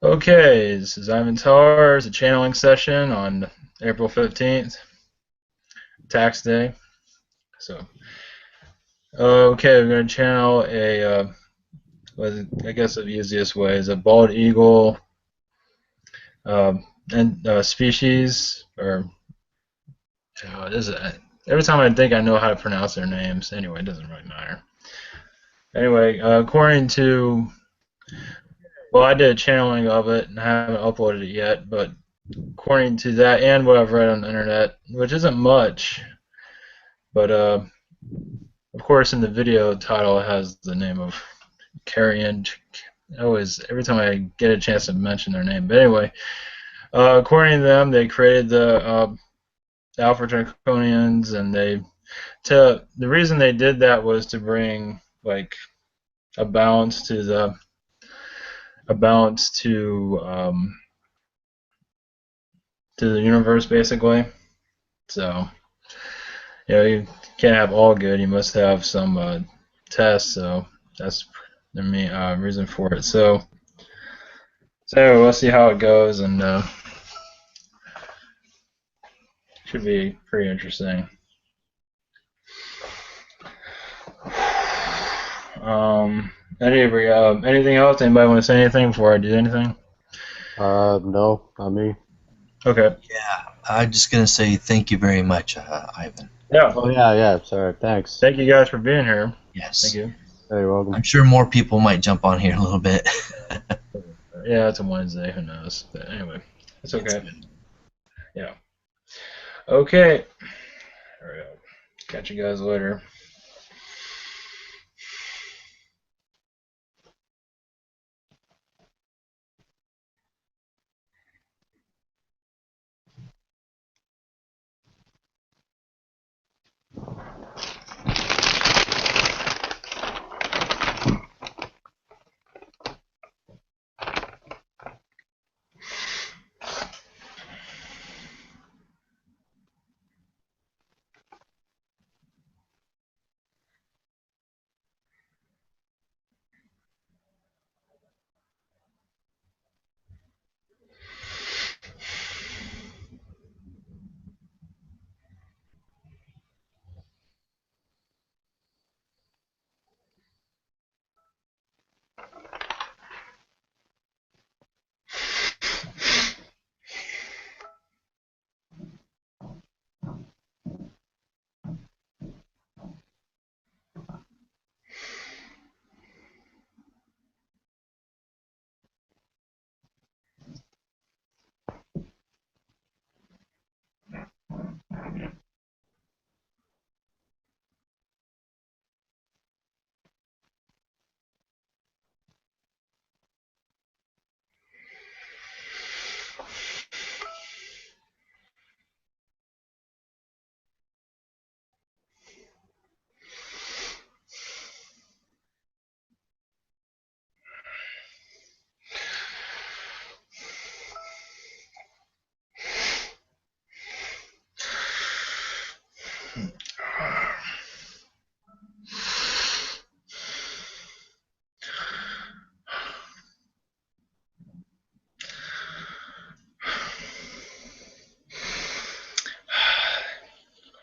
Okay, this is Ivan Tar. It's a channeling session on April 15th, tax day. So, okay, we're going to channel I guess the easiest way is a bald eagle and species, or every time I think I know how to pronounce their names. Anyway, it doesn't really matter. Anyway, according to, well, I did a channeling of it and I haven't uploaded it yet, but according to that and what I've read on the internet, which isn't much, but of course in the video title it has the name of Carian. Every time I get a chance to mention their name. But anyway, according to them, they created the Alpha Draconians, and the reason they did that was to bring like a balance to the universe, basically. So you can't have all good. You must have some tests. So that's the main reason for it. So anyway, we'll see how it goes, and should be pretty interesting. Anything else? Anybody want to say anything before I do anything? No, not me. Okay. Yeah, I'm just gonna say thank you very much, Ivan. Yeah. Oh yeah, yeah. Sorry. Thanks. Thank you guys for being here. Thank Yes, you. Hey, you're welcome. I'm sure more people might jump on here in a little bit. Yeah, it's a Wednesday. Who knows? But anyway, it's It's okay. good. Yeah. Okay. All right. Catch you guys later.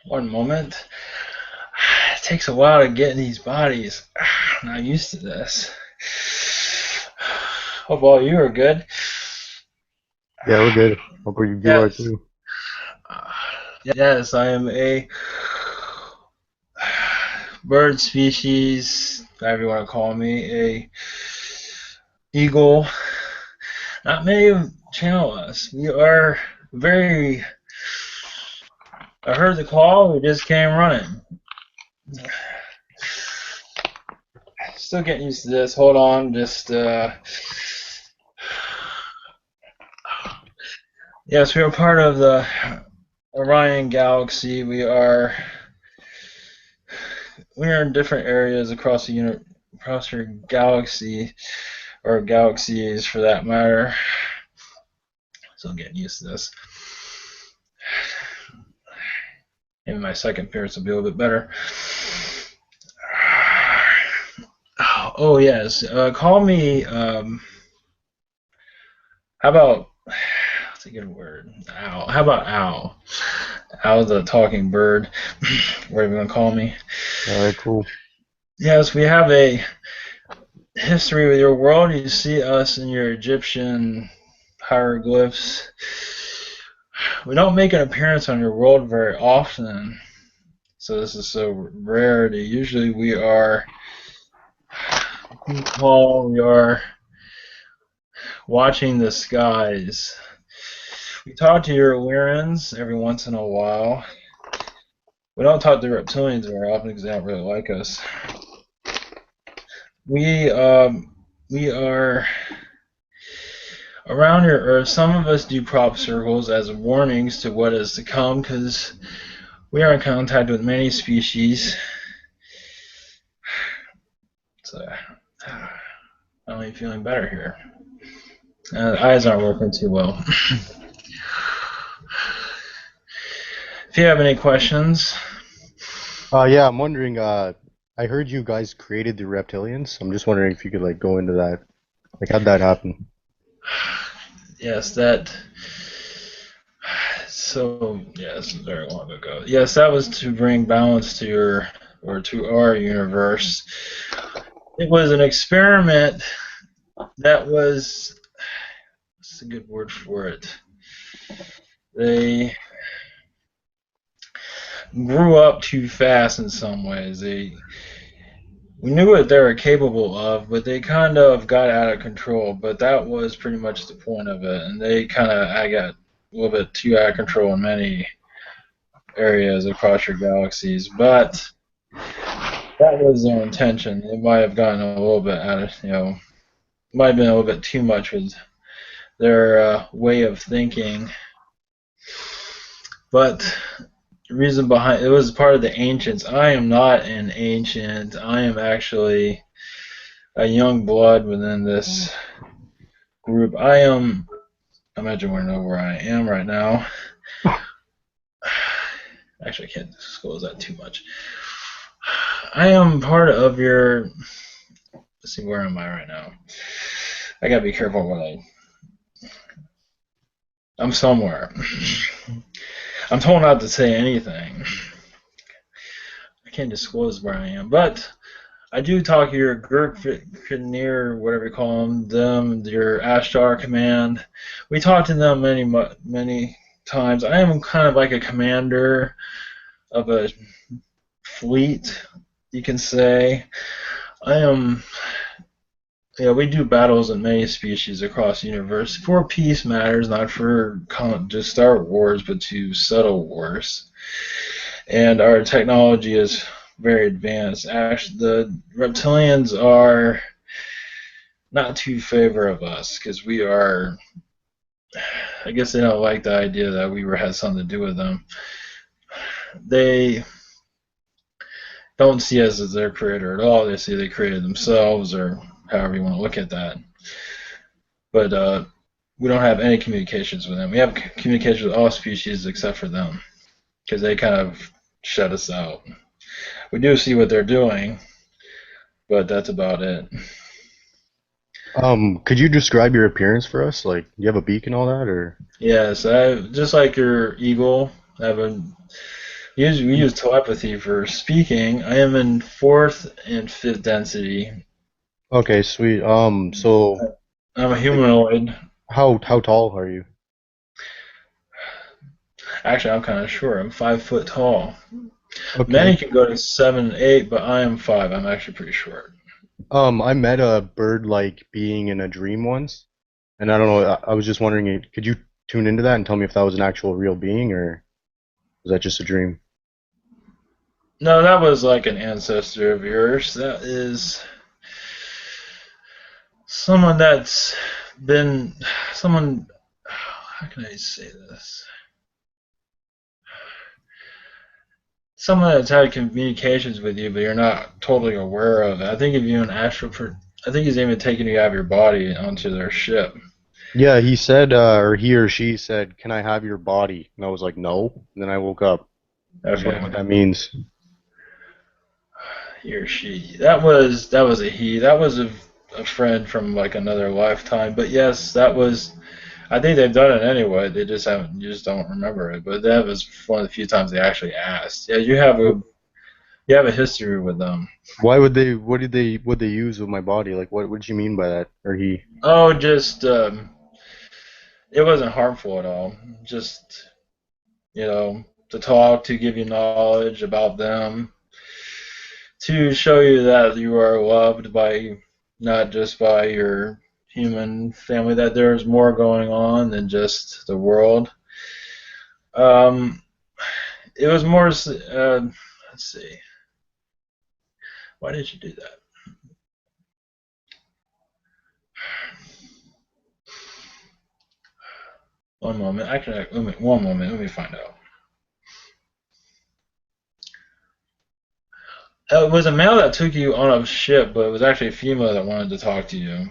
One moment. It takes a while to get in these bodies. I'm not used to this. Hope all you are good. Yeah, we're good. Hope you are Yes. too. Yes, I am a bird species, whatever you want to call me, a eagle. Not many channel us. We are very. I heard the call. We just came running. Still getting used to this. Hold on, just. Yes, we are part of the Orion galaxy. We are in different areas across across our galaxy, or galaxies for that matter. Still getting used to this. Maybe my second appearance will be a little bit better. Oh, Oh yes. Call me. How about? What's a good word? Owl. How about owl? Owl, the talking bird. Whatever you want to call me. All right, cool. Yes, we have a history with your world. You see us in your Egyptian hieroglyphs. We don't make an appearance on your world very often, so this is so rarity. Usually we are we are watching the skies. We talk to your Lyrians every once in a while. We don't talk to reptilians very often because they don't really like us. We are around your Earth. Some of us do crop circles as warnings to what is to come because we are in contact with many species. So I'm only feeling better here. Eyes aren't working too well. If you have any questions. Yeah, I'm wondering, I heard you guys created the reptilians. I'm just wondering if you could like go into that. Like, how'd that happen? Yes, that. So yes, very long ago. Yes, that was to bring balance to your or to our universe. It was an experiment that was. What's a good word for it? They grew up too fast in some ways. We knew what they were capable of, but they kind of got out of control. But that was pretty much the point of it, and I got a little bit too out of control in many areas across your galaxies. But that was their intention. It might have gotten a little bit out of, might have been a little bit too much with their way of thinking. But the reason behind it was part of the ancients. I am not an ancient. I am actually a young blood within this group. I imagine we know where I am right now. Actually, I can't disclose that too much. I am part of your. Let's see, where am I right now? I gotta be careful what I'm somewhere. I'm told not to say anything. I can't disclose where I am, but I do talk to your Gurkhanir, whatever you call them, your Ashtar command. We talk to them many times. I am kind of like a commander of a fleet, you can say. I am. Yeah, we do battles in many species across the universe for peace matters, not for just start wars, but to settle wars. And our technology is very advanced. Actually, the reptilians are not too favor of us because we are. I guess they don't like the idea that we had something to do with them. They don't see us as their creator at all. They see they created themselves, or however you want to look at that. But we don't have any communications with them. We have communication with all species except for them because they kind of shut us out. We do see what they're doing, but that's about it. Could you describe your appearance for us? Like, do you have a beak and all that, or? Yes, I just like your eagle. We use telepathy for speaking. I am in fourth and fifth density. Okay, sweet. So I'm a like, humanoid. how tall are you? Actually, I'm kind of short. I'm 5 foot tall. Okay. Many can go to 7, 8, but I am 5. I'm actually pretty short. I met a bird-like being in a dream once, and I don't know. I was just wondering, could you tune into that and tell me if that was an actual real being, or was that just a dream? No, that was like an ancestor of yours. That is someone that's been someone. How can I say this? Someone that's had communications with you, but you're not totally aware of it. I think if you an astral, I think he's even taking you out of your body onto their ship. Yeah, he said, or he or she said, "Can I have your body?" And I was like, "No." And then I woke up. I was wondering Okay. what that means. he or she. That was a he. That was a friend from like another lifetime. But yes, that was. I think they've done it anyway. They just haven't. You just don't remember it. But that was one of the few times they actually asked. Yeah, you have a history with them. Why would they? What did they use with my body? Like, what did you mean by that? Or he? Oh, just it wasn't harmful at all. Just to talk, to give you knowledge about them, to show you that you are loved by not just by your human family, that there's more going on than just the world. Um, it was more. Let's see. Why did you do that? One moment. Actually, one moment. Let me find out. It was a male that took you on a ship, but it was actually a female that wanted to talk to you.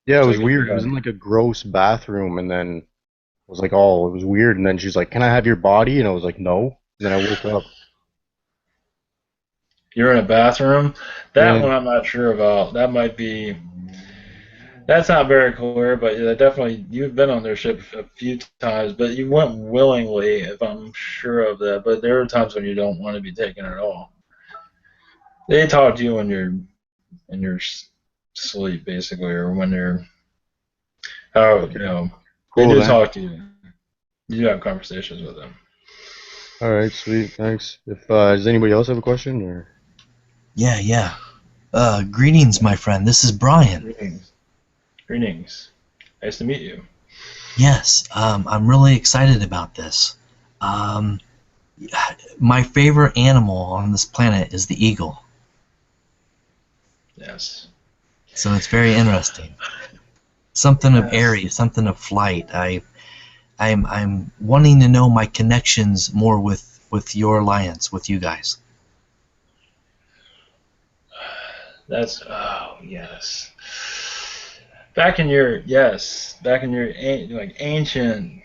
Yeah, it So was you could weird. It figure was out. in like a gross bathroom, and then it was like, oh, it was weird. And then she's like, "Can I have your body?" And I was like, "No." And then I woke up. You're in a bathroom. That Yeah. one I'm not sure about. That might be. That's not very clear, but yeah, definitely you've been on their ship a few times, but you went willingly, if I'm sure of that. But there are times when you don't want to be taken at all. They talk to you when you're in your sleep, basically, or when they're how Okay. they Cool do then. talk to you. You do have conversations with them. All right, sweet. Thanks. If does anybody else have a question or? Yeah, yeah. Greetings, my friend. This is Brian. Greetings. Greetings. Nice to meet you. Yes, I'm really excited about this. Um, my favorite animal on this planet is the eagle, Yes. so it's very interesting. Something of Yes. airy, something of flight. I'm wanting to know my connections more with your alliance, with you guys. That's oh yes. Back in your like ancient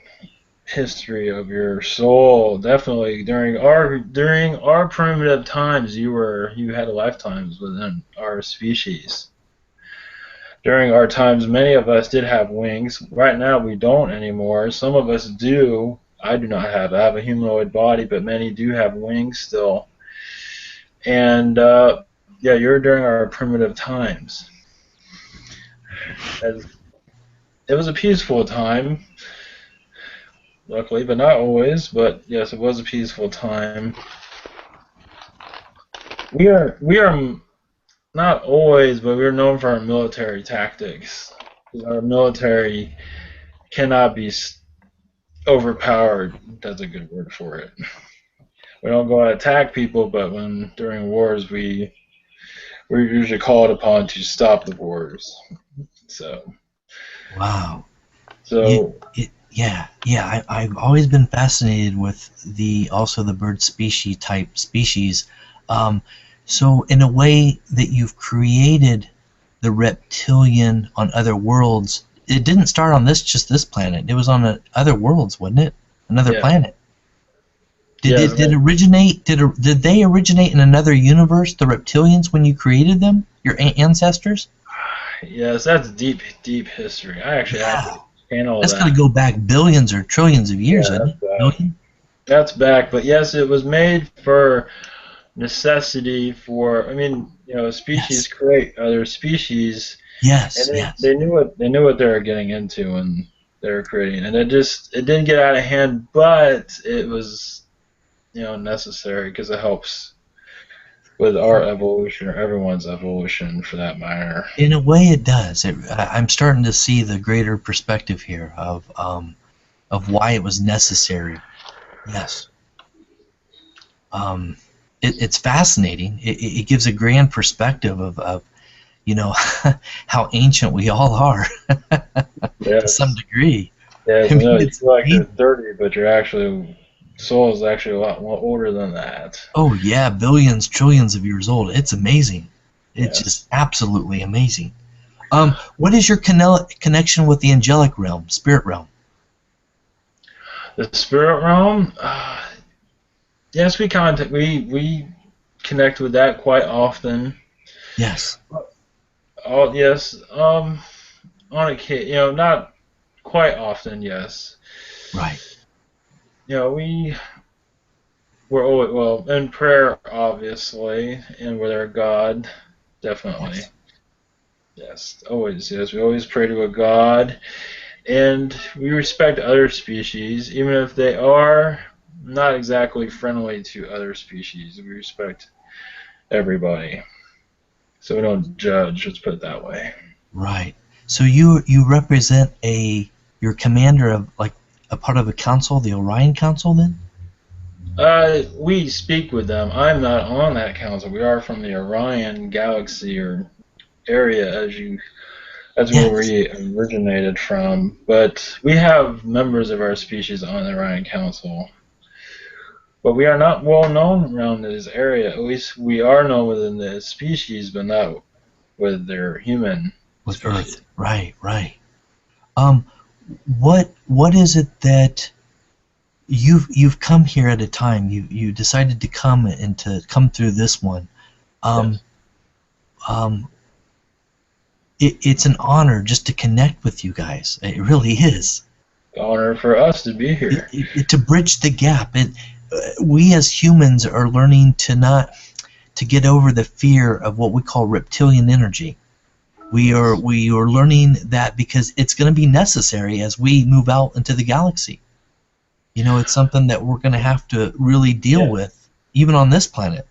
history of your soul, definitely during our primitive times, you had lifetimes within our species. During our times, many of us did have wings. Right now, we don't anymore. Some of us do. I do not have. I have a humanoid body, but many do have wings still. And yeah, you're during our primitive times. As it was a peaceful time, luckily, but not always. But yes, it was a peaceful time. We are not always, but we're known for our military tactics. Our military cannot be overpowered. That's a good word for it. We don't go and attack people, but when during wars, we're usually called upon to stop the wars. So, Wow. Yeah, so yeah. I've always been fascinated with the bird species type species. Um, so in a way that you've created the reptilian on other worlds, it didn't start on this planet. It was on other worlds, wasn't it? Another yeah, planet. Did yeah, it did originate? Did they originate in another universe? The reptilians when you created them, your ancestors? yes. That's deep, deep history. I actually have Yeah, to channel that's got to that. go back billions or trillions of years, Yeah, isn't that's it? back. Billion? That's back. But yes, it was made for necessity for. I mean, species Yes, create other species, and yes, they yes. knew what they were getting into when they were creating, and it didn't get out of hand, but it was necessary because it helps with our evolution or everyone's evolution for that matter. In a way, it does. I'm starting to see the greater perspective here of why it was necessary. Yes. Um, it's fascinating. It gives a grand perspective of you know how ancient we all are to some Yes, degree. yes, I I mean, know you it's feel like you're amazing. 30, but your actually soul is actually a lot more older than that. Oh yeah, billions, trillions of years old. It's amazing. It's just Yes, absolutely amazing. What is your connection with the angelic realm, spirit realm? the spirit realm. Yes, we connect with that quite often. Yes. Oh yes, on occasion, not quite often. Yes, Right. we're always, well, in prayer, obviously, and with our God, definitely. Yes. Yes, always. Yes, we always pray to a God, and we respect other species, even if they are not exactly friendly to other species. We respect everybody, so we don't judge. Let's put it that way. Right. So you represent you're commander of like a part of a council, the Orion Council, then? We speak with them. I'm not on that council. We are from the Orion galaxy or area, that's where Yes. we originated from. But we have members of our species on the Orion Council. But we are not well known around this area. At least we are known within the species, but not with their human With species. Earth. Right. Right. Um, what is it that you've come here at a time? You decided to come and to come through this one. Um, Yes. um, it's an honor just to connect with you guys. It really is. Honor for us to be here. To bridge the gap. We as humans are learning to get over the fear of what we call reptilian energy. We are learning that because it's going to be necessary as we move out into the galaxy. It's something that we're going to have to really deal Yeah. with, even on this planet.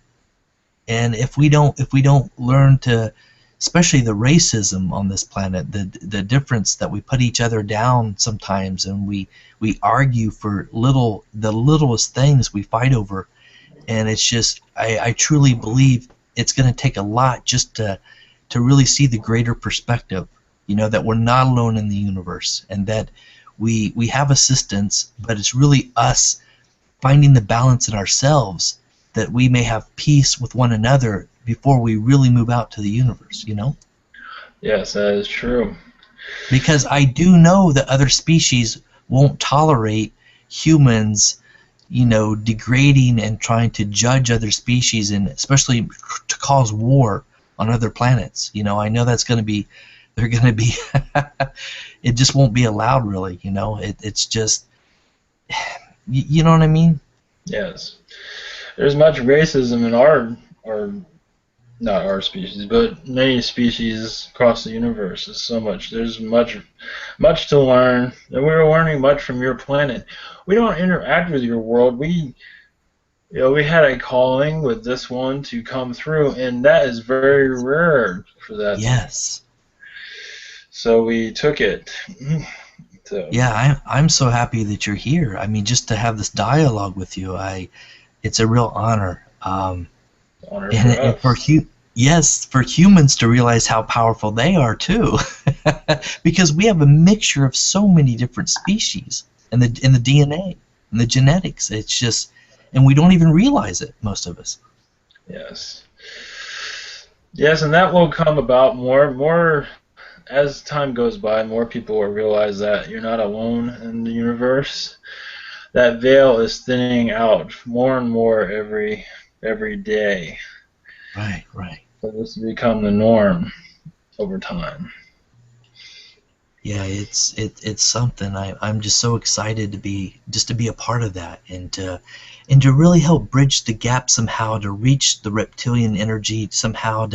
And if we don't learn to, especially the racism on this planet, the difference that we put each other down sometimes, and we argue for the littlest things we fight over, and it's just I truly believe it's going to take a lot just to really see the greater perspective. That we're not alone in the universe, and that we have assistance, but it's really us finding the balance in ourselves that we may have peace with one another before we really move out to the universe. Yes, that is true. Because I do know that other species won't tolerate humans, degrading and trying to judge other species, and especially to cause war on other planets. I know they're going to be, it just won't be allowed really. It's just, you know what I mean? Yes. There's much racism in our not our species, but many species across the universe. There's so much. There's much to learn, and we're learning much from your planet. We don't interact with your world. We had a calling with this one to come through, and that is very rare for that. Yes. So we took it. So Yeah, I'm so happy that you're here. I mean, just to have this dialogue with you, it's a real honor. honor And, for and for us. hu- yes, for humans to realize how powerful they are too, because we have a mixture of so many different species in the DNA and the genetics. It's just, and we don't even realize it, most of us. Yes. Yes, and that will come about more as time goes by. More people will realize that you're not alone in the universe. That veil is thinning out more and more every day. Right, right. So this has become the norm over time. Yeah, it's something. I'm just so excited to be a part of that, and to really help bridge the gap somehow, to reach the reptilian energy somehow,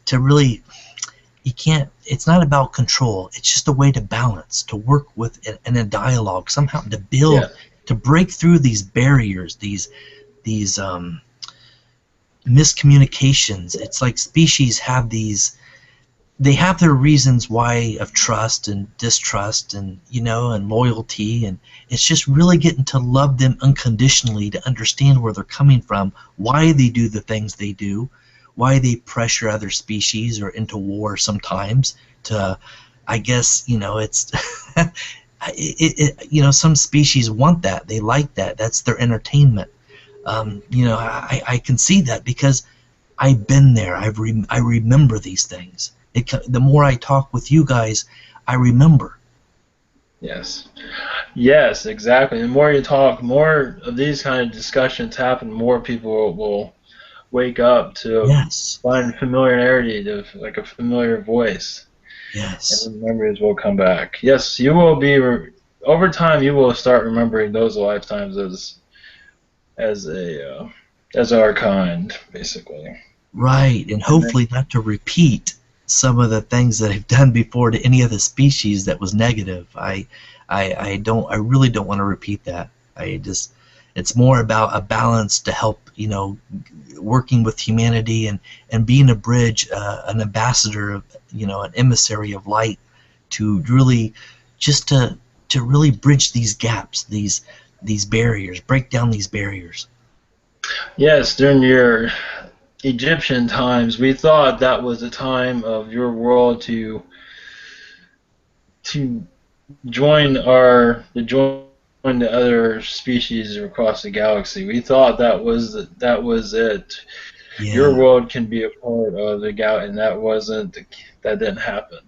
to really, you can't, it's not about control, it's just a way to balance, to work with in a dialogue somehow, to build, Yeah. to break through these barriers, these miscommunications. It's like species have these, they have their reasons why, of trust and distrust, and loyalty, and it's just really getting to love them unconditionally, to understand where they're coming from, why they do the things they do, why they pressure other species or into war sometimes, to, I guess, it's some species want that, they like that, that's their entertainment. I can see that because I've been there. I remember these things. The more I talk with you guys, I remember. Yes. Yes, exactly. The more you talk, more of these kind of discussions happen. More people wake up to Yes. find familiarity, to like a familiar voice, and Yes. the memories will come back. Yes, you will be. Over time, you will start remembering those lifetimes as a as our kind, basically. Right. And And then hopefully not to repeat some of the things that I've done before to any other species that was negative. I really don't want to repeat that. I just, it's more about a balance to help, working with humanity and being a bridge, an ambassador of, an emissary of light to really, just to really bridge these gaps, these barriers, break down these barriers. yes, during your Egyptian times, we thought that was a time of your world to join the other species across the galaxy. We thought that was it. Your Yeah. world can be a part of the galaxy, and that didn't happen.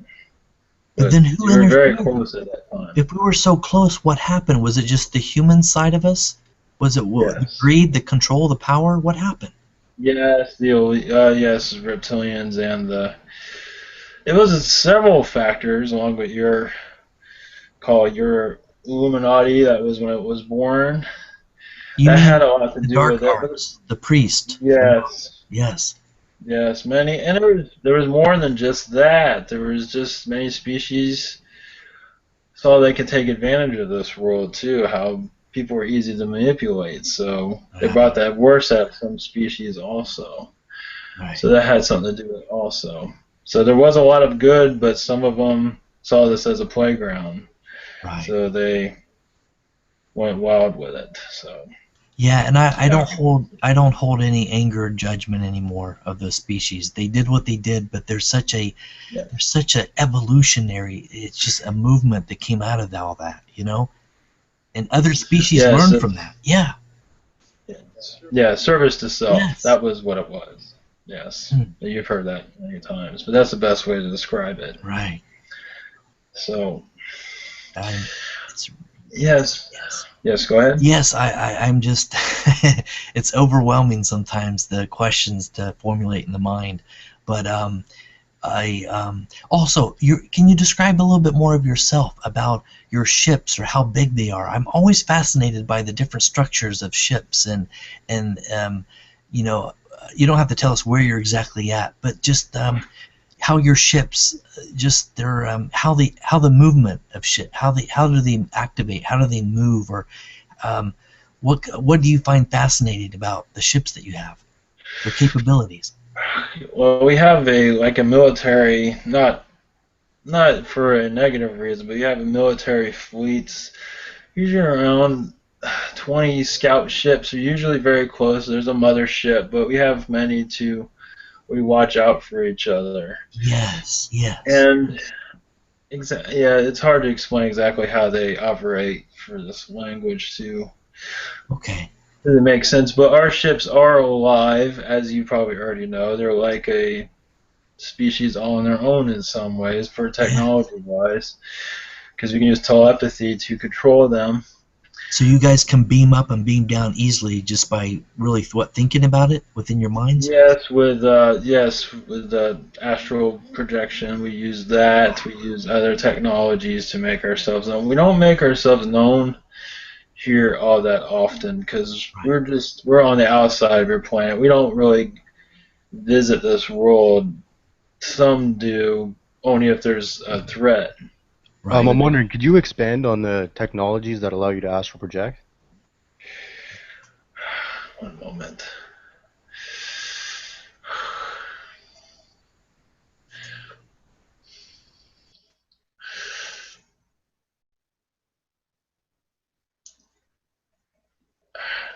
But But then who you were very interfered? close at that time. If we were so close, what happened? Was it just the human side of us? Was it the Yes. greed, the control, the power? What happened? Yes, yes, reptilians and the. It was several factors along with your Illuminati. That was when it was born. You That had mean a lot to the do dark with it. But arts, the priest, the monk? yes, Yes. yes, many, and there was more than just that. There was just many species saw they could take advantage of this world too. How people were easy to manipulate, so they brought Ah, that worse out of some species also. So right. that had something to do with it also. So there was a lot of good, but some of them saw this as a playground, Right. so they went wild with it. So Yeah, and I yeah, don't hold any anger or judgment anymore of those species. They did what they did, but yeah, there's such a evolutionary. It's just a movement that came out of all that, and other species yes, learn from that. Yeah. yeah, service to self. Yes. That was what it was. Yes, Hmm. you've heard that many times, but that's the best way to describe it. Right. So I'm. It's yes, yes. yes, go ahead. Yes. I'm just. It's overwhelming sometimes the questions to formulate in the mind, but I also can you describe a little bit more of yourself about your ships or how big they are? I'm always fascinated by the different structures of ships and you know you don't have to tell us where you're exactly at, but just how your ships just their how the movement of ship how do they activate, how do they move, or um, what do you find fascinating about the ships that you have, their capabilities? Well, we have a military, not for a negative reason, but you have a military fleets. Usually around 20 scout ships are usually very close. There's a mothership, but we have many to we watch out for each other. Yes, yes. And yeah, it's hard to explain exactly how they operate for this language Okay. to make sense. But our ships are alive, as you probably already know. They're like a species all on their own in some ways, for Yeah. technology wise, because we can use telepathy to control them. So you guys can beam up and beam down easily just by really thinking about it within your minds? Yes, with astral projection, we use that. We use other technologies to make ourselves known. We don't make ourselves known here all that often because Right. we're on the outside of your planet. We don't really visit this world. Some do, only if there's a threat. Right. I'm wondering, could you expand on the technologies that allow you to astral project? One moment.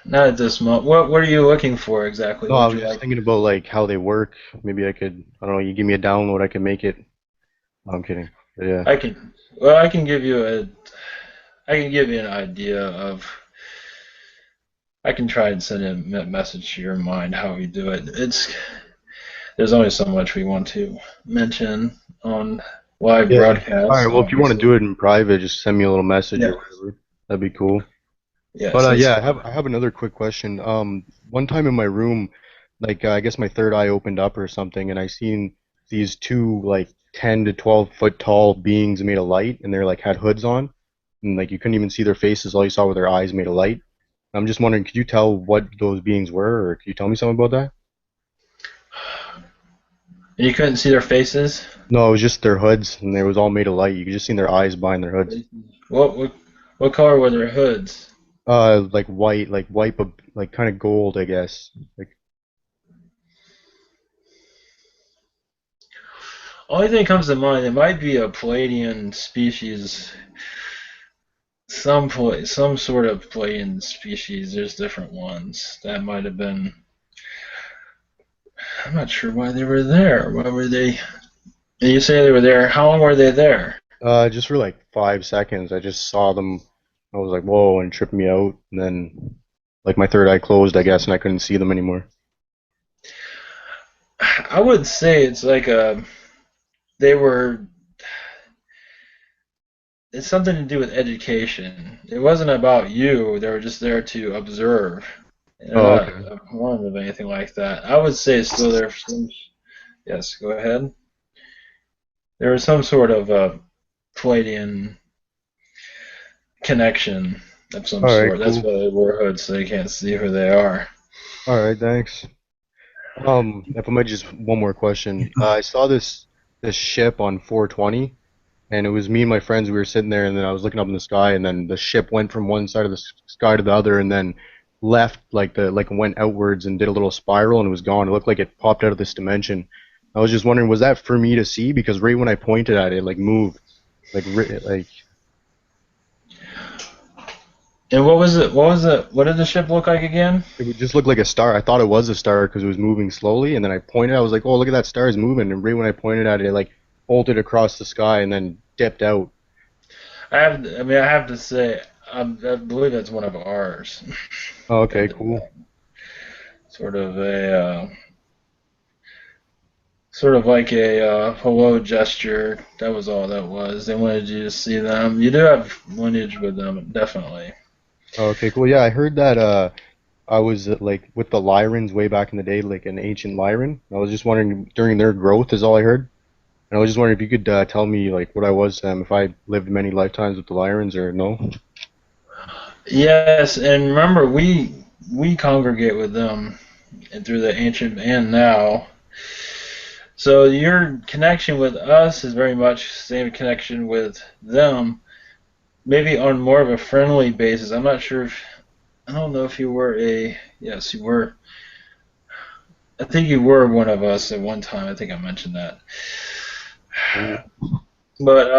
Not at this moment. What are you looking for exactly? No, What I would was you just like? thinking about like how they work. Maybe I could, I don't know, you give me a download, I can make it. No, I'm kidding. But yeah. I can. Well, I can give you a. I can give you an idea of. I can try and send a message to your mind how we do it. There's only so much we want to mention on live Yeah. All right. broadcasts, Well, if you want to do obviously. it in private, just send me a little message or Yeah. whatever. That'd be cool. But Yes, that's yeah, fine. I have another quick question. One time in my room, like I guess my third eye opened up or something, and I seen these two like 10 to 12 foot tall beings made of light, and they're like had hoods on, and like you couldn't even see their faces. All you saw were their eyes made of light. I'm just wondering, could you tell what those beings were, or could you tell me something about that? And you couldn't see their faces. No, it was just their hoods, and they was all made of light. You could just see their eyes behind their hoods. What color were their hoods? Like white, like kind of gold, I guess. Like, Only thing that comes to mind, it might be a Palladian species, some sort of Palladian species. There's different ones that might have been. I'm not sure why they were there. Why were they? You say they were there. How long were they there? just for like 5 seconds, I just saw them. I was like, whoa, and it tripped me out. And then, like, my third eye closed, I guess, and I couldn't see them anymore. I would say it's like a. They were. It's something to do with education. It wasn't about you. They were just there to observe. They're Oh, not okay. informed of anything like that. I would say it's still there for some. Yes, go ahead. There was some sort of Palladian connection of some All right, sort. That's cool. why they wore hoods, so you can't see who they are. All right, thanks. If I might just one more Yeah, question. go ahead. I saw this ship on 420, and it was me and my friends. We were sitting there, and then I was looking up in the sky, and then the ship went from one side of the sky to the other, and then left like went outwards and did a little spiral, and it was gone. It looked like it popped out of this dimension. I was just wondering, was that for me to see? Because right when I pointed at it, it like moved, like And what was it? What was it? What did the ship look like again? it would just look like a star. I thought it was a star because it was moving slowly, and then I pointed. I was like, "Oh, look at that star is moving!" And right when I pointed at it, it like bolted across the sky and then dipped out. I have to say, I believe that's one of ours. Oh, That okay, did cool. that. Sort of a, sort of like a hello gesture. That was all that was. They wanted you to see them. You do have lineage with them, definitely. Oh, okay, cool. Yeah, I heard that. I was like with the Lyrans way back in the day, like an ancient Lyran. I was just wondering during their growth is all I heard, and I was just wondering if you could tell me like what I was, if I lived many lifetimes with the Lyrans or no. Yes, and remember, we congregate with them and through the ancient and now. So your connection with us is very much the same connection with them, maybe on more of a friendly basis. I'm not sure if I don't know if you were a yes, you were. I think you were one of us at one time. I think I mentioned that. Cool. But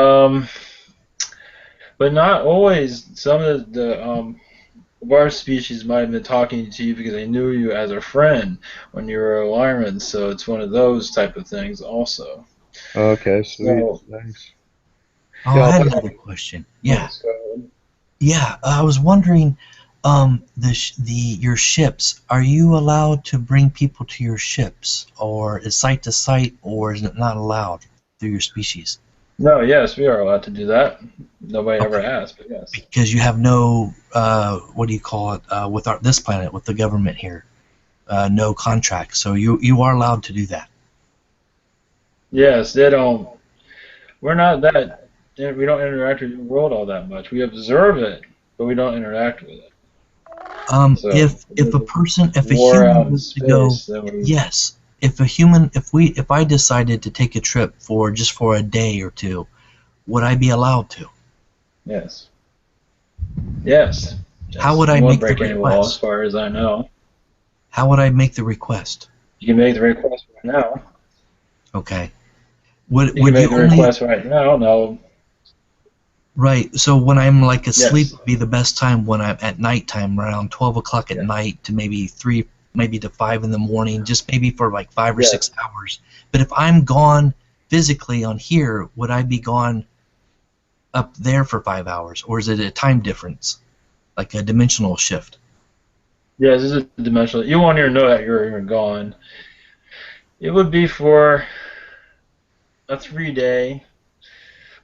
but not always. Some of the our species might have been talking to you because they knew you as a friend when you were a lineman. So it's one of those type of things also. Okay, sweet. So Thanks. Oh, Yeah, I I'll had put another question. Yeah, yes, go ahead. yeah. I was wondering, the your ships. Are you allowed to bring people to your ships, or is site to site, or is it not allowed through your species? No, yes, we are allowed to do that. Nobody ever Okay, asked, but yes. because you have no, what do you call it, with this planet, with the government here, no contract. So you are allowed to do that. Yes, they don't. We're not that. We don't interact with the world all that much. We observe it, but we don't interact with it. So If a person, if a war out human in was to go, space, then we yes, if a human, if I decided to take a trip for just for a day or two, would I be allowed to? yes, yes, How yes. would You I won't make the break any law, as request? far as I know. How would I make the request? You can make the request right now. Okay. You can Would you make the only request right now. No, right? So when I'm like asleep, yes, would be the best time when I'm at nighttime, around 12 o'clock at yes, night to maybe 3, maybe to 5 in the morning, just maybe for like 5 or 6 hours. But if I'm gone physically on here, would I be gone up there for 5 hours, or is it a time difference, like a dimensional shift? yes. This is dimensional. You want to know that you're gone. It would be for a 3 day.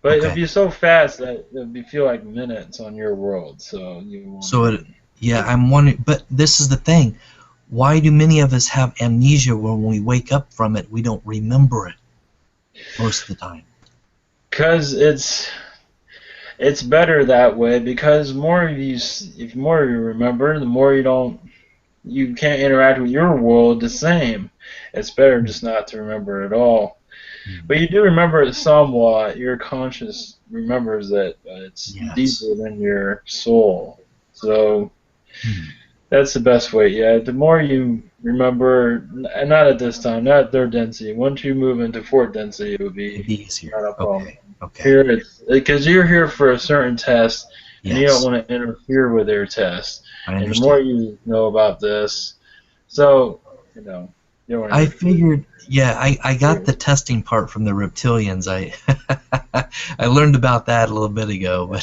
But it'll Okay. be so fast that it'll be feel like minutes on your world, so you won't So it, even. yeah, I'm wondering, but this is the thing. why do many of us have amnesia when we wake up from it? We don't remember it most of the time. Because it's better that way. Because if more you remember, the more you can't interact with your world the same. It's better just not to remember at all. But you do remember it somewhat. Your conscious remembers it, but it's Yes. deeper than your soul. So Hmm. that's the best way. Yeah, the more you remember, and not at this time, not at third density. Once you move into fourth density, it would It'd be be easier. not a problem. Okay. Okay. Here, it's because you're here for a certain test, and you don't Yes. want to interfere with their test. I And the more understand. you know about this, so you know, you don't want to I interfere. figured, yeah, I got the testing part from the reptilians. I learned about that a little bit ago,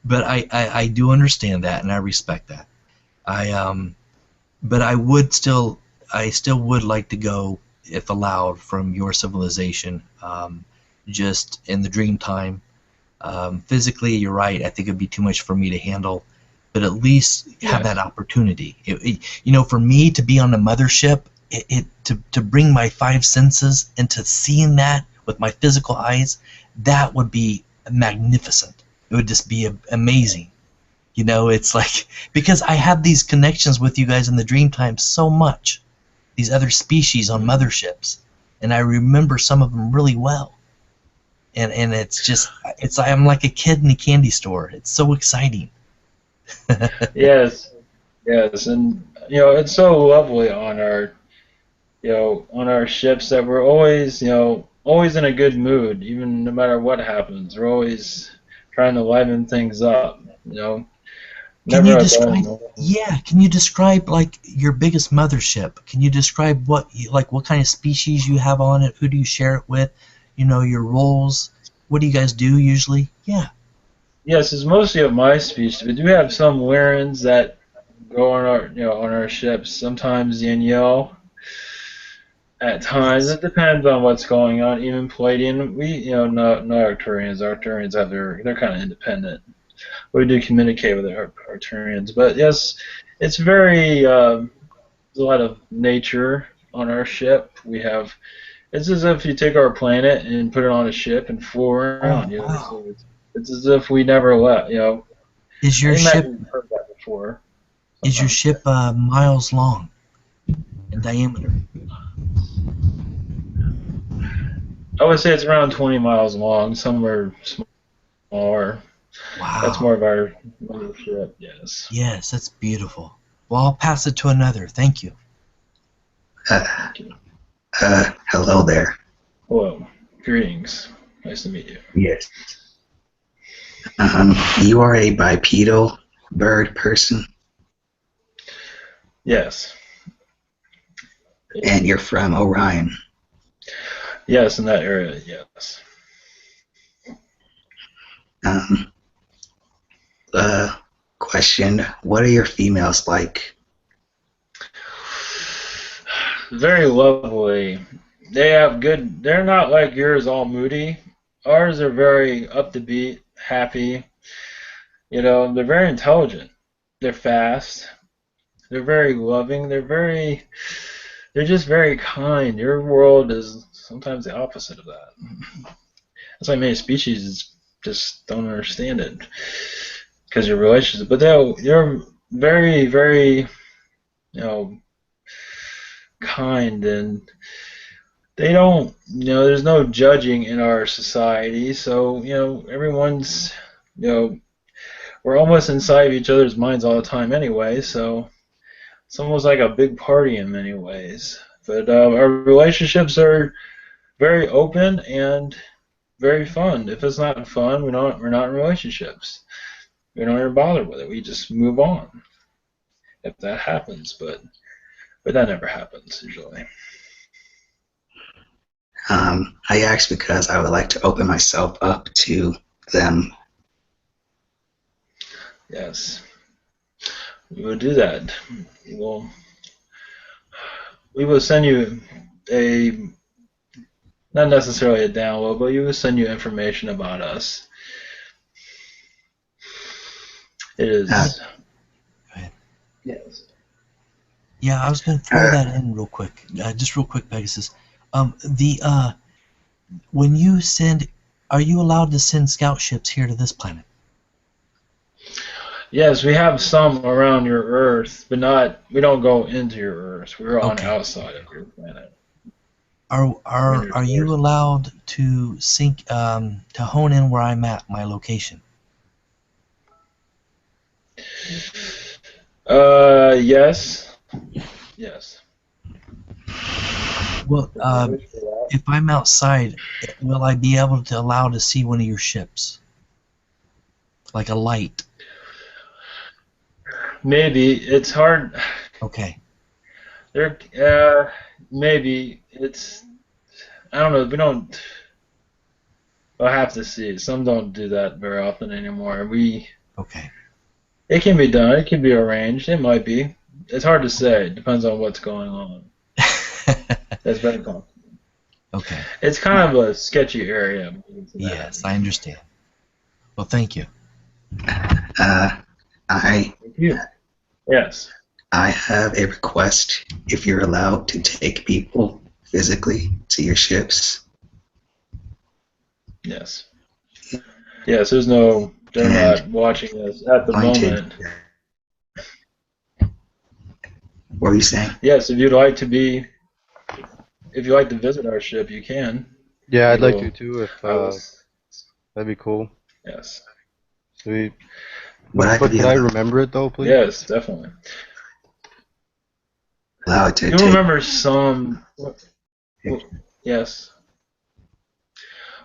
but I do understand that and I respect that. But I still would like to go, if allowed, from your civilization, just in the dream time. Physically, you're right. I think it'd be too much for me to handle, but at least have Yes. that opportunity. You know, for me to be on the mothership, to bring my five senses into seeing that with my physical eyes, that would be magnificent. It would just be amazing. You know, it's like, because I have these connections with you guys in the dream time so much, these other species on motherships, and I remember some of them really well. And it's just, I'm like a kid in a candy store. It's so exciting. Yes. Yes. And it's so lovely on our ships that we're always always in a good mood, even no matter what happens. We're always trying to liven things up. Can you Never a dull describe? moment. Yeah, can you describe like your biggest mothership? Can you describe what kind of species you have on it? Who do you share it with? You know, your roles. What do you guys do usually? Yeah. Yes, it's mostly of my species. We do have some Lyrans that go on our ships. Sometimes Danielle. At times, Yes. it depends on what's going on. Even Palladian, no Arcturians. Arcturians they're kind of independent. We do communicate with the Arcturians, but yes, it's very there's a lot of nature on our ship. It's as if you take our planet and put it on a ship and flew Oh around. wow. So it's as if we never left. Is I your ship imagine you've heard that before. is your Sometimes. ship miles long in diameter? I would say it's around 20 miles long. Some are smaller. That's more Wow. of our mothership. Yes. Yes, that's beautiful. Well, I'll pass it to another. Thank you. Uh, Thank you. hello there. Hello. Greetings. Nice to meet you. Yes. You are a bipedal bird person, Yes. and you're from Orion. Yes, in that area. Yes. Um, question: what are your females like? Very lovely. They have good. They're not like yours, all moody. Ours are very up to beat, happy. They're very intelligent. They're fast. They're very loving. They're just very kind. Your world is sometimes the opposite of that. That's why many species just don't understand it because your relationships. But they're very, very, you know, kind, and they don't. There's no judging in our society, so everyone's, we're almost inside of each other's minds all the time anyway. So it's almost like a big party in many ways. But our relationships are very open and very fun. If it's not fun, we're not in relationships. We don't even bother with it. We just move on if that happens. But that never happens usually. I asked because I would like to open myself up to them. Yes, we will do that. We will. We will send you a not necessarily a download, but we will send you information about us. It Uh, is Go ahead. yes. Yeah, I was going to throw that in real quick. Just real quick, Pegasus. When you send, are you allowed to send scout ships here to this planet? Yes, we have some around your Earth, but not. We don't go into your Earth. We're on the Okay. outside of your planet. Are We're in are your are you source. allowed to to hone in where I'm at, my location? Yes, yes. Well, If you wish for that. if I'm outside, will I be able to allow to see one of your ships, like a light? Maybe it's hard. Okay. There, maybe it's. I don't know. We don't. I'll have to see. Some don't do that very often anymore. Okay. It can be done. It can be arranged. It might be. It's hard to say. It depends on what's going on. That's very common. Okay. It's kind of a sketchy area. Yes, I understand. Well, thank you. Uh, I Thank you. Yes. I have a request. If you're allowed to take people physically to your ships, Yes. Yes. There's no. They're and not watching this at the pointed. moment. What were you saying? Yes. If you'd like to be, if you'd like to visit our ship, you can. Yeah, We I'd like to will. too. If I will. that'd be cool. Yes. Sweet. Would I But be could I remember it though, please? Yes. Definitely. allowed to You take? remember some. Yes.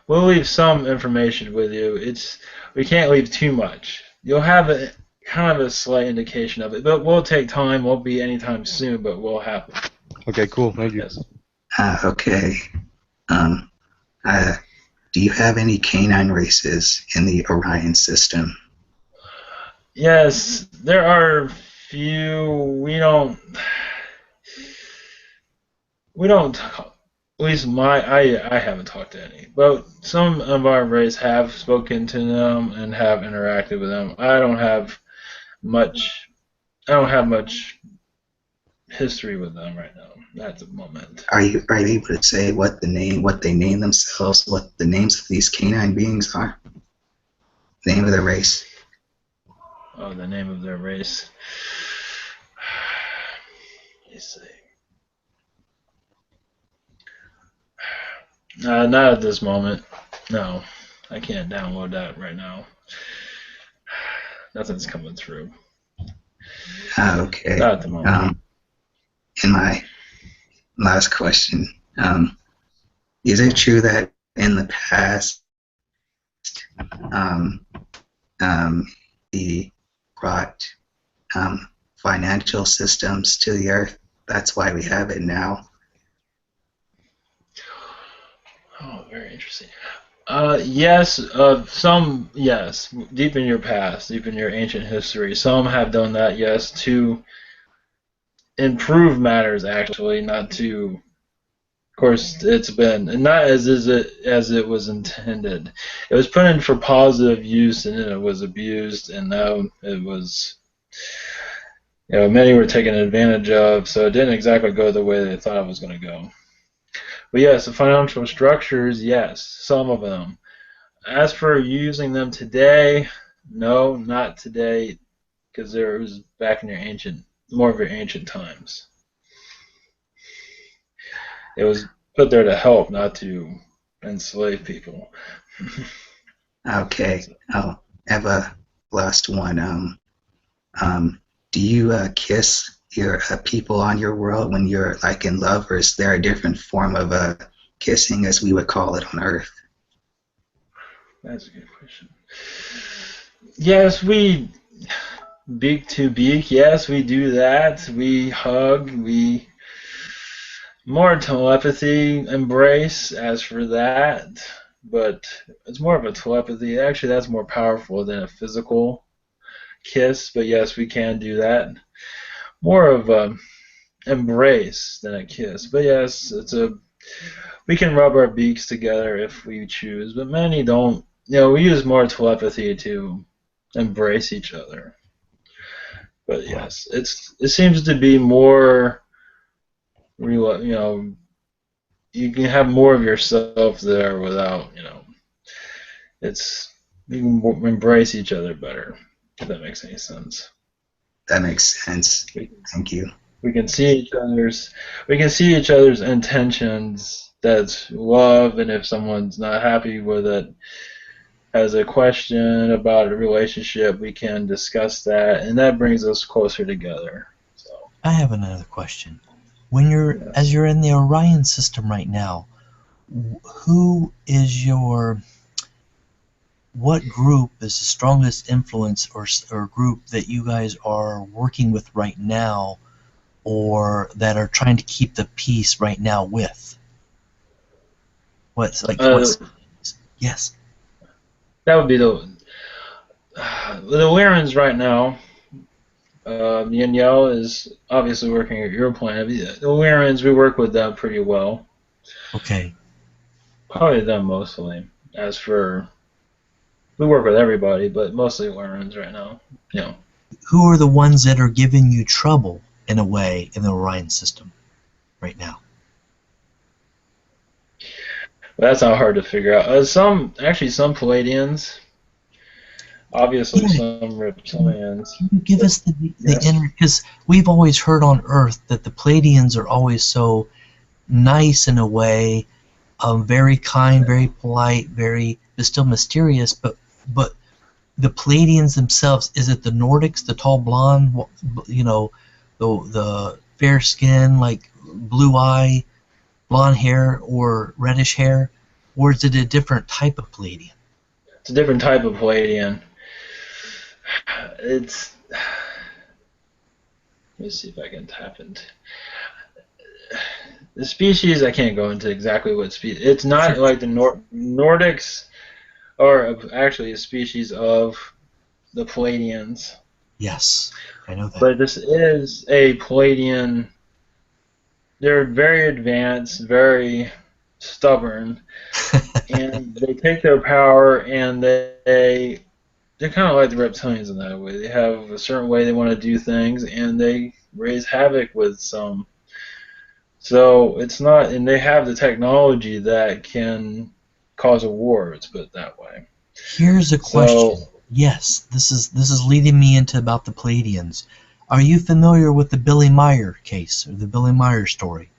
We'll leave some information with you. We can't leave too much. You'll have a kind of a slight indication of it, but we'll take time. Won't be anytime soon, but we'll have it. Okay, cool. Thank you. Yes. Okay. Um, uh, do you have any canine races in the Orion system? Yes, there are few. We don't. We don't. At least I haven't talked to any, but some of our race have spoken to them and have interacted with them. Much. I don't have much history with them right now at the moment. Are you able to say what they name themselves, what the names of these canine beings are? Name of their race. Oh, the name of their race. Let me see. Not at this moment. No, I can't download that right now. Nothing's coming through. Okay. Not at the moment. And my last question: is it true that in the past, um, the brought financial systems to the Earth? That's why we have it now. Oh, very interesting. Yes, yes, deep in your past, deep in your ancient history, some have done that, yes, to improve matters, actually, not to. Of course, it's been not as it was intended. It was put in for positive use, and then it was abused, and now it was. Many were taken advantage of, so it didn't exactly go the way they thought it was going to go. But yes, the financial structures, yes, some of them. As for using them today, no, not today, because it was back in more of your ancient times. It was put there to help, not to enslave people. Okay. I'll have a last one. Do you kiss your people on your world when you're like in love, or is there a different form of kissing, as we would call it on Earth? That's a good question. Yes, we beak to beak. Yes, we do that. We hug. We more telepathy embrace. As for that, but it's more of a telepathy. Actually, that's more powerful than a physical kiss. But yes, we can do that. More of a embrace than a kiss. But yes, we can rub our beaks together if we choose, but many don't. We use more telepathy to embrace each other. But yes, it seems to be more real. You can have more of yourself there without it's you can embrace each other better. If that makes any sense. That makes sense. We, Thank you. we can see each other's intentions. That's love, and if someone's not happy with it, has a question about a relationship, we can discuss that, and that brings us closer together. So, I have another question. When as yes. you're in the Orion system right now, who is what group is the strongest influence or group that you guys are working with right now, or that are trying to keep the peace right now with? What's yes. That would be the Lyrans right now. Yin Yao is obviously working at your planet. The Lyrans, we work with them pretty well. Okay. Probably them mostly. As for we work with everybody, but mostly Lyrans right now. Who are the ones that are giving you trouble in a way in the Orion system right now? That's not hard to figure out. Some Palladians, obviously Yeah. some reptilians. Can you give us the Yes. inner? Because we've always heard on Earth that the Palladians are always so nice in a way, very kind, very polite, but still mysterious. But the Palladians themselves, is it the Nordics, the tall blonde, the fair skin, like blue eye, blonde hair, or reddish hair, or is it a different type of Palladian? It's a different type of Palladian. It's. Let me see if I can tap into the species. I can't go into exactly what species. It's not Sure. like the Nordics are actually a species of the Palladians. Yes, I know that. But this is a Palladian. They're very advanced, very stubborn, and they take their power and they're kind of like the reptilians in that way. They have a certain way they want to do things, and they raise havoc with some. So it's not, and they have the technology that can cause a war. Let's put it that way. Here's a question. So Yes, this is leading me into about the Palladians. Are you familiar with the Billy Meyer case, or the Billy Meyer story,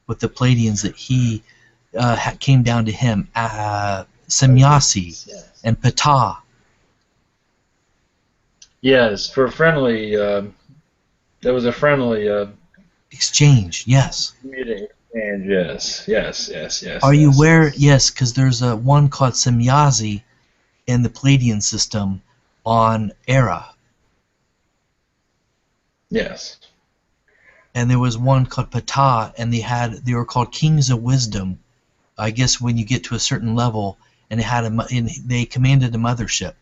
with the Palladians that he came down to him, Semyasi yes, and Ptah? yes, for friendly. There was a friendly Exchange, yes. meeting exchange. Yes, yes, yes, yes, Are you yes, aware? yes. Yes, because there's a one called Semyazi in the Palladian system on Era, Yes. and there was one called Ptah, and they were called Kings of Wisdom. I guess when you get to a certain level, and they commanded a mothership,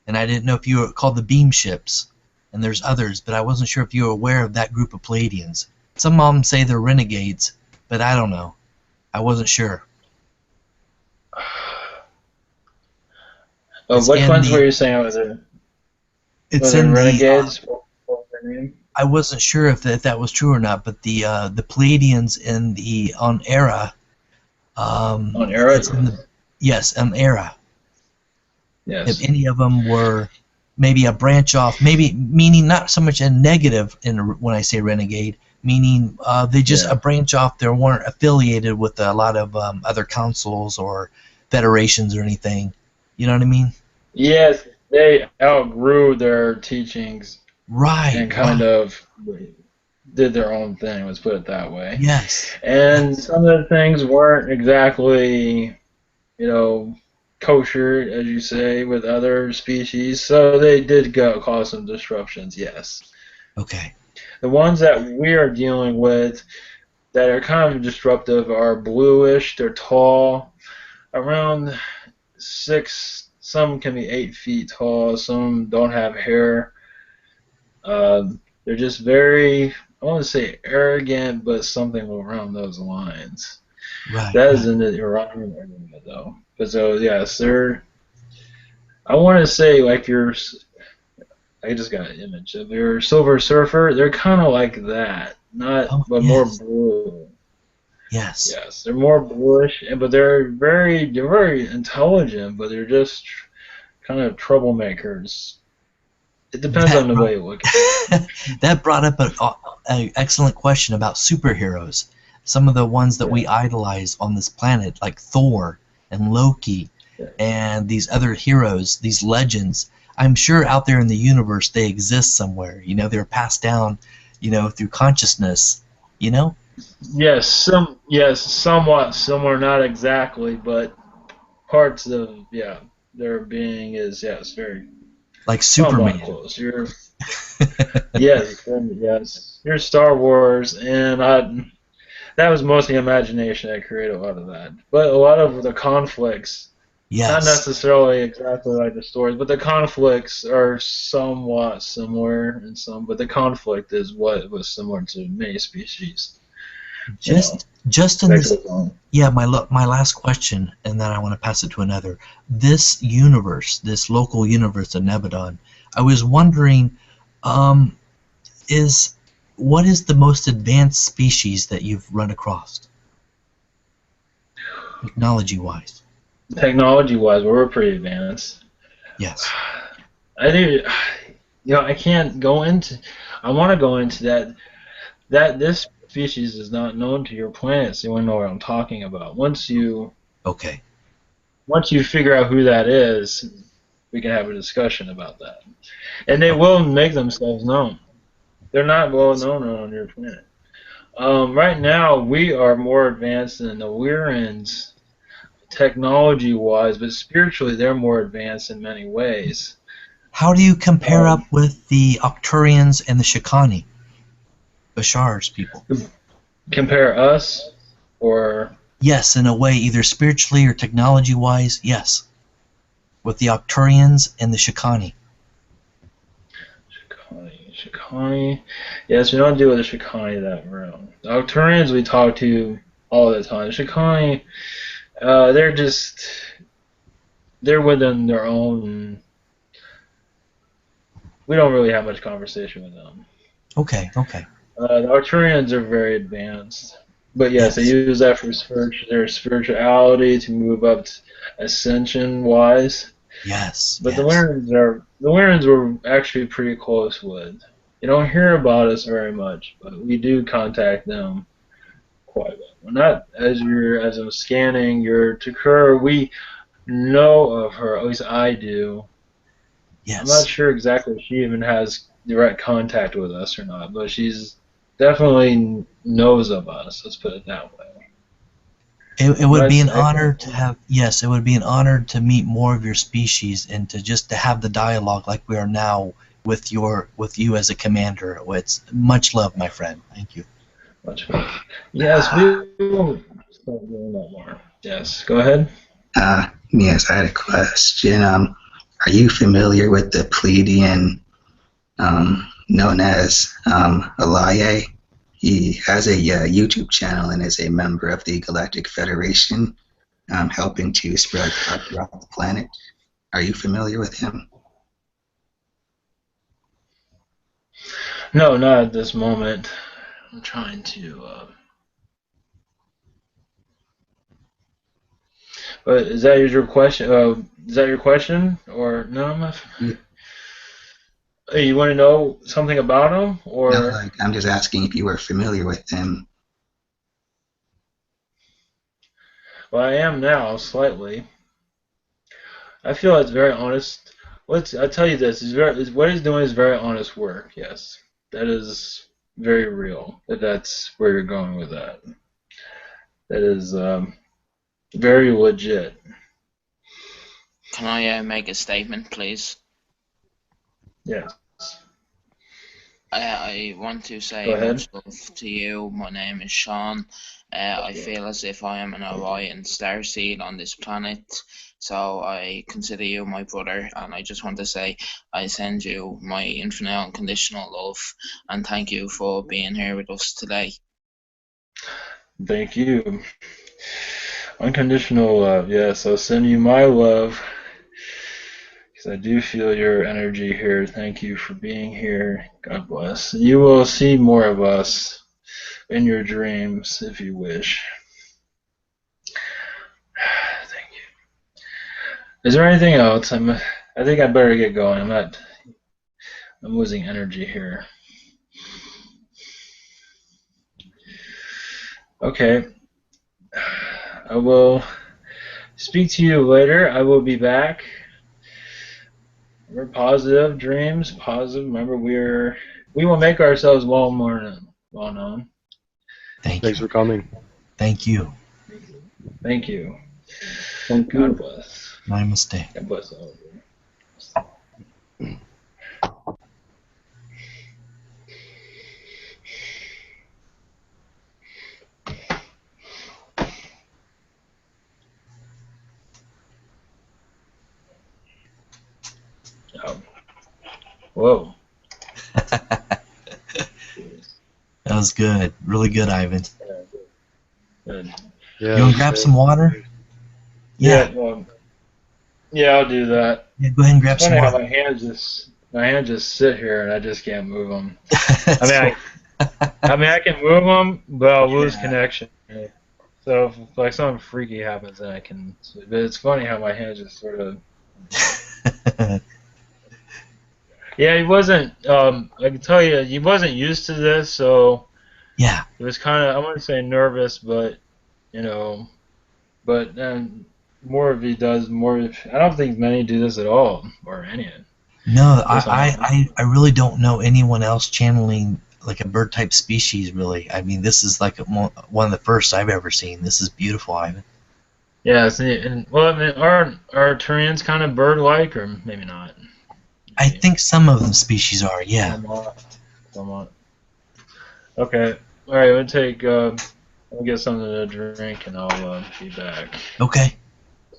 and I didn't know if you were called the Beam Ships, and there's others, but I wasn't sure if you were aware of that group of Palladians. Some of them say they're renegades, but I don't know. I wasn't sure. It's Which in ones were the. you saying? It's Was it in the. renegades? What was their name? I wasn't sure if that was true or not, but the Palladians in the on Era. On Era? It's in the yes on Era. If Yes. any of them were maybe a branch off, maybe meaning not so much a negative when I say renegade, meaning they just Yeah. a branch off. They weren't affiliated with a lot of other councils or federations or anything. You know what I mean? Yes, they outgrew their teachings Right. and kind Right. of did their own thing, let's put it that way. Yes. And Yes. some of the things weren't exactly, you know, kosher, as you say, with other species, so they did cause some disruptions, yes. Okay. The ones that we are dealing with that are kind of disruptive are bluish, they're tall, around 6, some can be 8 feet tall, some don't have hair. They're just very, I want to say arrogant, but something around those lines. Right. That is Right. in the Iranian area, though. But so, yes, they're, I want to say, like, I just got an image of your Silver Surfer. They're kind of like that, not Oh, but more yes. blue. Yes. Yes, they're more bluish, but they're very intelligent, but they're just kind of troublemakers. It depends That on the brought way you look at it. that brought up an excellent question about superheroes. Some of the ones that Yeah, we idolize on this planet, like Thor and Loki, yeah. and these other heroes, these legends. I'm sure out there in the universe they exist somewhere. They're passed down, through consciousness. You know, Yes, somewhat similar, not exactly, but parts of their being is very like somewhat Superman. close. You're Star Wars, and that was mostly imagination that created a lot of that. But a lot of the conflicts, not Yes. necessarily exactly like the stories, but the conflicts are somewhat similar in some. But the conflict is what was similar to many species. You know, Just in that this. goes on. Yeah, my last question, and then I want to pass it to another. This universe, this local universe of Nebadon, I was wondering, um, is what is the most advanced species that you've run across, technology-wise? Technology-wise, we're pretty advanced. Yes. I do. I can't go into. I want to go into that. This species is not known to your planet, so you want to know what I'm talking about. Okay. Once you figure out who that is, we can have a discussion about that. And they Okay. will make themselves known. They're not well known on your planet. Right now, we are more advanced than the Weirans technology-wise, but spiritually, they're more advanced in many ways. How do you compare up Um, with the Octurians and the Shikani, Bashar's people? compare us, or Yes, in a way, either spiritually or technology-wise. Yes, with the Octurians and the Shikani. Shikani. Yes, we don't deal with the Shikani that real. The Octurians we talk to all the time. Shikani, they're they're within their own. We don't really have much conversation with them. Okay. Okay. The Arturians are very advanced, but yes, they Yes. use that for their spirituality to move up ascension wise. Yes. But Yes. The Warrens were actually pretty close with. You don't hear about us very much, but we do contact them quite a bit. Well, not as I'm scanning your Takura, we know of her, at least I do. I'm not Yes. sure exactly if she even has direct contact with us or not, but she's definitely knows of us. Let's put it that way. It I'm would not. be an honor to have. Yes, it would be an honor to meet more of your species and to have the dialogue like we are now with you as a commander. It's much love, my friend. Thank you. Much better. Yes, we will start doing that more. Yes, go ahead. Yes, I had a question. Are you familiar with the Pleiadian known as Alaye? He has a YouTube channel and is a member of the Galactic Federation, helping to spread love throughout the planet. Are you familiar with him? No, not at this moment. I'm trying to. But is that your question? Is that your question, or no? Yeah. Hey, you want to know something about him, No, or like I'm just asking if you were familiar with him. well, I am now slightly. I feel it's very honest. I tell you this: what he's doing is very honest work. Yes, that is very real. That's where you're going with that. That is very legit. Can I make a statement, please? Yes. I want to Go say ahead. much love to you. My name is Sean. I feel as if I am an Orion starseed on this planet, so I consider you my brother, and I just want to say I send you my infinite unconditional love, and thank you for being here with us today. Thank you. Unconditional love. Yes, I'll send you my love. I do feel your energy here. Thank you for being here. God bless. You will see more of us in your dreams if you wish. Thank you. Is there anything else? I think I better get going. I'm losing energy here. Okay. I will speak to you later. I will be back. We're positive dreams, positive. Remember, we will make ourselves well known. Thank Thanks you. for coming. Thank you. Thank you. Thank God you. bless. Namaste. God bless all of you. Oh. Whoa. That was good. Really good, Ivan. Good. Yeah, You want to grab some water? Yeah. Yeah, I'll do that. Yeah, go ahead and grab It's some funny how water. my hands just sit here and I just can't move them. That's I I can move them, but I'll lose Yeah. connection. So if like something freaky happens, then I can. But it's funny how my hands just sort of. Yeah, he wasn't. I can tell you, he wasn't used to this, so Yeah. he was kind of. I wouldn't say nervous, but you know, but more if he does more. I don't think many do this at all, or any. No, Guess I'm not. I really don't know anyone else channeling like a bird type species, really. I mean, this is like one of the first I've ever seen. This is beautiful, Ivan. Yeah, and well, I mean, are Turians kind of bird-like, or maybe not? I think some of the species are, yeah. Somewhat. Okay. All right. I'll get something to drink, and I'll be back. Okay.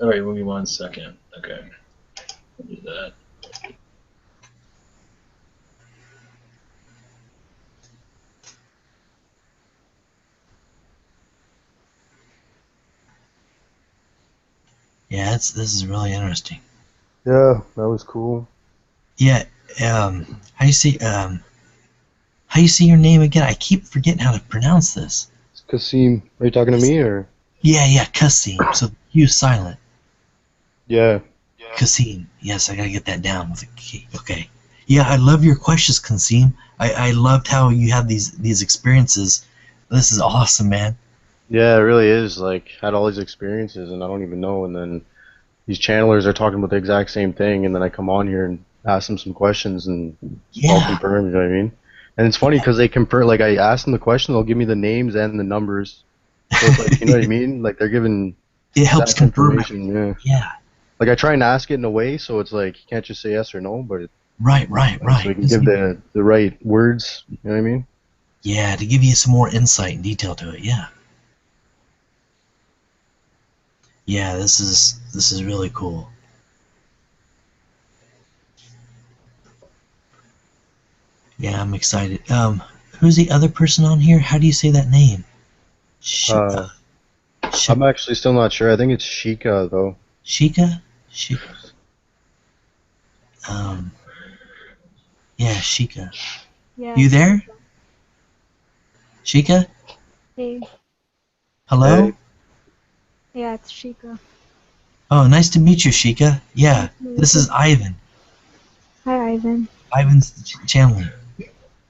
All right. Give me 1 second. Okay. I'll do that. Yeah, this is really interesting. Yeah, that was cool. Yeah. How you say your name again? I keep forgetting how to pronounce this. It's Kasim. Are you talking to me or? Yeah, Kasim. So Q silent. Yeah. Kasim. Yes, I gotta get that down with a K. Okay. Yeah, I love your questions, Kasim. I loved how you have these experiences. This is awesome, man. Yeah, it really is. Like, had all these experiences and I don't even know. And then these channelers are talking about the exact same thing. And then I come on here and ask them some questions and it's all Yeah. confirmed, you know what I mean? And it's funny because they compare, like, I ask them the question, they'll give me the names and the numbers. So it's like, you know what I mean? Like, they're giving It helps exact confirm it. information, yeah. Yeah. Like, I try and ask it in a way so it's like, you can't just say yes or no, but Right. so we can give the right words, you know what I mean? Yeah, to give you some more insight and detail to it. Yeah. Yeah, this is really cool. Yeah, I'm excited. Who's the other person on here? How do you say that name? Uh, I'm actually still not sure. I think it's Sheikah, though. Shika? Yeah, Shika. Yeah. You there? Shika? Hey. Hello? Hey. Yeah, it's Shika. Oh, nice to meet you, Shika. Yeah, Nice to meet this you. is Ivan. Hi, Ivan. Ivan's channeling.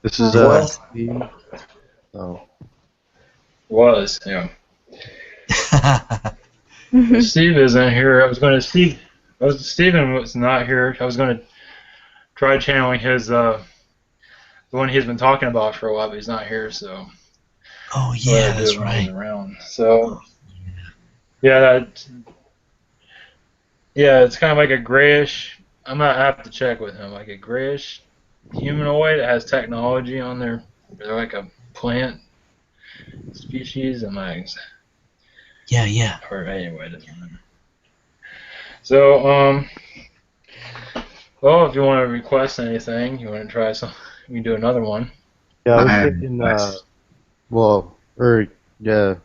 This is, Hi. Steve. Oh. Was yeah. Steve isn't here. Steven was not here. I was going to try channeling his the one he's been talking about for a while, but he's not here, so. Oh, yeah, that's He's right. around. So yeah, it's kind of like a grayish. I'm gonna have to check with him. Like a grayish humanoid that has technology on their. They're like a plant species, and like. Yeah. Or anyway, it doesn't matter. So well, if you want to request anything, you want to try some, we can do another one. Yeah, I was I have thinking, requests. yeah.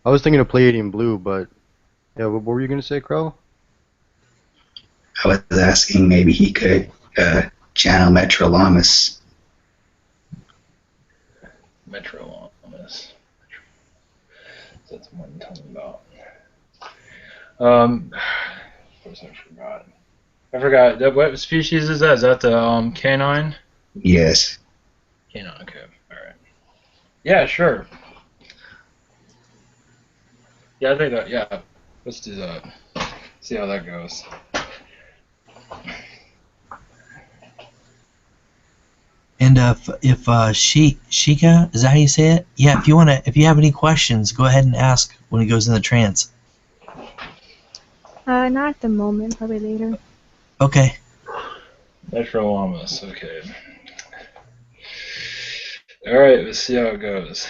I was thinking of Palladium Blue, but, yeah, what were you going to say, Crow? I was asking maybe he could channel Metrolamus. Metrolamus. That's what I'm talking about. Of course I forgot. What species is that? Is that the canine? Yes. Canine. Okay. All right. Yeah. Sure. Yeah, I think that. Yeah. Let's do that. See how that goes. And if Shika, is that how you say it? Yeah. If you have any questions, go ahead and ask when he goes in the trance. Not at the moment, probably later. Okay. Metrolamus. Okay. All right. Let's see how it goes.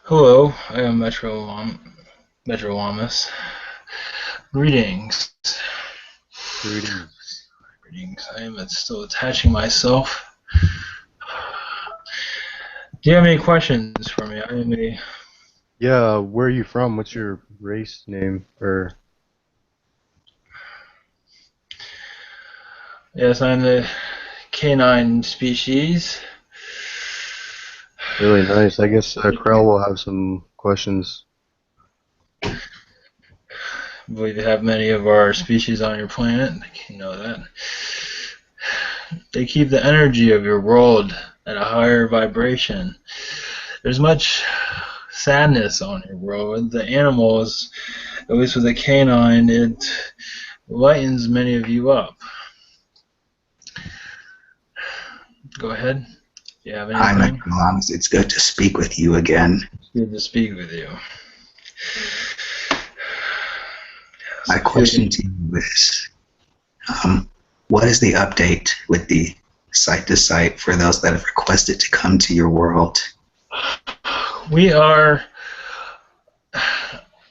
Hello, I am Metrolamus. Greetings. Greetings. Greetings. I am still attaching myself. Do you have any questions for me? I am a Yeah, where are you from? What's your race name? Or yes, I'm the canine species. really nice. I guess Krell will have some questions. I believe you have many of our species on your planet. You know that. They keep the energy of your world at a higher vibration. There's much sadness on your world. With the animals, at least with the canine, it lightens many of you up. Go ahead. Do you have Hi, anything? Metrolamus. It's good to speak with you again. It's good to speak with you. My question to you is, what is the update with the site-to-site for those that have requested to come to your world? We are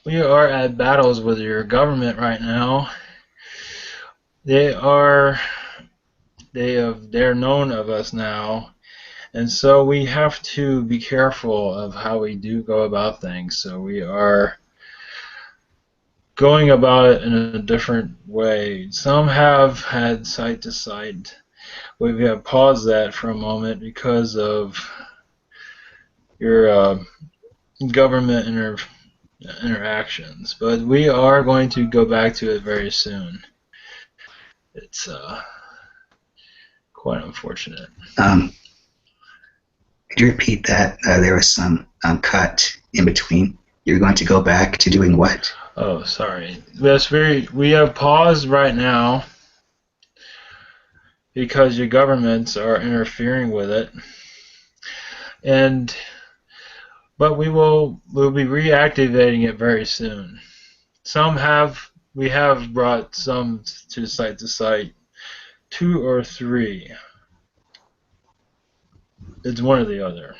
at battles with your government right now. They're known of us now, and so we have to be careful of how we do go about things. So we are going about it in a different way. Some have had site to site. We have paused that for a moment because of your government interactions, but we are going to go back to it very soon. It's quite unfortunate. Could you repeat that? There was some cut in between. You're going to go back to doing what? Oh, sorry. Yes, we have paused right now because your governments are interfering with it, and but we'll be reactivating it very soon. We have brought some to site, 2 or 3. It's one or the other.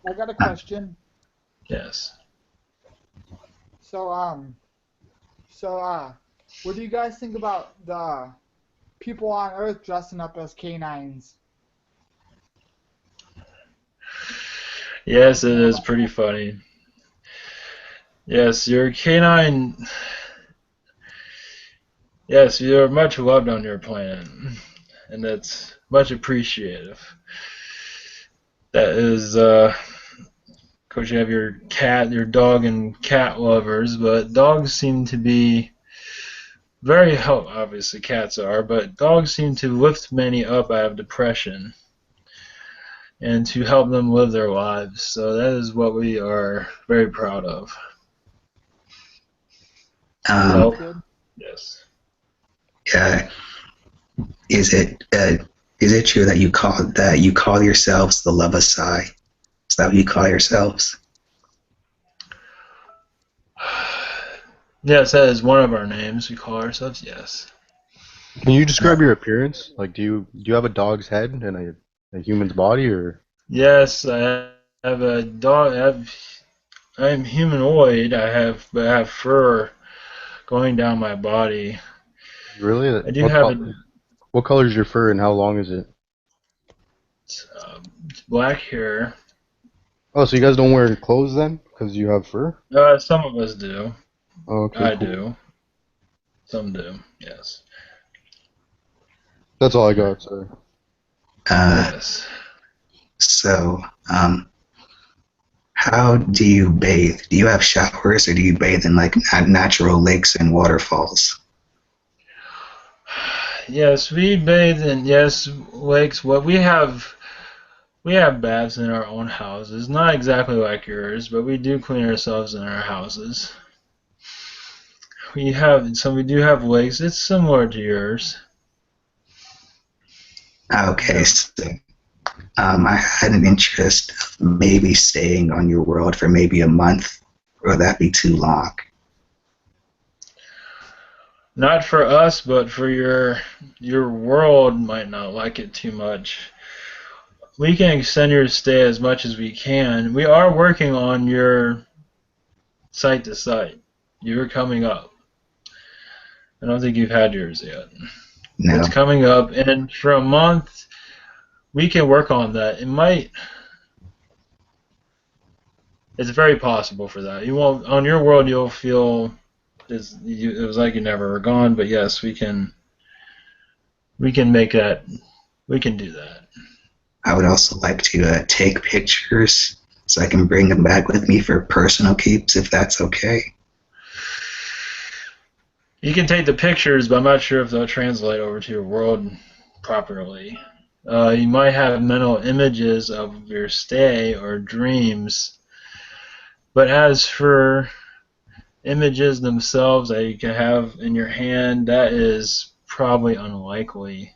I got a question. Yes. So, what do you guys think about the people on Earth dressing up as canines? Yes, it is pretty funny. Yes, your canine. Yes, you're much loved on your planet, and that's much appreciated. That is, of course, you have your dog and cat lovers, but dogs seem to be very help. Obviously, cats are, but dogs seem to lift many up out of depression and to help them live their lives. So that is what we are very proud of. Help. Yes. Is it true that you call yourselves the Levasai? Is that what you call yourselves? Yes, that is one of our names. We call ourselves. Yes. Can you describe your appearance? Like, do you have a dog's head and a human's body, or? Yes, I have a dog. I'm humanoid. But I have fur going down my body. Really? I do have a What color is your fur and how long is it? black hair. Oh, so you guys don't wear clothes then? Because you have fur? Some of us do. Oh, okay, I cool. do. Some do. Yes. That's all I got, sorry. Yes. So, how do you bathe? Do you have showers, or do you bathe in like natural lakes and waterfalls? Yes, we bathe in lakes. We have baths in our own houses. Not exactly like yours, but we do clean ourselves in our houses. We do have lakes. It's similar to yours. Okay, so I had an interest of maybe staying on your world for maybe a month, or would that be too long? Not for us, but for your world might not like it too much. We can extend your stay as much as we can. We are working on your site to site. You're coming up. I don't think you've had yours yet. No. It's coming up, and for a month, we can work on that. It's very possible for that. You won't on your world. You'll feel it was like you never were gone. But yes, we can make that. We can do that. I would also like to take pictures so I can bring them back with me for personal keeps, if that's okay. You can take the pictures, but I'm not sure if they'll translate over to your world properly. You might have mental images of your stay or dreams, but as for images themselves that you can have in your hand, that is probably unlikely.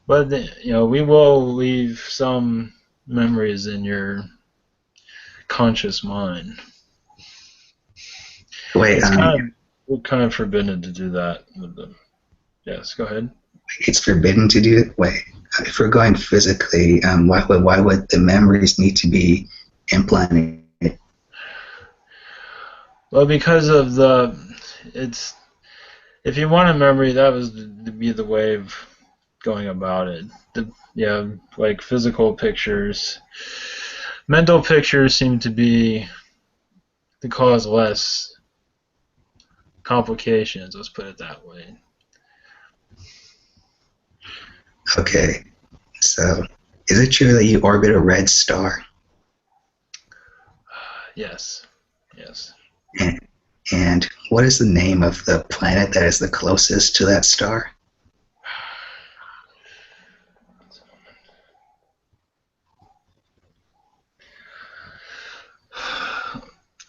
But we will leave some memories in your conscious mind. Wait, We're kind of forbidden to do that with them. Yes, go ahead. It's forbidden to do it? Wait, if we're going physically, why would the memories need to be implanted? Well, because of if you want a memory, that was to be the way of going about it. Like physical pictures. Mental pictures seem to be to cause less complications, let's put it that way. Okay, so is it true that you orbit a red star? Yes. And what is the name of the planet that is the closest to that star?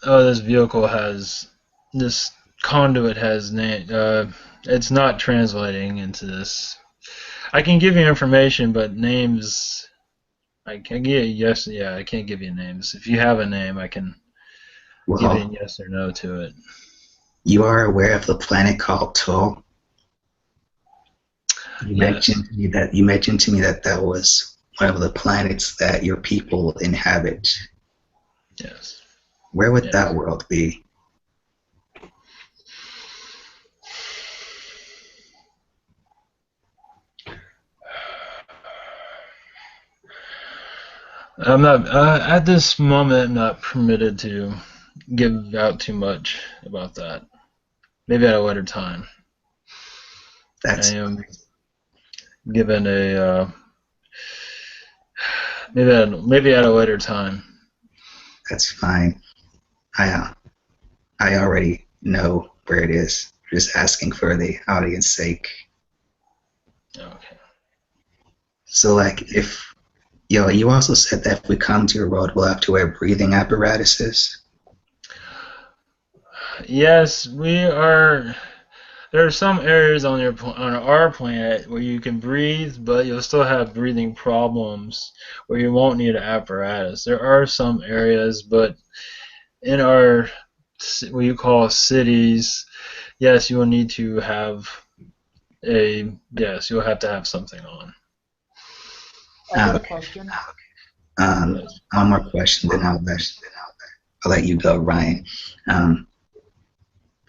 Oh, this conduit has name. It's not translating into this. I can give you information, but names I can get yes, yeah. I can't give you names. If you have a name, I can give you a Well, yes or no to it. you are aware of the planet called Tull. Yes, You mentioned to me that that was one of the planets that your people inhabit. yes, Where would that yes. world be? I'm not at this moment. I'm not permitted to give out too much about that. Maybe at a later time. I That's am given a maybe at a later time. that's fine. I I already know where it is. Just asking for the audience sake. Okay. So like if you also said that if we come to your world, we'll have to wear breathing apparatuses. Yes, we are. There are some areas on on our planet where you can breathe, but you'll still have breathing problems where you won't need an apparatus. There are some areas, but in our what you call cities, yes, you will need to have you'll have to have something on. I got a Okay. question. Yes. One more question, then I'll let you go, Ryan. Um,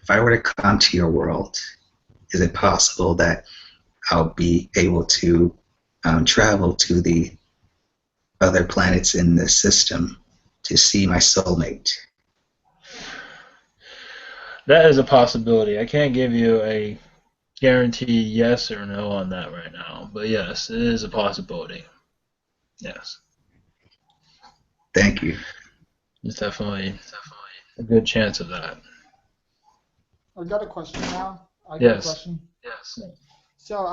if I were to come to your world, is it possible that I'll be able to travel to the other planets in the system to see my soulmate? That is a possibility. I can't give you a guarantee yes or no on that right now, but yes, it is a possibility. Yes, Thank you. it's definitely a good chance of that. I got a question now. I got a Yes. question. So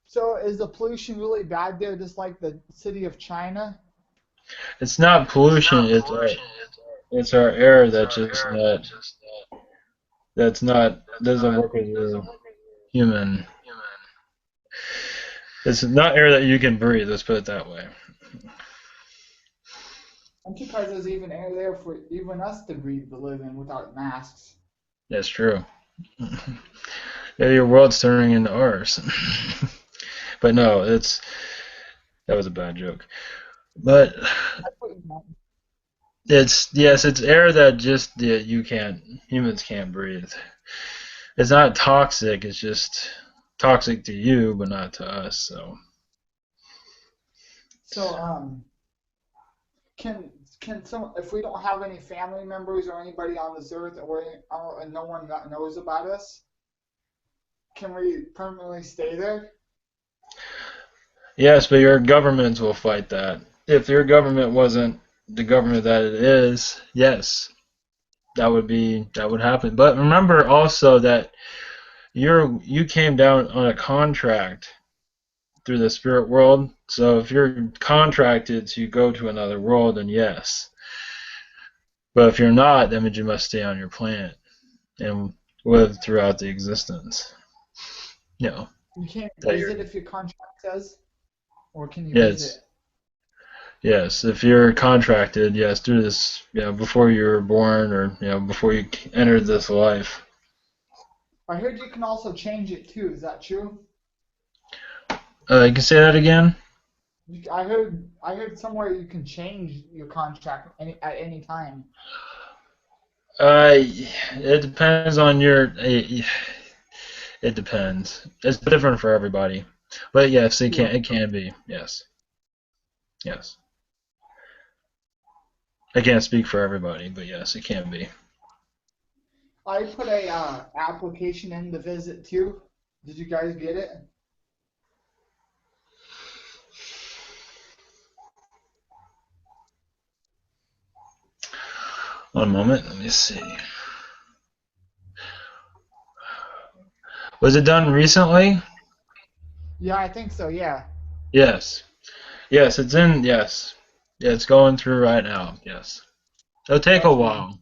so is the pollution really bad there, just like the city of China? It's not pollution. It's our air that's not doesn't work with your human. It's not air that you can breathe. Let's put it that way. I'm surprised there's even air there for even us to breathe to live in without masks. That's true. Maybe your world's turning into ours. But no, that was a bad joke. But it's air that just humans can't breathe. It's not toxic. It's just toxic to you, but not to us. So So can some if we don't have any family members or anybody on this earth or no one that knows about us, can we permanently stay there? yes, but your governments will fight that. If your government wasn't the government that it is, yes, that would happen. But remember also that you came down on a contract through the spirit world. So if you're contracted to go to another world, then yes. But if you're not, that means you must stay on your planet and live throughout the existence. You know You can't that you're visit if your contract says, or can you yes. visit? Yes, if you're contracted, yes, through this, before you were born or before you entered this life. I heard you can also change it too. Is that true? You can say that again. I heard somewhere you can change your contract at any time. It depends on your. It depends. It's different for everybody, but yes, it Yeah. can. It can be. Yes, yes. I can't speak for everybody, but yes, it can be. I put a application in to visit too. Did you guys get it? One moment. Let me see. Was it done recently? Yeah, I think so. Yeah. Yes. Yes, it's in. Yes. Yeah, it's going through right now. Yes. It'll take a That's good. while.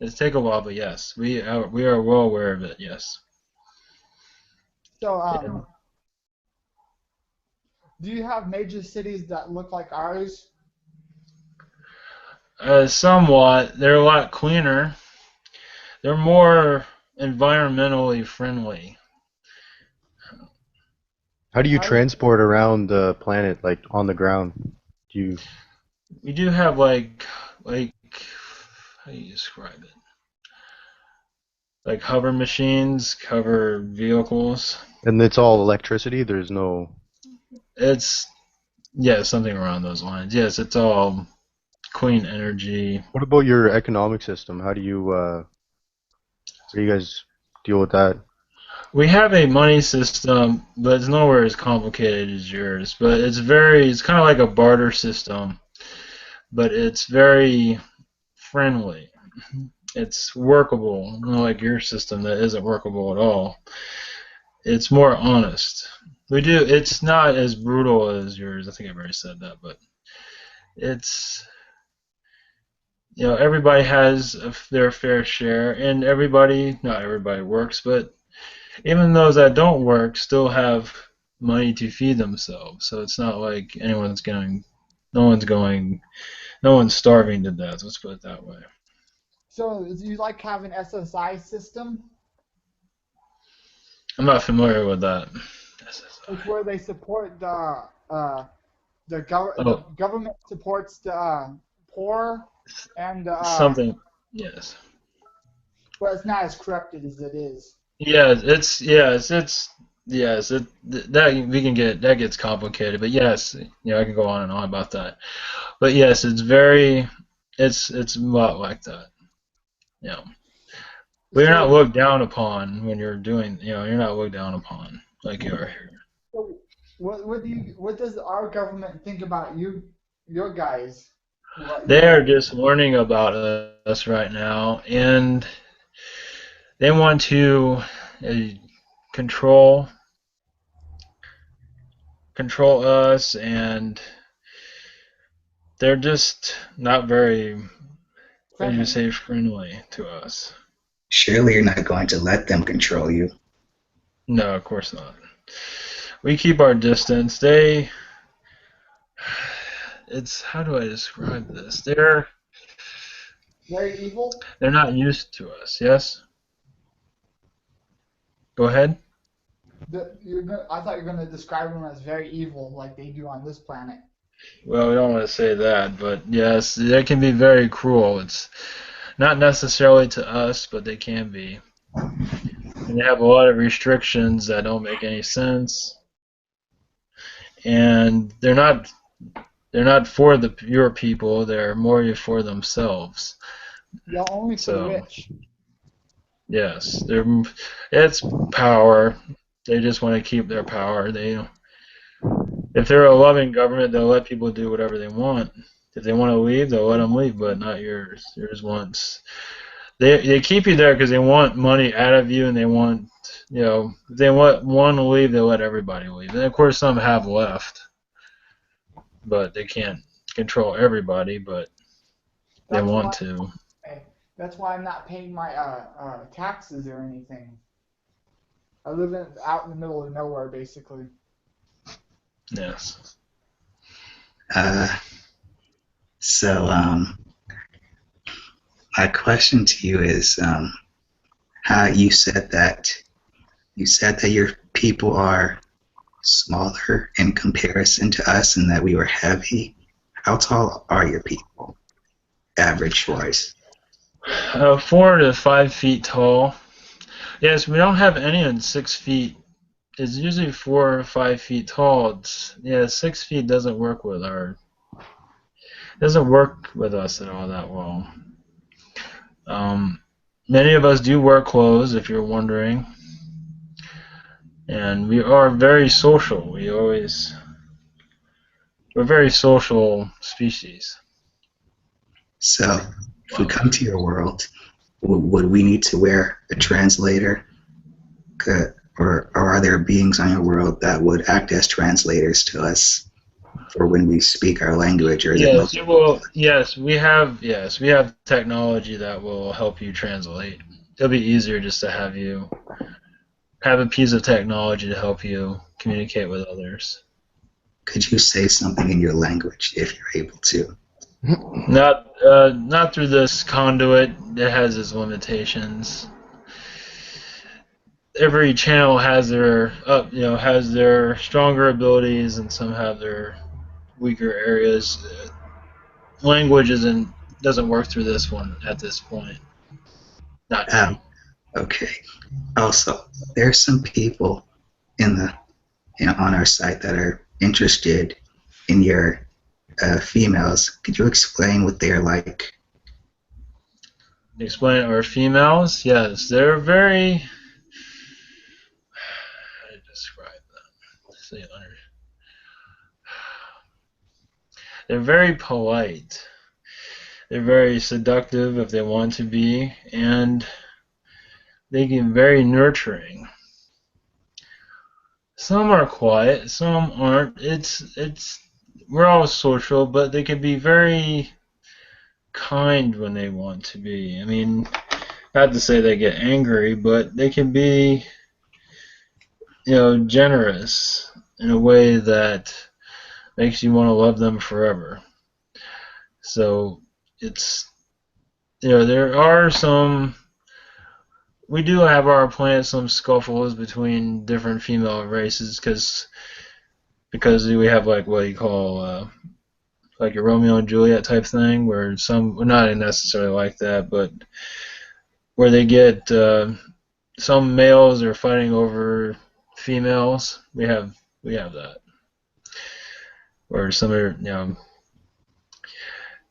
It'll take a while, but yes, we are well aware of it. Yes. So Yeah. Do you have major cities that look like ours? Somewhat. They're a lot cleaner. They're more environmentally friendly. How do you Pardon? transport around the planet, like on the ground? Do you? We do have like how do you describe it? Like hover machines, cover vehicles. And it's all electricity. There's no. It's yeah, something around those lines. Yes, it's all clean energy. What about your economic system? How do you guys deal with that? We have a money system, but it's nowhere as complicated as yours. But it's kind of like a barter system, but it's very friendly. It's workable, unlike your system that isn't workable at all. It's more honest. It's not as brutal as yours. I think I've already said that, but it's, everybody has their fair share, and not everybody works, but even those that don't work still have money to feed themselves. So it's not like no one's going, no one's starving to death. Let's put it that way. So do you like have an SSI system? I'm not familiar with that. It's where they support the Oh, government supports the poor and something. Yes. but it's not as corrupted as it is. Yes. That gets complicated. But yes, I can go on and on about that. But yes, it's a lot like that. Yeah. But you're not So, looked down upon when you're doing. You're not looked down upon like you are here. so what does our government think about your guys? What They you are just learning about us right now, and they want to uh, control control us, and they're just not very, as you friendly? say, friendly to us. Surely you're not going to let them control you. No, of course not. We keep our distance. It's how do I describe this? Very evil. They're not used to us. Yes. Go ahead. I thought you were going to describe them as very evil, like they do on this planet. Well, we don't want to say that, but yes, they can be very cruel. It's not necessarily to us, but they can be. And they have a lot of restrictions that don't make any sense. And they're not for your people, they're more for themselves. Yeah, only for the So, rich. yes, it's power. They just want to keep their power. If they're a loving government, they'll let people do whatever they want. If they want to leave, they'll let them leave, but not yours. Yours wants. They keep you there because they want money out of you, and they want, if they want one to leave, they'll let everybody leave. And of course, some have left, but they can't control everybody, but they That's want why. to. That's why I'm not paying my taxes or anything. I live out in the middle of nowhere, basically. Yes. Uh, so, my question to you is, how you said that your people are smaller in comparison to us, and that we were heavy. How tall are your people, average wise? 4 to 5 feet tall. Yes, we don't have any in 6 feet. It's usually 4 or 5 feet tall. 6 feet doesn't work with us at all that well. Many of us do wear clothes, if you're wondering, and we are very social. We're a very social species. So, if we come to your world, would we need to wear a translator? Or are there beings on your world that would act as translators to us for when we speak our language, or is it Yes, mostly? it will. Yes, we have technology that will help you translate. It'll be easier just to have a piece of technology to help you communicate with others. Could you say something in your language if you're able to? Not through this conduit. It has its limitations. Every channel has their has their stronger abilities, and some have their weaker areas. Language doesn't work through this one at this point. Not Um, now. okay. Also, there's some people in the on our site that are interested in your females. Could you explain what they're like? Explain our females. Yes, they're very. How to describe them? They're very polite. They're very seductive if they want to be, and they get very nurturing. Some are quiet, some aren't. It's we're all social, but they can be very kind when they want to be. I mean, not to say they get angry, but they can be, generous in a way that makes you want to love them forever. So it's, there are some. We do have our planet some scuffles between different female races because we have like what you call like a Romeo and Juliet type thing, where some, well, not necessarily like that, but where they get some males are fighting over females. We have that, where some are,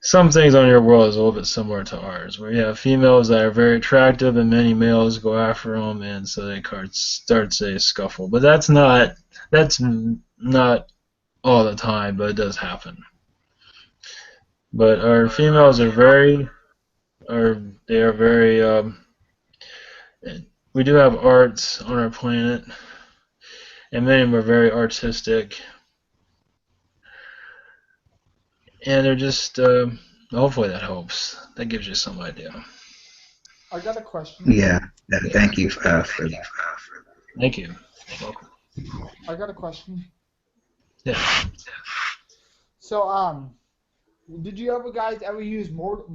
some things on your world is a little bit similar to ours, where you have females that are very attractive and many males go after them, and so they starts a scuffle. But that's not all the time, but it does happen. But our females are very, they are very. We do have arts on our planet, and many of them are very artistic, and they're just. Hopefully that helps. That gives you some idea. I got a question. Yeah. Thank you for that. Thank you. Welcome. I got a question. Yeah. So, did you ever guys ever use more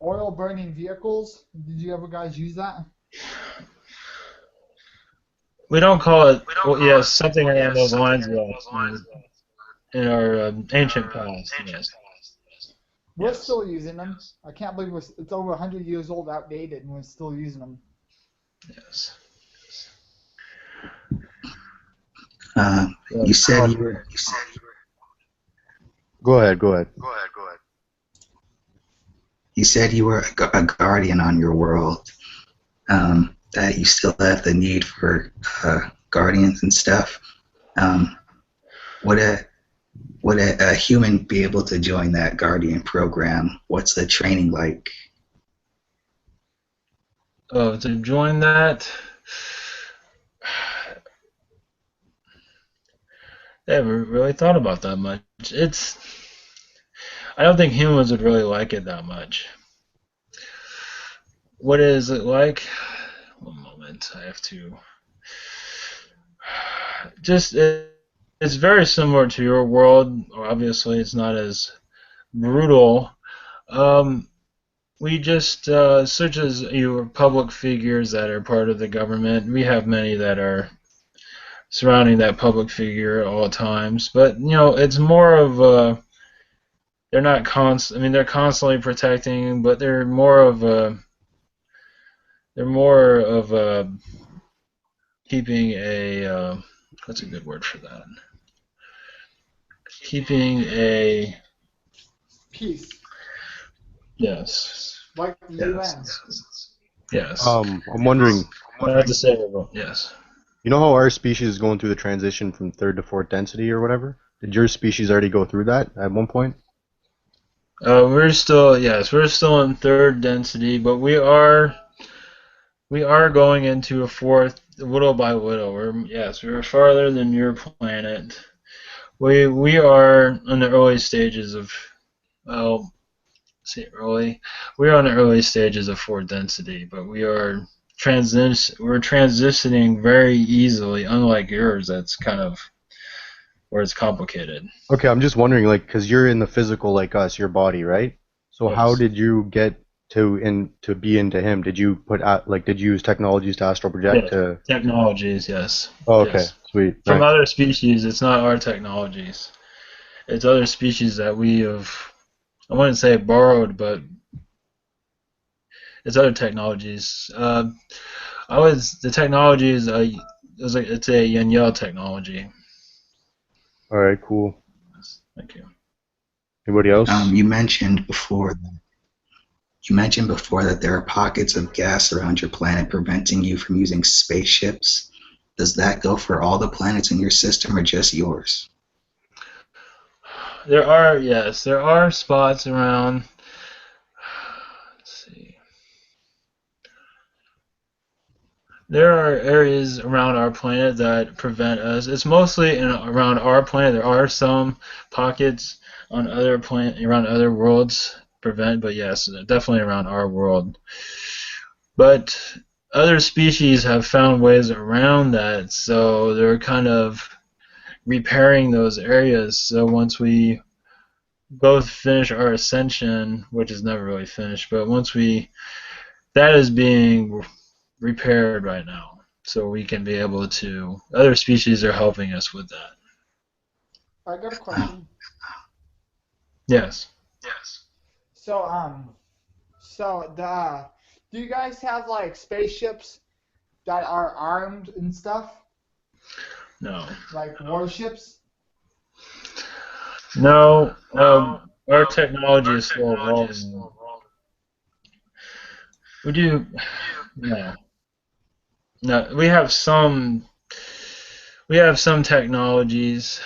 oil burning vehicles? Did you ever guys use that? We don't call it. Well, yes, something along those lines. Yes. In our ancient past. Yes. We're still using them. I can't believe it's over 100 years old, outdated, and we're still using them. Yes. You said you were. Go ahead. You said you were a guardian on your world. That you still have the need for guardians and stuff. Would a human be able to join that guardian program? What's the training like? Oh, to join that, I haven't really thought about that much. I don't think humans would really like it that much. What is it like? One moment, I have to. It's very similar to your world. Obviously, it's not as brutal. We just, such as your public figures that are part of the government, we have many that are surrounding that public figure at all times. But it's more of they're not I mean, they're constantly protecting, but they're more of keeping a what's a good word for that? Keeping a Peace. Yes. Like the UN. Yes. I'm wondering. I have to say, yes. You know how our species is going through the transition from third to fourth density or whatever? Did your species already go through that at one point? We're still in third density, but we are going into a fourth, little by little. We're farther than your planet. We are on the early stages of, well, say early. We are on the early stages of fourth density, but we're transitioning very easily. Unlike yours, that's kind of or it's complicated. Okay, I'm just wondering, like, because you're in the physical like us, your body, right? So how Yes. did you get to be into him? Did you did you use technologies to astral project Yes. to? Technologies, yes. Oh, okay, Yes. sweet, From nice. other species, it's not our technologies. It's other species that we have, I wouldn't say borrowed, but it's other technologies. The technology is it's a yin yang technology. All right, cool. Thank you. Anybody else? You mentioned before that there are pockets of gas around your planet preventing you from using spaceships. Does that go for all the planets in your system or just yours? There are spots around. Let's see. There are areas around our planet that prevent us. It's mostly around our planet. There are some pockets on around other worlds prevent, but yes, definitely around our world. But other species have found ways around that, so they're kind of repairing those areas. So once we both finish our ascension, which is never really finished, but that is being repaired right now. So we can be able to, other species are helping us with that. I got a question. Yes. So do you guys have like spaceships that are armed and stuff, No. like warships? No. Our technology is still evolving. We do. No. No. We have some technologies,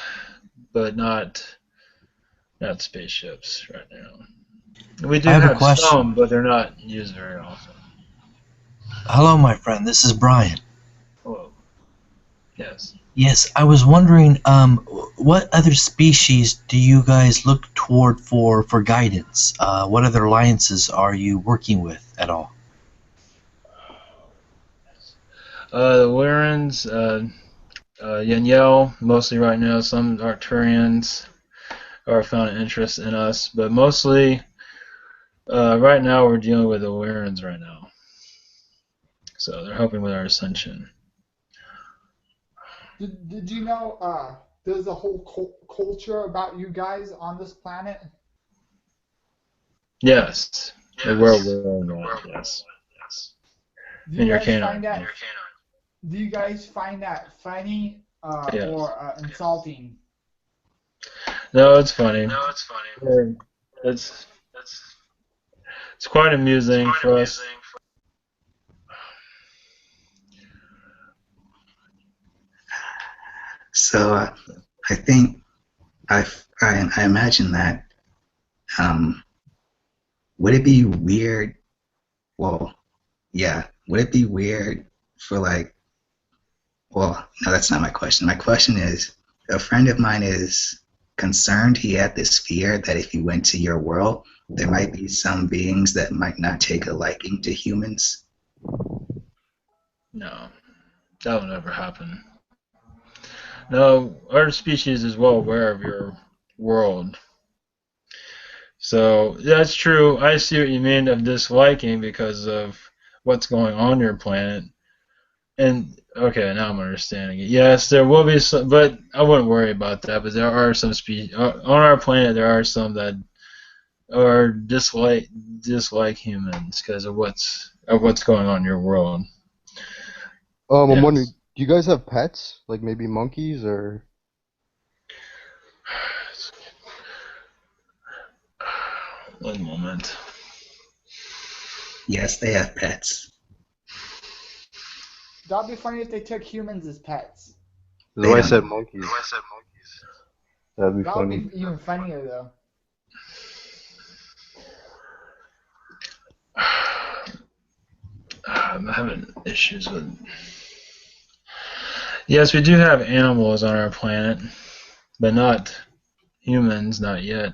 but not spaceships right now. We do I have a have question. some, but they're not used very often. Hello, my friend. This is Brian. Hello. Yes. Yes, I was wondering, what other species do you guys look toward for guidance? What other alliances are you working with at all? The Warrens, Yanyel, mostly right now. Some Arcturians are found an interest in us, but mostly right now we're dealing with the Warrens right now. So they're helping with our ascension. Did you know there's a whole culture about you guys on this planet? Yes. The world we're in, yes. Do In you your guys canine. find that Do you guys find that funny Yes. or insulting? No, it's funny. It's it's quite amusing for us. So I think I imagine that would it be weird? Well, yeah, would it be weird for like? Well, no, that's not my question. My question is, a friend of mine is concerned. He had this fear that if he went to your world, there might be some beings that might not take a liking to humans. No, that will never happen. No, our species is well aware of your world. So that's true. I see what you mean of disliking because of what's going on your planet. And okay, now I'm understanding it. Yes, there will be some, but I wouldn't worry about that. But there are some species on our planet. There are some that are dislike humans because of what's going on in your world. I'm wondering, Yes. do you guys have pets? Like maybe monkeys or? One moment. Yes, they have pets. That'd be funny if they took humans as pets. That's They why I don't. said monkeys. That'd be That would funny. be even funnier though. I'm having issues with. Yes, we do have animals on our planet, but not humans, not yet.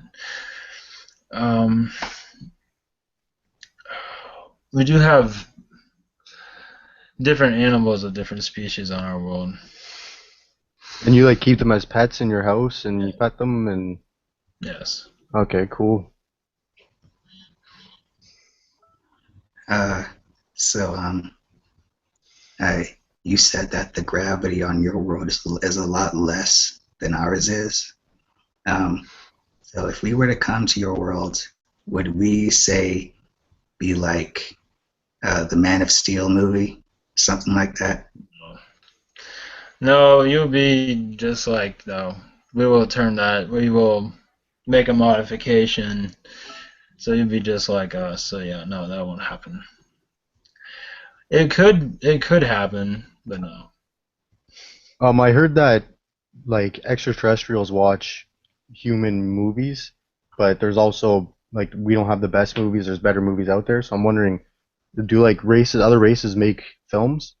Um, we do have different animals of different species on our world. And you like keep them as pets in your house and you pet them and Yes. okay, cool. Uh, so you said that the gravity on your world is a lot less than ours is. Um, so if we were to come to your world, would we say be like the Man of Steel movie, something like that? No, you'll be just like though. We will turn that. We will make a modification, so you'll be just like us. So yeah, no, that won't happen. It could happen, but no. I heard that like extraterrestrials watch human movies, but there's also like we don't have the best movies. There's better movies out there. So I'm wondering, do like other races make films?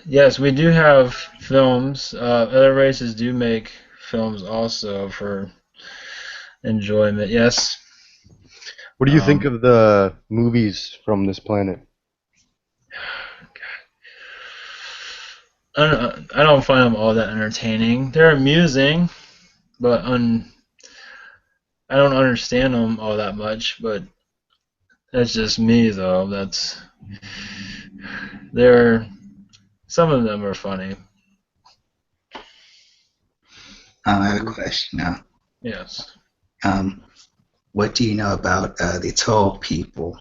Yes, we do have films. Other races do make films also for enjoyment. Yes. What do you think of the movies from this planet? I don't find them all that entertaining. They're amusing, but I don't understand them all that much. But that's just me, though. They're some of them are funny. I have a question now. Yes. Um, what do you know about the Toll people,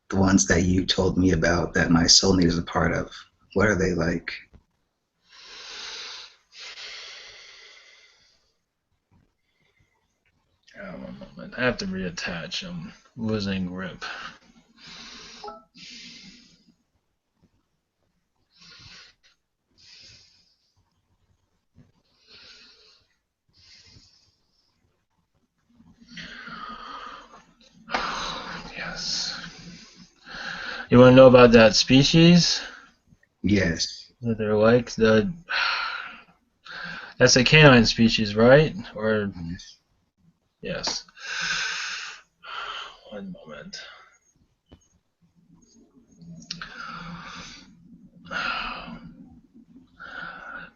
the ones that you told me about that my soulmate is a part of? What are they like? One moment. I have to reattach. I'm losing grip. Yes. You want to know about that species Yes. that they're like? That's a canine species, right? Or yes. One moment.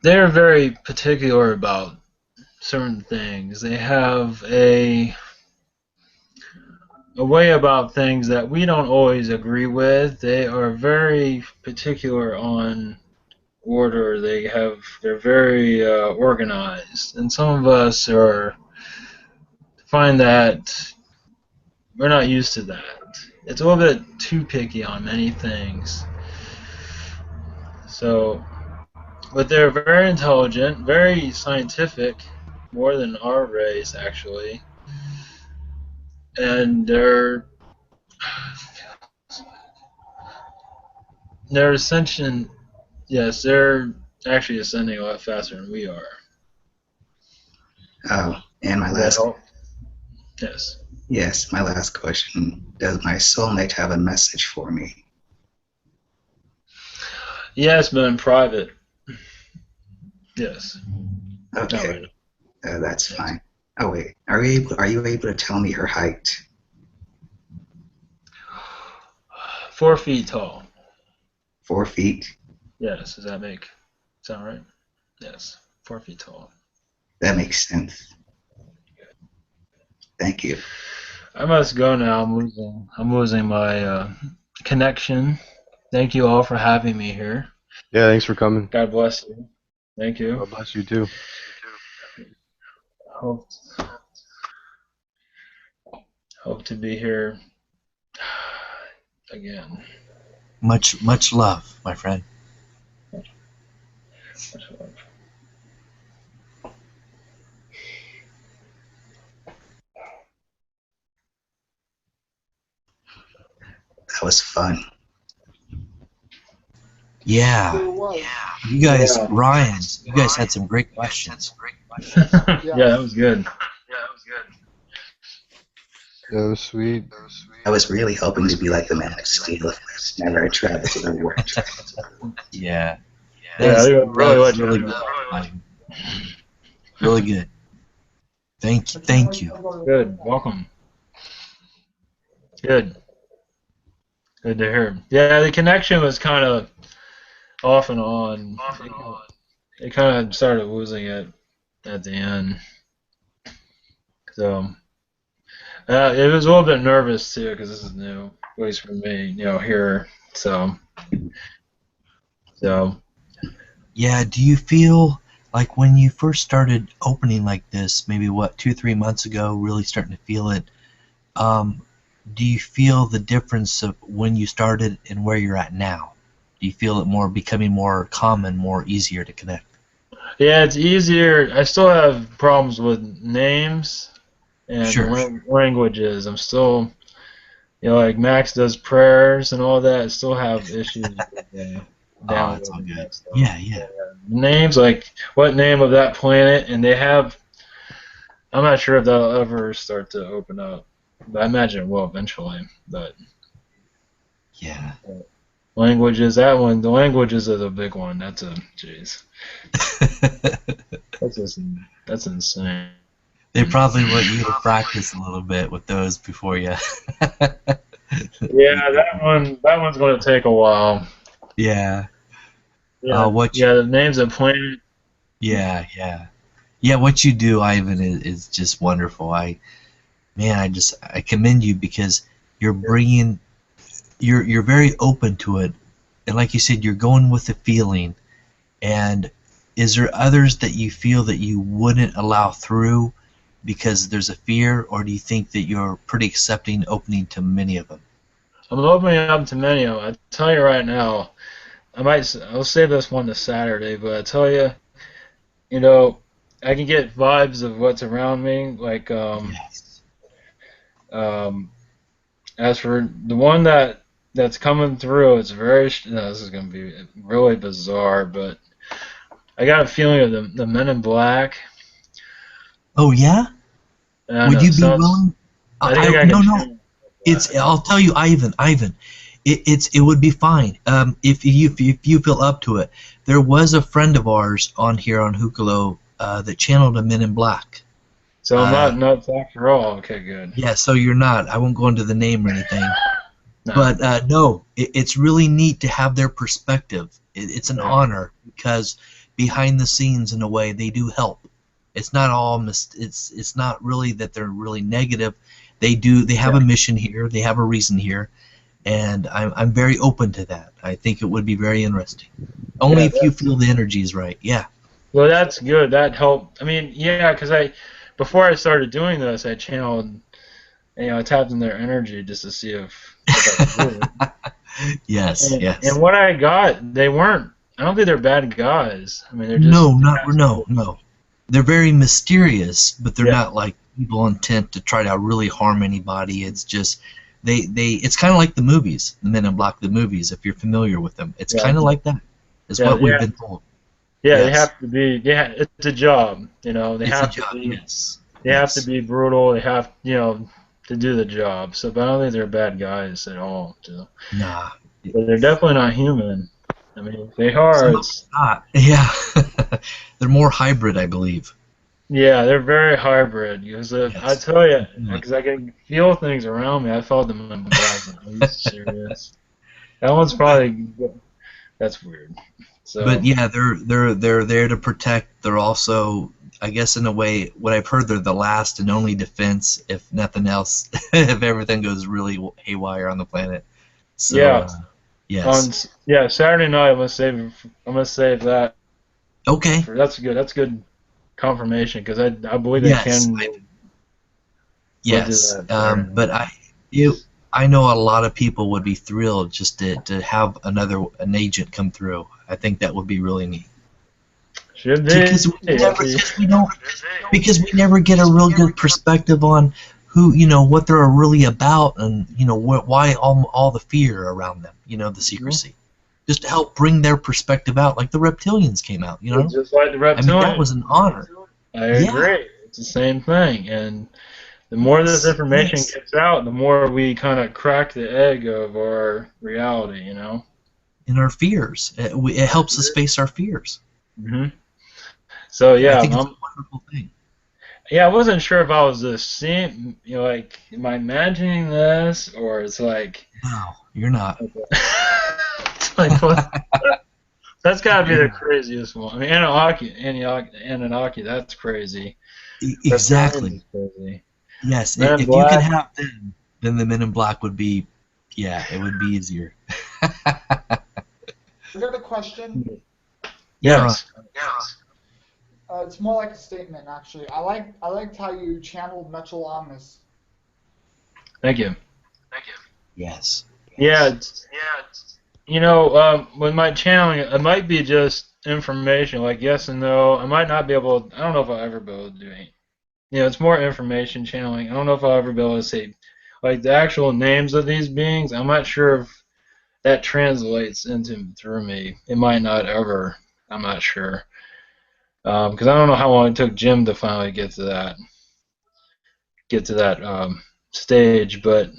They're very particular about certain things. They have a way about things that we don't always agree with. They are very particular on order. They're very organized, and some of us are find that we're not used to that. It's a little bit too picky on many things. So, but they're very intelligent, very scientific, more than our race actually, and their ascension. Yes, they're actually ascending a lot faster than we are. Oh, and my Does that last, help? Yes. yes, my last question. Does my soulmate have a message for me? Yes, but in private. Yes. Not Okay, right that's now. Yes. fine. Oh wait, are you able to tell me her height? 4 feet tall. 4 feet? Yes. Does that make sound right? Yes. 4 feet tall. That makes sense. Thank you. I must go now. I'm losing my connection. Thank you all for having me here. Yeah, thanks for coming. God bless you. Thank you. God bless you too. Hope hope to be here again. Much love, my friend. That was fun. Yeah, Sure was. you guys, Yeah. Ryan, you guys had some great questions. Yeah, that was good. Yeah, it was sweet. I was really hoping to be like the Man of Steel if I never traveled to the world. Yeah, Yeah, that's I really that's like really that. good. Ryan. Really good. Thank you. Good. Welcome. Good. Good to hear. Yeah, the connection was kind of off and on. It kind of started losing it at the end. So it was a little bit nervous too because this is new, at least for me, here. So Yeah, do you feel like when you first started opening like this, maybe what, 2, 3 months ago, really starting to feel it, um, do you feel the difference of when you started and where you're at now? Do you feel it more becoming more common, more easier to connect? yeah, it's easier. I still have problems with names and Sure. languages. I'm still, like Max does prayers and all that. I still have issues with Oh, it's all downloading good. that stuff. Yeah, yeah. Names, like what name of that planet, and they have. I'm not sure if they'll ever start to open up, but I imagine it will eventually. But Yeah. languages, that one, the languages are the big one. That's a jeez. That's just that's insane. They probably want you to practice a little bit with those before you. Yeah, that one's going to take a while. Yeah. Yeah, What you, yeah, the names of planet. yeah, yeah. Yeah, what you do, Ivan, is just wonderful. I commend you because you're bringing, you're very open to it, and like you said, you're going with the feeling. And is there others that you feel that you wouldn't allow through because there's a fear, or do you think that you're pretty accepting, opening to many of them? I'm opening up to many of them. I tell you right now, I'll save this one to Saturday, but I tell you, you know, I can get vibes of what's around me. Like, Yes. um, as for the one that's coming through, it's very. No, this is going to be really bizarre, but I got a feeling of the Men in Black. Oh yeah? I don't Would know. you be Sounds. willing? I think I can No, no. channel It's. Black. I'll tell you, Ivan. It would be fine. If you feel up to it. There was a friend of ours on here on Hookalo that channeled a Men in Black. So I'm Uh, not nuts after all. Okay, good. yeah, so you're not. I won't go into the name or anything. No. But no, it's really neat to have their perspective. It's an Yeah. honor because behind the scenes, in a way, they do help. It's not all it's not really that they're really negative. They have Yeah. a mission here. They have a reason here, and I'm very open to that. I think it would be very interesting. Only Yeah. if you feel the energy is right. Yeah. Well, that's good. That helped. I mean, yeah, because before I started doing this, I channeled, I tapped in their energy just to see if I could do it. Yes. And Yes. what I got, they weren't. I don't think they're bad guys. I mean, they're No, just. not no, no. They're very mysterious, but they're Yeah. not like evil intent to try to really harm anybody. It's just they it's kind of like the movies, the Men in Black, the movies. If you're familiar with them, it's Yeah. kind of like that. Is Yeah. what we've Yeah. been told. Yeah. They Yes, have to be. Yeah. It's a job. They it's a have to job. be. Yes, They have to yes. be brutal. They have, to do the job. So, but I don't think they're bad guys at all. So. Nah, But they're definitely not human. I mean, if they are, some of it's. them not. Yeah, they're more hybrid, I believe. Yeah, they're very hybrid. Because I Yes, tell you, definitely. because I can feel things around me. I felt them in my back. Like, are you serious? That one's probably. That's weird. But So. yeah, they're there to protect. They're also, I guess, in a way, what I've heard, they're the last and only defense, if nothing else, if everything goes really haywire on the planet. So Yeah. On. yes, Yeah, Saturday night. I'm gonna save that. okay, That's good. That's good confirmation because I believe they yes, can. We'll do yes. that Saturday But night. I know a lot of people would be thrilled just to have an agent come through. I think that would be really neat. Should Because be. It'll be. we don't because we never get a real good perspective on who what they're really about, and why all the fear around them, the secrecy, just to help bring their perspective out, like the reptilians came out. Just like the I mean, that reptilian. was an honor. I Yeah. agree. It's the same thing. And the more this Yes, information yes. gets out, the more we kind of crack the egg of our reality. In our fears, it helps us face our fears. hmm So Yeah, I yeah, think it's a wonderful thing. Yeah, I wasn't sure if I was just seeing, like, am I imagining this, or it's like, No, you're not. it's like what? That's got to be You're the not. craziest one. I mean, Anunnaki, that's crazy. Reptilians Exactly. is crazy. Yes. Men in If you could Black, have them, then the Men in Black would be, yeah, it would be easier. I got a question. Yeah, Ron. yes. It's more like a statement, actually. I liked how you channeled Metalamus. Thank you. Yes. Yeah, Yes. with my channeling, it might be just information, like yes and no. I might not be able. I don't know if I'll ever be able to do it. It's more information channeling. I don't know if I'll ever be able to say, like the actual names of these beings. I'm not sure if that translates into through me. It might not ever. I'm not sure. Because I don't know how long it took Jim to finally get to that stage. But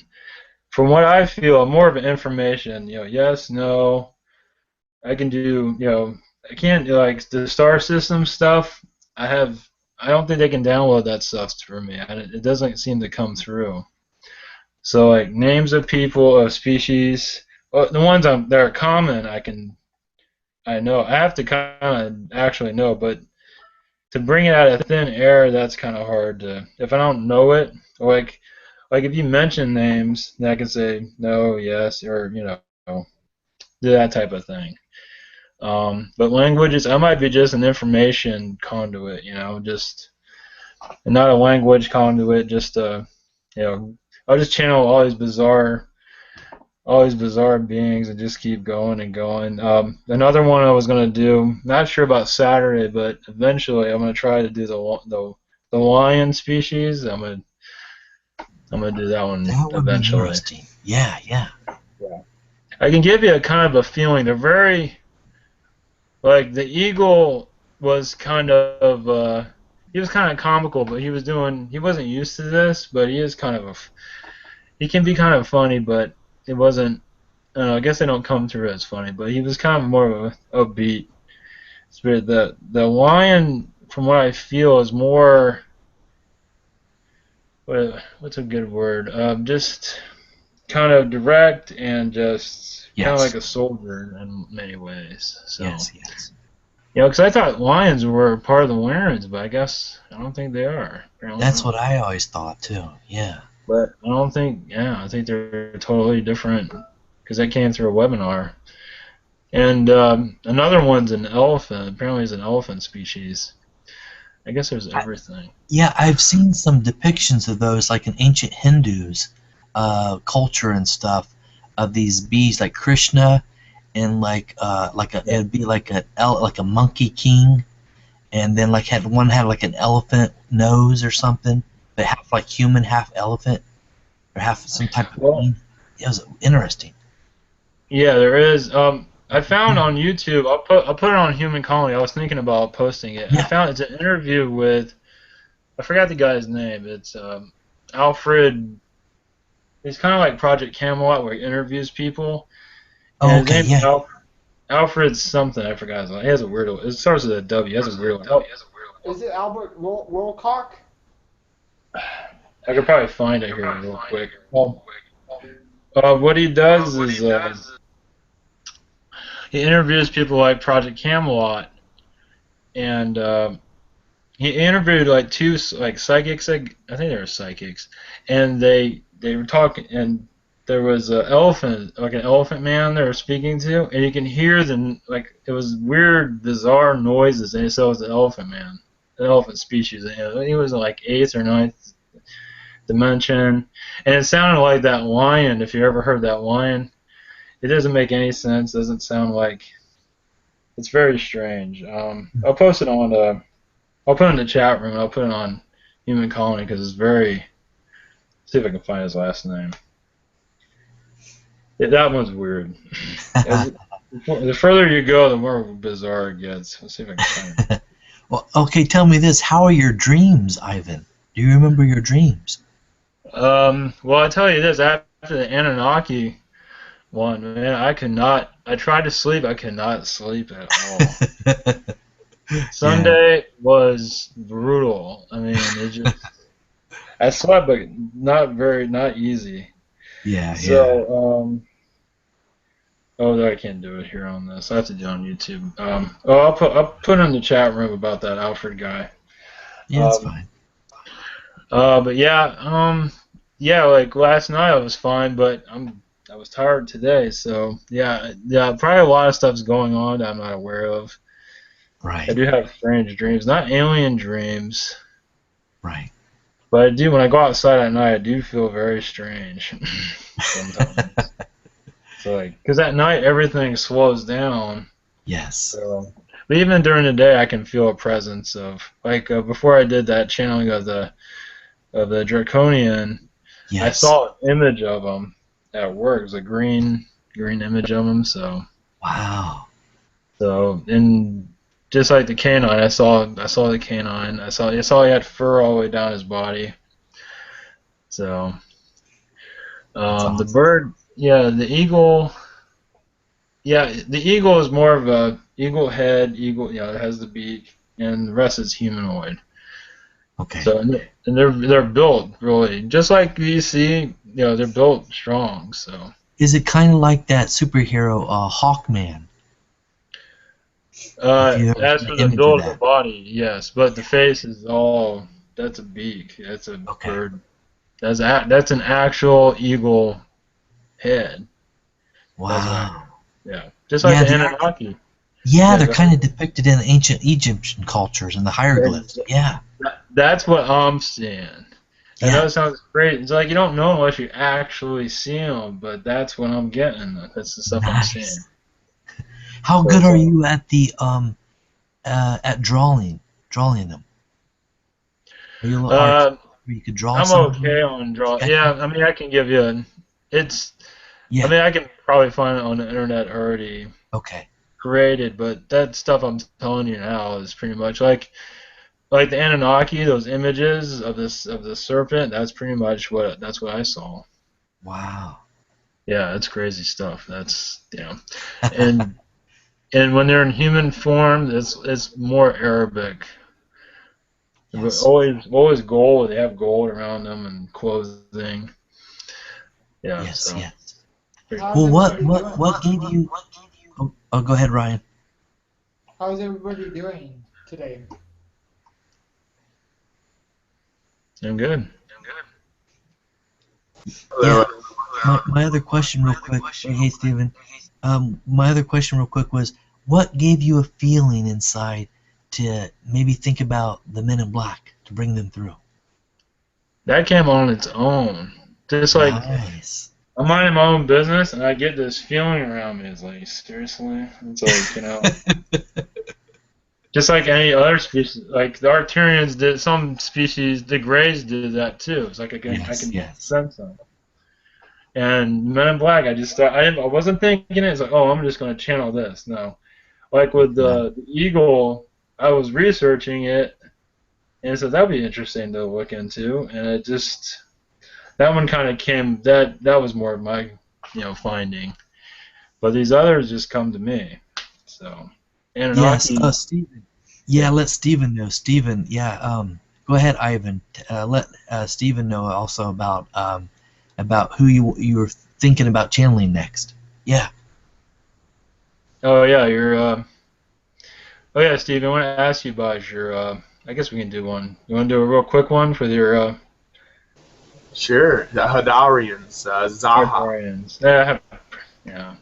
from what I feel, I'm more of an information. Yes, no. I can do. I can't do like the star system stuff. I have. I don't think they can download that stuff for me. It doesn't seem to come through. So like names of people, of species, well, the ones that are common, I know. I have to kind of actually know, but to bring it out of thin air, that's kind of hard to. If I don't know it, or like if you mention names, then I can say no, yes, or do that type of thing. But languages, I might be just an information conduit, just not a language conduit. Just I'll just channel all these bizarre beings and just keep going and going. Another one I was gonna do, not sure about Saturday, but eventually I'm gonna try to do the lion species. I'm gonna do that one That would be eventually. interesting. Yeah, yeah. I can give you a kind of a feeling. They're very like the eagle was kind of he was kind of comical, but he wasn't used to this, but he can be kind of funny, but it wasn't. I don't know, I guess they don't come through as funny, but he was kind of more of a upbeat spirit. The lion, from what I feel, is more. What's a good word? Just kind of direct and just kind of like Yes. a soldier in many ways. So, Yes, yes. because I thought lions were part of the Warrens, but I guess I don't think they are. Apparently That's not. what I always thought too. Yeah. But I don't think, yeah, I think they're totally different because they came through a webinar. And another one's an elephant. Apparently, it's an elephant species. I guess there's I, everything. yeah, I've seen some depictions of those, like in ancient Hindus, culture and stuff, of these bees, like Krishna, and Yeah. it'd be like a monkey king, and then like had like an elephant nose or something, but half like human, half elephant, or half some type of Well, being. It was interesting. yeah, there is. I found on YouTube. I'll put it on Human Colony. I was thinking about posting it. I Yeah. found it's an interview with I forgot the guy's name. It's Alfred. He's kind of like Project Camelot, where he interviews people, Oh, and his okay. name's Yeah. Alfred something. I forgot his name. He has a weird. It starts with a W. He has a weird one. Oh, Is it Albert Wilcock? I could probably find it here real quick. What he does is he interviews people like Project Camelot, and he interviewed like two like psychics. I think they were psychics, and they were talking, and there was an elephant, like an elephant man they were speaking to, and you can hear like it was weird, bizarre noises, and so it was the elephant man, the elephant species. And he was in like eighth or ninth dimension, and it sounded like that lion. If you ever heard that lion, it doesn't make any sense. Doesn't sound like. It's very strange. I'll post it on I'll put it in the chat room. I'll put it on Human Colony because it's very. See if I can find his last name. Yeah, that one's weird. The further you go, the more bizarre it gets. Let's see if I can find it. Well, okay. Tell me this: how are your dreams, Ivan? Do you remember your dreams? Well, I tell you this: after the Anunnaki one, man, I could not. I tried to sleep. I could not sleep at all. Yeah, Sunday was brutal. I mean, it just I slept, but not easy. yeah, yeah. So, oh, no, I can't do it here on this. I have to do it on YouTube. Oh, I'll put in the chat room about that Alfred guy. Yeah, it's Um, fine. but yeah, yeah, like last night I was fine, but I was tired today. So yeah, probably a lot of stuff's going on that I'm not aware of. I Right, do have strange dreams, not alien dreams, right. but I do when I go outside at night. I do feel very strange sometimes. So like, because at night everything slows down. Yes, So, but even during the day, I can feel a presence of like before I did that channeling of the draconian. I yes. saw an image of him at work. It was a green image of him. Wow. And just like the canine, I saw the canine. I saw he had fur all the way down his body. So That's the awesome. bird, yeah, the eagle, yeah, the eagle is more of a eagle head, eagle, yeah, it has the beak, and the rest is humanoid. Okay. So and they're built really just like you see, they're built strong. So Is it kind of like that superhero Hawkman? If you ever as seen for the the image of build of the that. body, yes, but the face is all that's a beak. That's a Okay. bird. That's an actual eagle head. That's what Wow. yeah. Just like Yeah, the the Anunnaki. yeah, Yeah, they're kind of depicted in ancient Egyptian cultures and the hieroglyphs. Yeah. that's what I'm seeing. I know Yeah. it sounds great. It's like you don't know unless you actually see them, but that's what I'm getting. That's the stuff I'm seeing. Nice. How So good it's are like, you at drawing them? Are uh, you could draw I'm some of them? okay on draw. Sketch Yeah, them? I mean, I can give you an. It's. I Yeah. mean, I can probably find it on the internet already Okay. created, but that stuff I'm telling you now is pretty much like the Anunnaki. Those images of the serpent. That's what I saw. Wow. Yeah, it's crazy stuff. That's and and when they're in human form, it's more Arabic. But Yes. always gold. They have gold around them and clothing. Yeah, Yes. so Yes. pretty How's Well, cool. everybody what doing? gave you? Oh, go ahead, Ryan. How's everybody doing today? I'm good. Yeah. My other question, real quick. Hey, Steven. My other question, real quick, was what gave you a feeling inside to maybe think about the Men in Black to bring them through? That came on its own. Just like Nice. I'm minding my own business, and I get this feeling around me. It's like seriously. It's like just like any other species. Like the Arcturians did. Some species, the Greys did that too. It's like I Yes. can Yes. sense them. And Men in Black, I just thought I wasn't thinking it. It's like, oh, I'm just going to channel this. No, like with Nice. the Eagle, I was researching it, and so that'd be interesting to look into. And it just that one kind of came that was more of my finding. But these others just come to me. So Yes. Anunnaki, Steven. Yeah. yeah. Let Steven know. Steven. Yeah. Go ahead, Ivan. Let Steven know also about who you were thinking about channeling next. Yeah. Oh yeah, you're. Oh yeah, Steve. I want to ask you about your. I guess we can do one. You want to do a real quick one for your Sure, the Haidarians, Zaha, Haidarians? Yeah, yeah.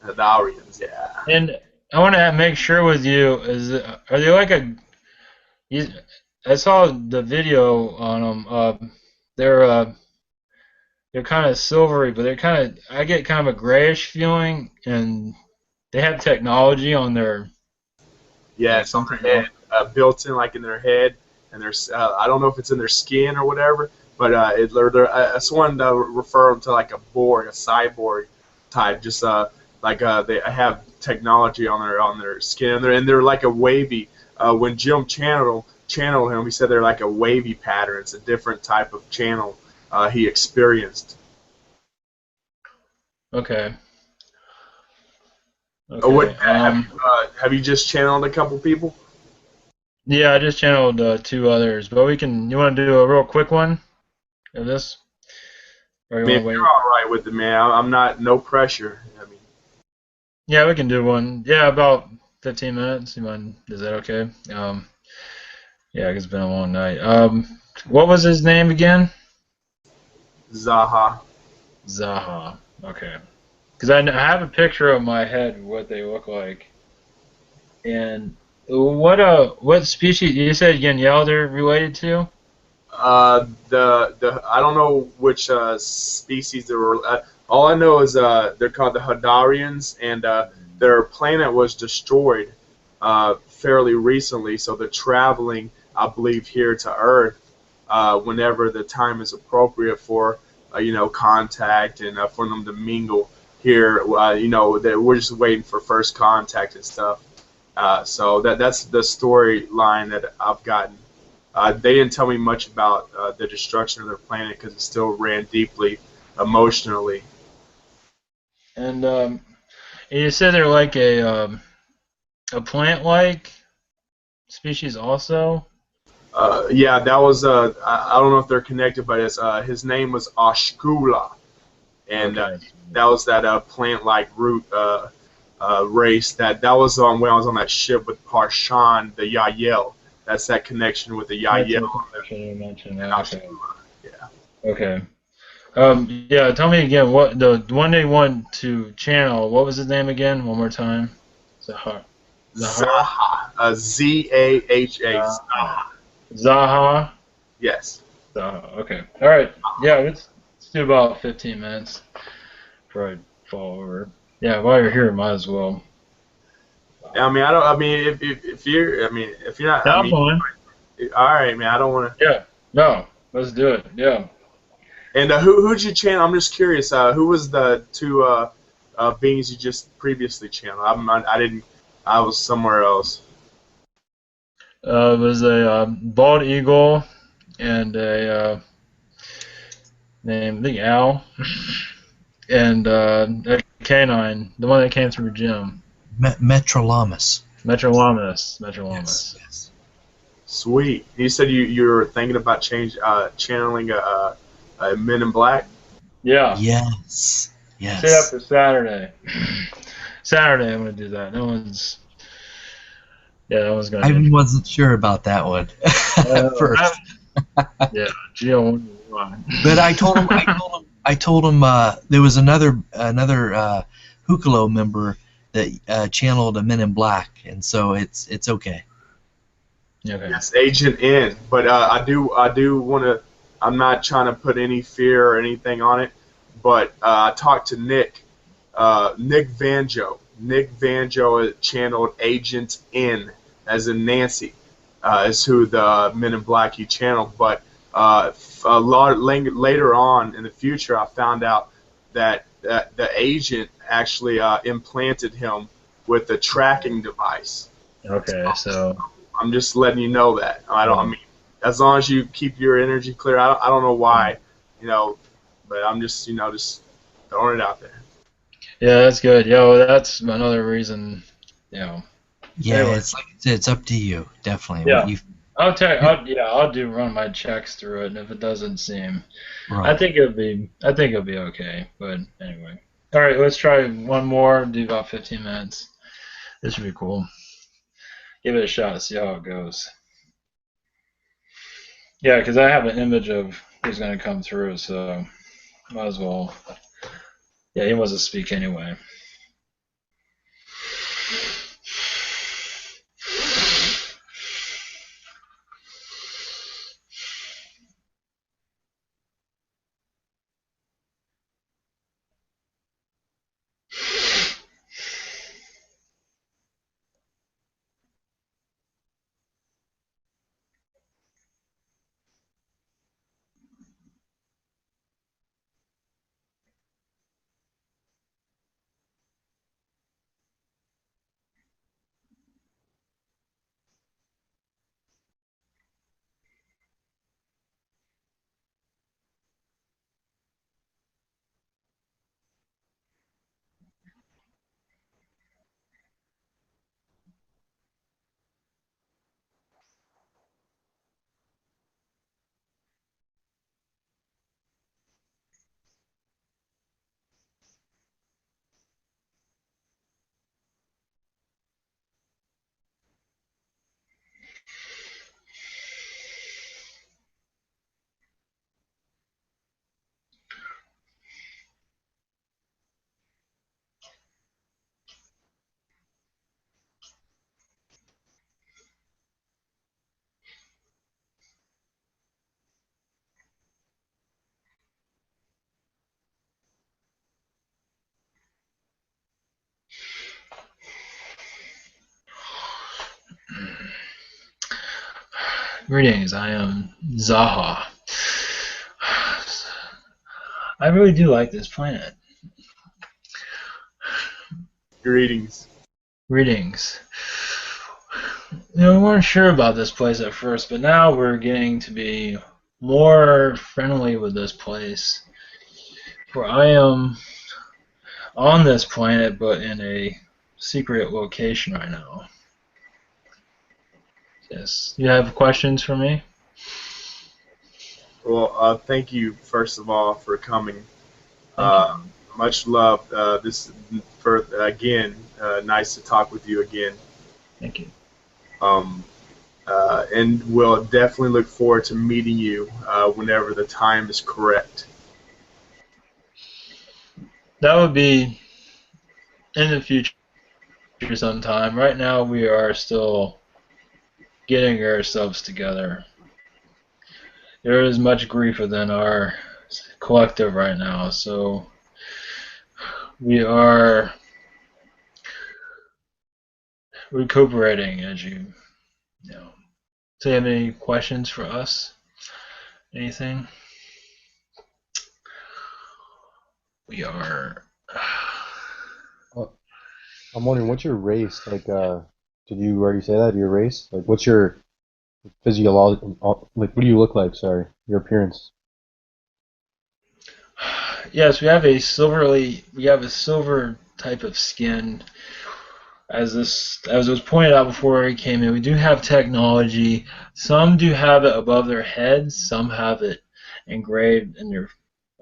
Haidarians, yeah. And I want to make sure with you are they like a? You, I saw the video on them. They're they're kind of silvery, but they're kind of. I get kind of a grayish feeling, and they have technology on their Yeah, like it's on some their technology. head, built in like in their head, and there's I don't know if it's in their skin or whatever, but that's one to refer them to like a Borg, a cyborg type, just they have technology on their skin, and they're like a wavy. When Jim channeled him, he said they're like a wavy pattern. It's a different type of channel he experienced. Okay, What okay. have you just channeled a couple people? Yeah, I just channeled two others, but we can. You want to do a real quick one of this, or I you mean, want if to you're wait? all right with it, man, I'm not. No pressure. I mean, Yeah, we can do one. Yeah, about 15 minutes. You mind? Is that okay? Yeah, 'cause it's been a long night. What was his name again? Zaha. Zaha. Okay. Because I have a picture of my head of what they look like. And what species you said Yanyel they're related to? The I don't know which species they were. All I know is they're called the Haidarians, and their planet was destroyed fairly recently. So they're traveling, I believe, here to Earth whenever the time is appropriate for contact and for them to mingle here. We're just waiting for first contact and stuff. So that's the storyline that I've gotten. They didn't tell me much about the destruction of their planet because it still ran deeply emotionally. And you said they're like a plant-like species also. Yeah, that was. I don't know if they're connected, but his name was Ashkula, and Okay. that was that plant-like root race. That was on when I was on that ship with Parshan, the Yael. That's that connection with the That's Yael the connection you mentioned. and Okay. Ashkula. Yeah. Okay. Yeah. Tell me again what the one they want to channel. What was his name again? One more time. Zahar. Zahara. Zaha, Zaha. Zaha. Zaha. Zaha. Yes. Zaha. Okay. All right. Yeah. Let's do about 15 minutes before I fall over. Yeah. While you're here, might as well. I mean, I don't. I mean, if you're, I mean, if you're not, I Yeah, I'm mean, fine. all right, man. I don't want to. Yeah. No. Let's do it. Yeah. And who'd you channel? I'm just curious. Who was the two beings you just previously channeled? I didn't. I was somewhere else. It was a bald eagle and a named I think Al and a canine, the one that came through Jim. Metrolamus. Metrolamus. Yes. Metrolamus. Yes. Sweet. You said you were thinking about channeling a Men in Black. Yeah. Yes. Set up Yes. for Saturday. Saturday, I'm gonna do that. No one's. Yeah, no one's gonna I be interested. wasn't sure about that one at first, Yeah, Geo. Why? but I told him. I told him there was another Hucalo member that channeled a Men in Black, and so it's okay. Okay. Yes, Agent N. But I do want to. I'm not trying to put any fear or anything on it. But I talked to Nick Vanjo. Nick Vanjo channeled Agent N, as in Nancy, is who the Men in Black he channeled. But a lot later on in the future, I found out that the agent actually implanted him with a tracking device. Okay. So. I'm just letting you know that. I don't. I mean, as long as you keep your energy clear. I don't know why, you know, but I'm just just throwing it out there. Yeah, that's good. Yo, that's another reason. You know. Yeah, Anyway. it's like I said, it's up to you. Definitely, what Yeah. you I'll do run my checks through it, and if it doesn't seem, right. I think it'll be okay. But anyway, all right, let's try one more. Do about 15 minutes. This should be cool. Give it a shot. See how it goes. Yeah, because I have an image of who's gonna come through, so might as well. Yeah, he wants to speak anyway. Greetings, I am Zaha. I really do like this planet. Greetings. Greetings. We weren't sure about this place at first, but now we're getting to be more friendly with this place. For I am on this planet, but in a secret location right now. Yes. You have questions for me? Well, thank you first of all for coming. Thank you. Much love. This for again. Nice to talk with you again. Thank you. Um, and we'll definitely look forward to meeting you whenever the time is correct. That would be in the future sometime. Right now, we are still getting ourselves together. There is much grief within our collective right now, so we are recuperating, as you know. So, you have any questions for us? Anything? We are. I'm wondering, what's your race? Like, did you already say that? Your race? Like, what's your physiological, like, what do you look like? Sorry, your appearance. Yes, we have a silver type of skin. As was pointed out before we came in, we do have technology. Some do have it above their heads. Some have it engraved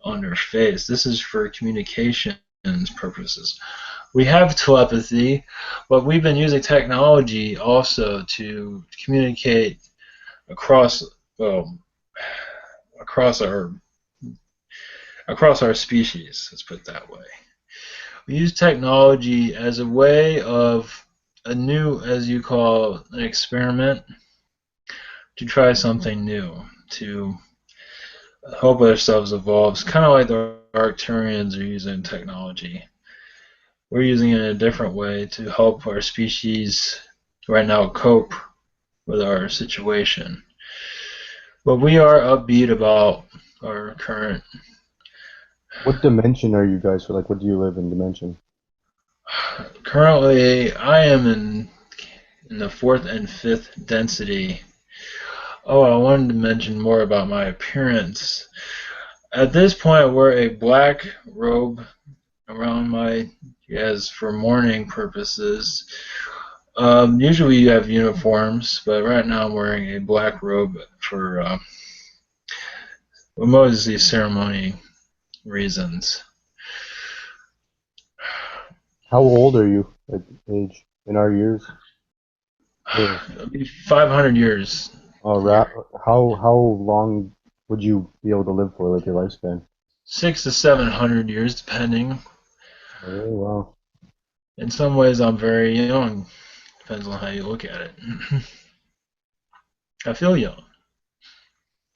on their face. This is for communications purposes. We have telepathy, but we've been using technology also to communicate across across our species. Let's put it that way. We use technology as a way of a new, as you call, an experiment to try something new, to help ourselves evolve. It's kind of like the Arcturians are using technology. We're using it in a different way to help our species right now cope with our situation. But we are upbeat about our current. What dimension are you guys for? Like, what do you live in dimension? Currently, I am in the 4th and 5th density. Oh, I wanted to mention more about my appearance. At this point, I wear a black robe around my, as for mourning purposes. Usually you have uniforms, but right now I'm wearing a black robe for mostly ceremony reasons. How old are you at age in our years? Or, It'll be 500 years. how long would you be able to live for, like your lifespan? 600 to 700 years, depending. Oh, wow. In some ways, I'm very young. Depends on how you look at it. I feel young.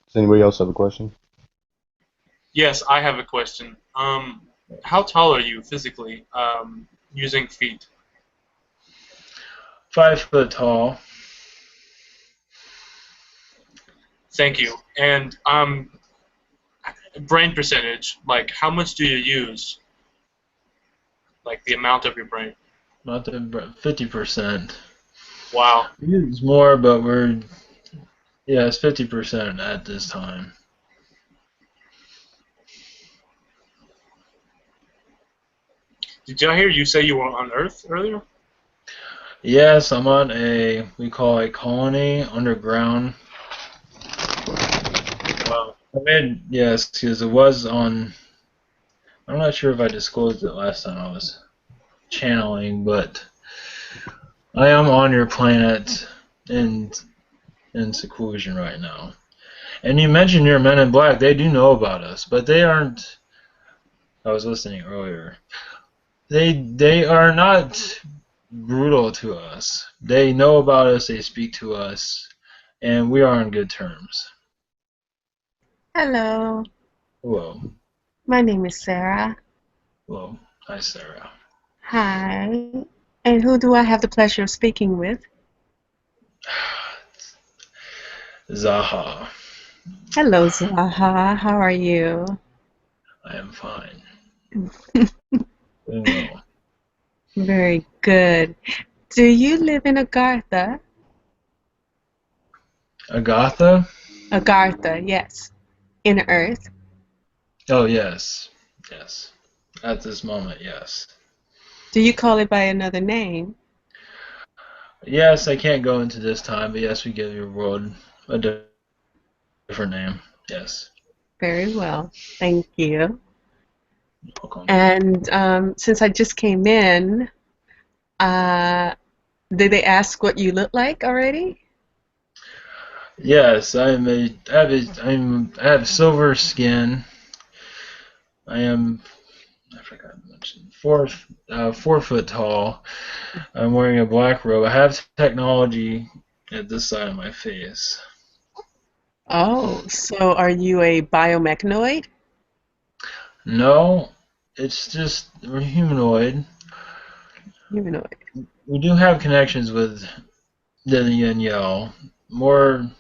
Does anybody else have a question? Yes, I have a question. How tall are you physically, using feet? 5 foot tall. Thank you. And brain percentage, like how much do you use? Like the amount of your brain? Not 50%. Wow. We use more, but it's 50% at this time. Did I hear you say you were on Earth earlier? Yes, I'm on we call a colony underground. Wow. Yes, because it was on. I'm not sure if I disclosed it last time I was channeling, but I am on your planet in seclusion right now. And you mentioned your Men in Black. They do know about us, but they aren't. I was listening earlier. They are not brutal to us. They know about us. They speak to us, and we are on good terms. Hello, Hello. my name is Sarah. Hello. Hi, Sarah. Hi. And who do I have the pleasure of speaking with? Zaha. Hello, Zaha. How are you? I am fine. Doing well. Very good. Do you live in Agartha? Agatha? Agartha, yes. In Earth? Oh, yes. Yes. At this moment, yes. Do you call it by another name? Yes, I can't go into this time, but yes, we give your world a different name. Yes. Very well. Thank you. Welcome. And since I just came in, uh, did they ask what you look like already? Yes, I have silver skin. I am, I forgot to mention, 4 foot tall. I'm wearing a black robe. I have technology at this side of my face. Oh, so are you a biomechanoid? No, it's just we're humanoid. Humanoid. We do have connections with the Yin Yell. More,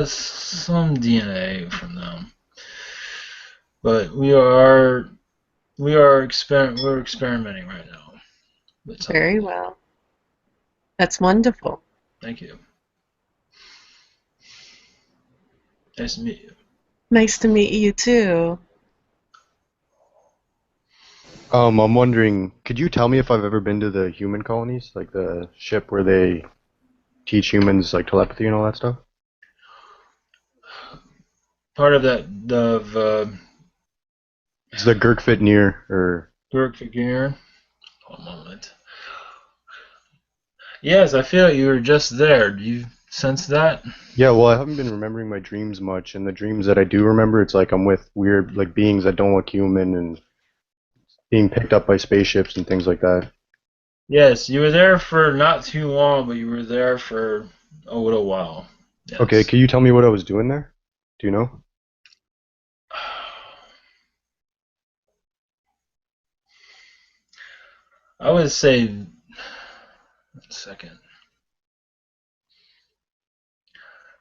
some DNA from them, but we're experimenting right now with something. Very well. That's wonderful. Thank you. Nice to meet you. Nice to meet you too. I'm wondering, could you tell me if I've ever been to the human colonies, like the ship where they teach humans like telepathy and all that stuff? Part of that It's the Gurkfit near, or Burke figure. One moment. Yes, I feel like you were just there. Do you sense that? yeah. Well, I haven't been remembering my dreams much, and the dreams that I do remember, it's like I'm with weird like beings that don't look human and being picked up by spaceships and things like that. Yes, you were there for not too long, but you were there for a little while. Okay, Yes. can you tell me what I was doing there? Do you know? I would say, 1 second.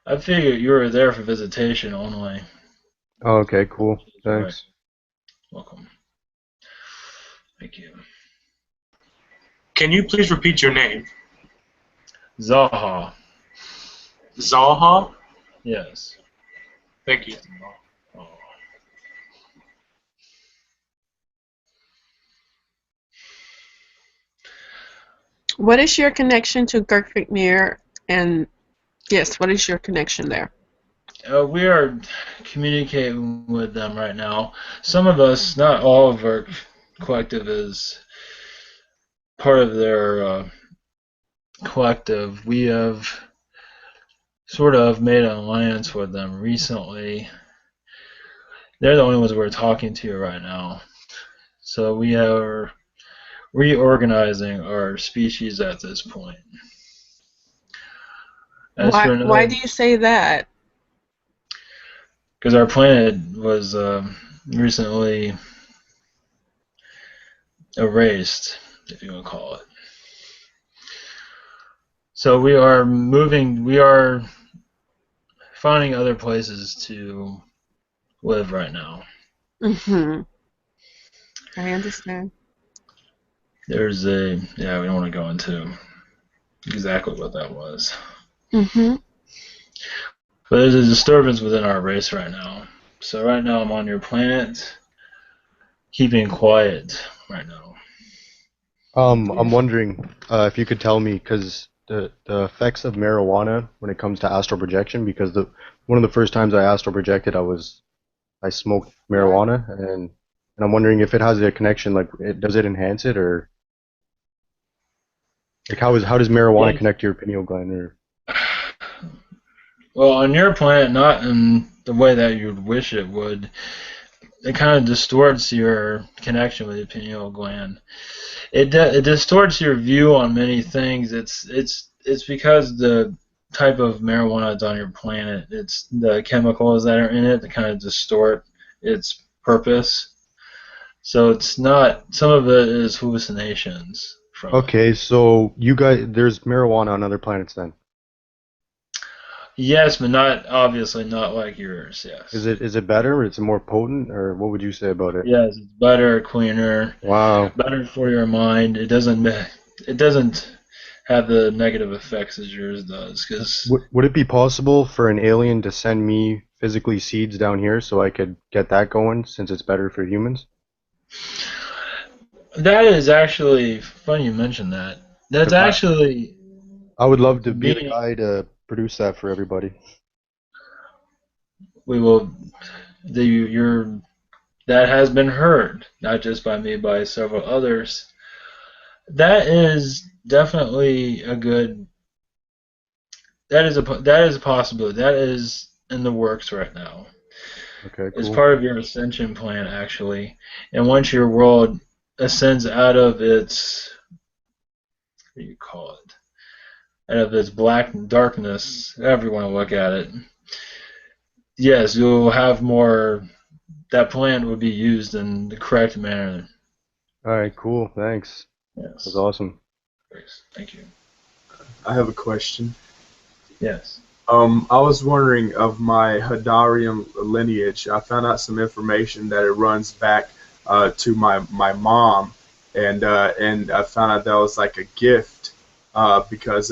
I figured you were there for visitation only. Oh, okay, cool. Right. Thanks. Welcome. Thank you. Can you please repeat your name? Zaha. Zaha? Yes. Thank you. Oh. What is your connection to Girkviknir? And yes, what is your connection there? We are communicating with them right now. Some of us, not all of our collective, is part of their collective. We have sort of made an alliance with them recently. They're the only ones we're talking to right now. So we are reorganizing our species at this point. As for Why another, do you say that? because our planet was recently erased, if you want to call it. So we are moving, we are finding other places to live right now. Mm-hmm. I understand. There's we don't want to go into exactly what that was. Mm-hmm. But there's a disturbance within our race right now. So right now I'm on your planet, keeping quiet right now. I'm wondering if you could tell me, because the effects of marijuana when it comes to astral projection, because the one of the first times I astral projected, I smoked marijuana, and I'm wondering if it has a connection, like does it enhance it, or like how does marijuana Well, connect to your pineal gland, or well, on your planet, not in the way that you'd wish it would. It kind of distorts your connection with the pineal gland. It distorts your view on many things. It's because the type of marijuana that's on your planet, it's the chemicals that are in it that kind of distort its purpose. So it's not. Some of it is hallucinations from it. okay, so you guys there's marijuana on other planets then. Yes, but not obviously not like yours. Yes. Is it better? Is it more potent, or what would you say about it? Yes, it's better, cleaner, Wow. better for your mind. It doesn't have the negative effects as yours does. Because Would it be possible for an alien to send me physically seeds down here so I could get that going since it's better for humans? that is actually funny you mentioned that. That's 'Cause actually I would love to be the being. guy to produce that for everybody. We will. Your that has been heard, not just by me, by several others. That is definitely a good. That is a possibility. That is in the works right now. Okay, It's cool. part of your ascension plan, actually. And once your world ascends out of its, what do you call it? Out of its black darkness, however you want to look at it. Yes, you'll have more. That plan would be used in the correct manner. All right, cool. Thanks. That's Yes. awesome. Thank you. I have a question. Yes. I was wondering of my Haidarian lineage. I found out some information that it runs back to my mom, and I found out that was like a gift because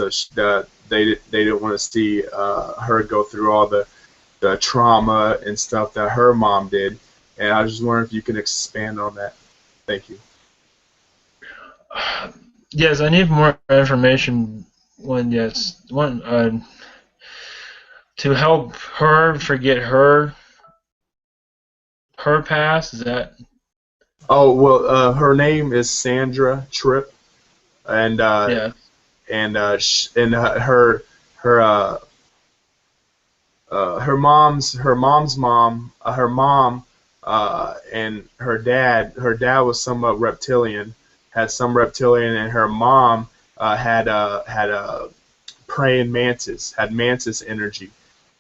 they didn't want to see her go through all the trauma and stuff that her mom did, and I was just wondering if you can expand on that. Thank you. Yes, I need more information. One to help her forget her past. Is that Oh well, her name is Sandra Tripp, and yeah? her her mom's mom, her mom, and her dad was somewhat reptilian, had some reptilian, and her mom had a praying mantis, had mantis energy,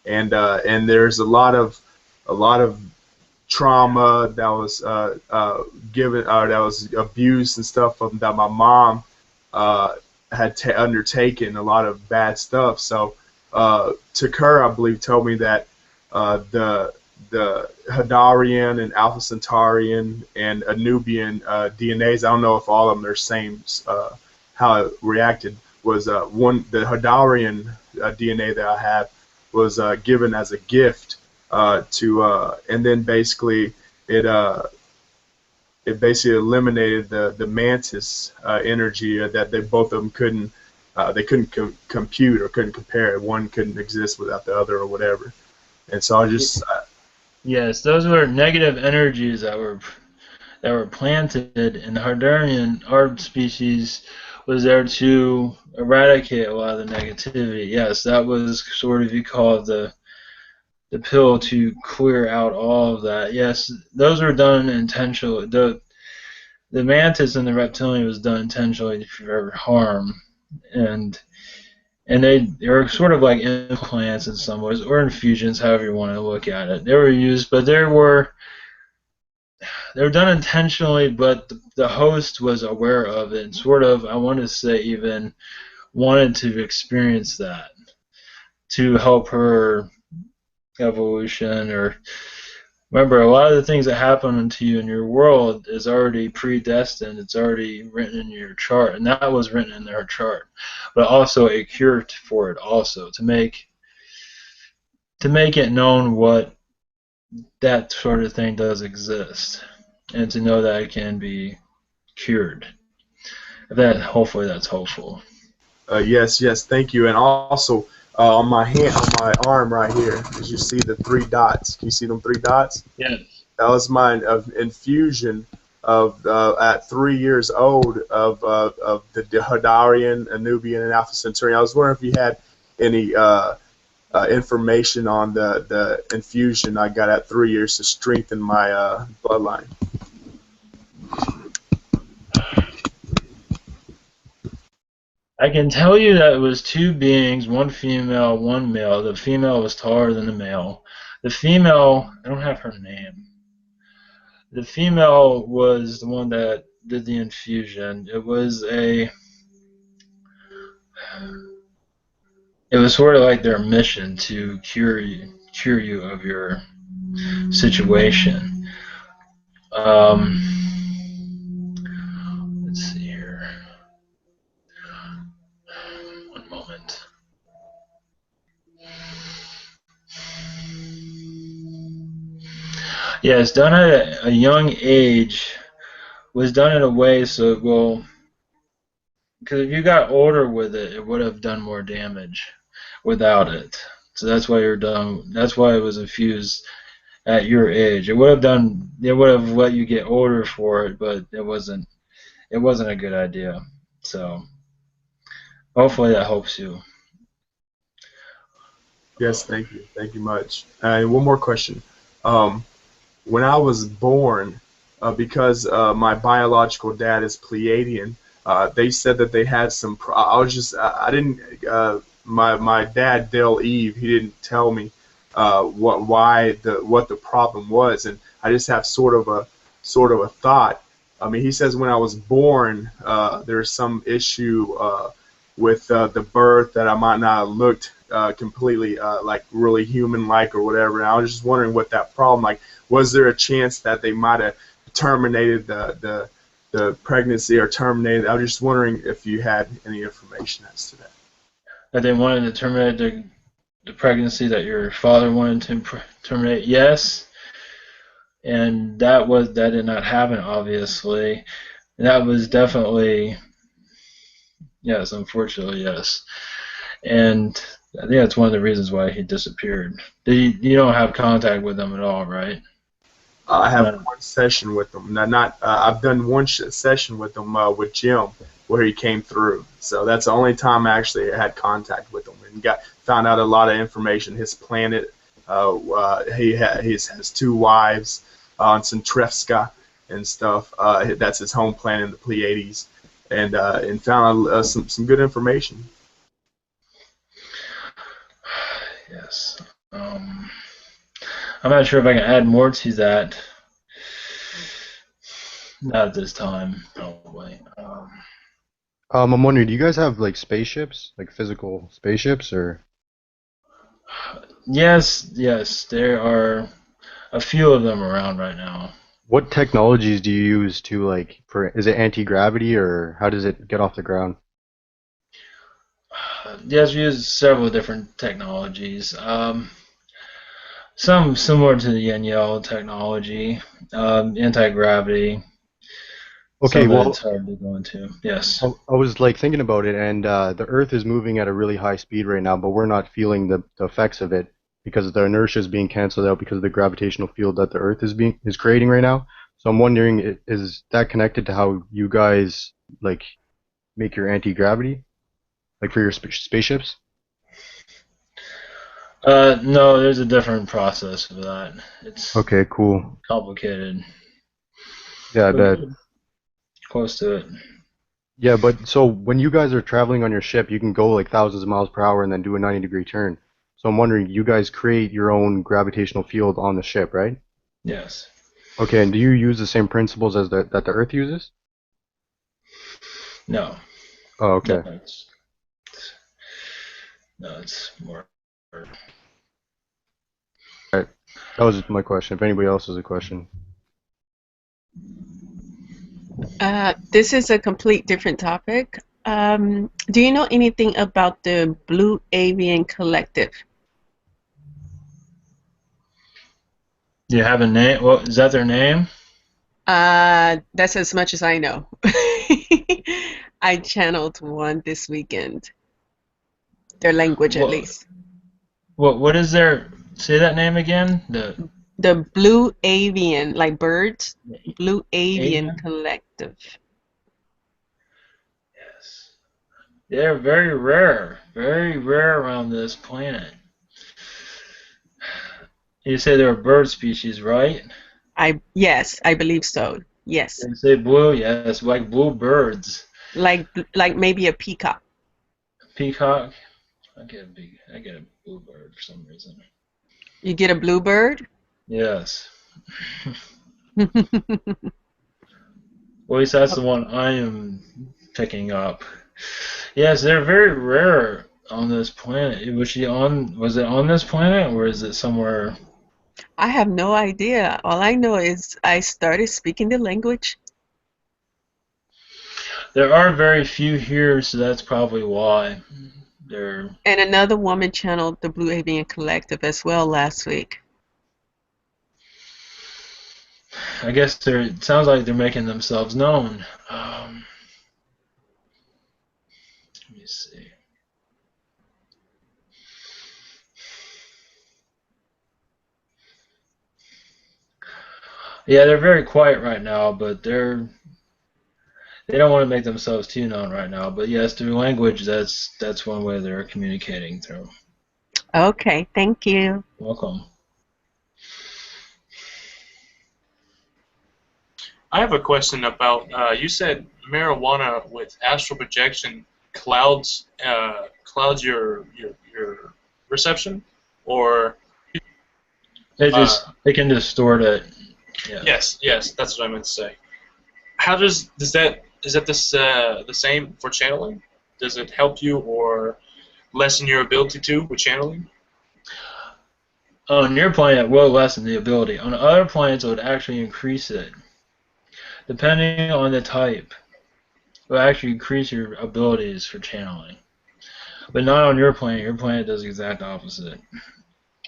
and there's a lot of trauma that was given that was abused and stuff from that my mom uh, had undertaken a lot of bad stuff. So Takura, I believe, told me that the Haidarian and Alpha Centaurian and Anubian DNAs. I don't know if all of them are same. How it reacted was one the Haidarian DNA that I have was given as a gift and then basically it uh, it basically eliminated the mantis energy that they both of them couldn't they couldn't compute or couldn't compare. One couldn't exist without the other or whatever. And so I just Yes, those were negative energies that were planted, and the Haidarian art species was there to eradicate a lot of the negativity. Yes, that was sort of you call the pill to clear out all of that. Yes, those were done intentionally. The mantis and the reptilian was done intentionally for harm, and they were sort of like implants in some ways, or infusions, however you want to look at it. They were used, but they were done intentionally, but the host was aware of it and sort of, I want to say, even wanted to experience that to help her evolution. Or remember, a lot of the things that happen to you in your world is already predestined. It's already written in your chart, and that was written in their chart. But also a cure for it, also to make it known what that sort of thing does exist, and to know that it can be cured. That hopefully that's helpful. yes, yes, thank you. And also on my hand, on my arm right here, as you see the three dots. Can you see them three dots? Yes. That was mine of infusion of at 3 years old of the Hadarian, Anubian, and Alpha Centaurian. I was wondering if you had any information on the infusion I got at 3 years to strengthen my bloodline. I can tell you that it was two beings, one female, one male. The female was taller than the male. The female, I don't have her name. The female was the one that did the infusion. It it was sort of like their mission to cure you of your situation. Let's see here. One moment. Yeah, it's done at a young age. Was done in a way so it will, because if you got older with it, it would have done more damage without it. So that's why you're done. That's why it was infused at your age. It would have done. It would have let you get older for it, but it wasn't. It wasn't a good idea. So hopefully that helps you. Yes, thank you much. And one more question. Um, when I was born, because my biological dad is Pleiadian, they said that they had some. I was just I didn't. My dad Dale Eve, he didn't tell me what the problem was, and I just have sort of a thought. I mean, he says when I was born, there's some issue with the birth that I might not have looked completely like really human-like or whatever. And I was just wondering what that problem like. Was there a chance that they might have terminated the pregnancy or terminated? I was just wondering if you had any information as to that. That they wanted to terminate the pregnancy that your father wanted to terminate. Yes, and that did not happen, obviously. And that was definitely yes, unfortunately yes. And I think that's one of the reasons why he disappeared. You don't have contact with him at all, right? I have No. one session with them. Not I've done one session with them with Jim where he came through. So that's the only time I actually had contact with him and found out a lot of information. His planet, he has two wives on Centrefska and stuff. That's his home planet in the Pleiades, and found out some good information. Yes. I'm not sure if I can add more to that. Not at this time, probably. I'm wondering, do you guys have like spaceships, like physical spaceships, or? Yes, there are a few of them around right now. What technologies do you use to like for? Is it anti-gravity or how does it get off the ground? Yes, we use several different technologies. Some similar to the Yin technology, anti-gravity. Okay, Some of well, it's hard to go into. Yes. I was like thinking about it, and the Earth is moving at a really high speed right now, but we're not feeling the effects of it because the inertia is being canceled out because of the gravitational field that the Earth is creating right now. So I'm wondering, is that connected to how you guys like make your anti-gravity, like for your spaceships? No, there's a different process for that. It's Okay, cool. complicated, Yeah, I but bet. close to it. Yeah, but so when you guys are traveling on your ship, you can go like thousands of miles per hour and then do a 90-degree turn. So I'm wondering, you guys create your own gravitational field on the ship, right? Yes. Okay, and do you use the same principles as that the Earth uses? No. Oh, No, okay. it's more. All right. That was my question. If anybody else has a question. This is a complete different topic. Do you know anything about the Blue Avian Collective? Do you have a name? What is that? Their name? That's as much as I know. I channeled one this weekend. Their language, at What? least. What is their? Say that name again. The Blue Avian, like birds. Blue Avian Avian. Collective. Yes. They're very rare around this planet. You say they're a bird species, right? Yes, I believe so. Yes, You say blue, yes, like blue birds. like maybe a peacock. Peacock. I get a blue bird for some reason. You get a bluebird? Yes. Well, at least that's the one I am picking up. Yes, they're very rare On this planet. Was she on? Was it on this planet, or is it somewhere? I have no idea. All I know is I started speaking the language. There are very few here, so that's probably why. They're. And another woman channeled the Blue Avian Collective as well last week. I guess they're. It sounds like they're making themselves known. Let me see. Yeah, they're very quiet right now, but they don't want to make themselves too known right now. But yes, through language, that's one way they're communicating through. Okay, thank you. Welcome. I have a question about you said marijuana with astral projection clouds your perception, or It can distort it. Yeah. yes, that's what I meant to say. How does that is that the same for channeling? Does it help you or lessen your ability to with channeling? On your planet, it will lessen the ability. On other planets, it would actually increase it. Depending on the type, it will actually increase your abilities for channeling. But not on your planet. Your planet does the exact opposite.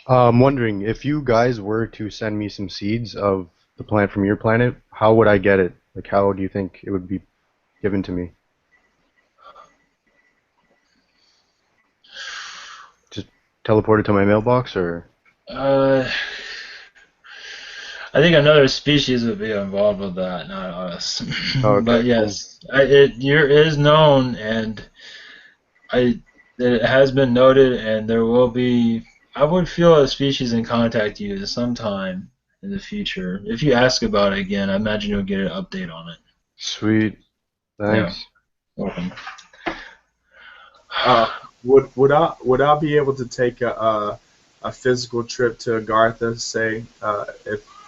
I'm wondering if you guys were to send me some seeds of the plant from your planet, how would I get it? Like, how do you think it would be given to me? Just teleported to my mailbox, or? I think another species would be involved with that, not us. Oh, okay, But yes, it is known, and it has been noted, and there will be. I would feel a species and contact you sometime in the future. If you ask about it again, I imagine you'll get an update on it. Sweet. Thanks. Yeah. Welcome. Would I be able to take a physical trip to Agartha, say,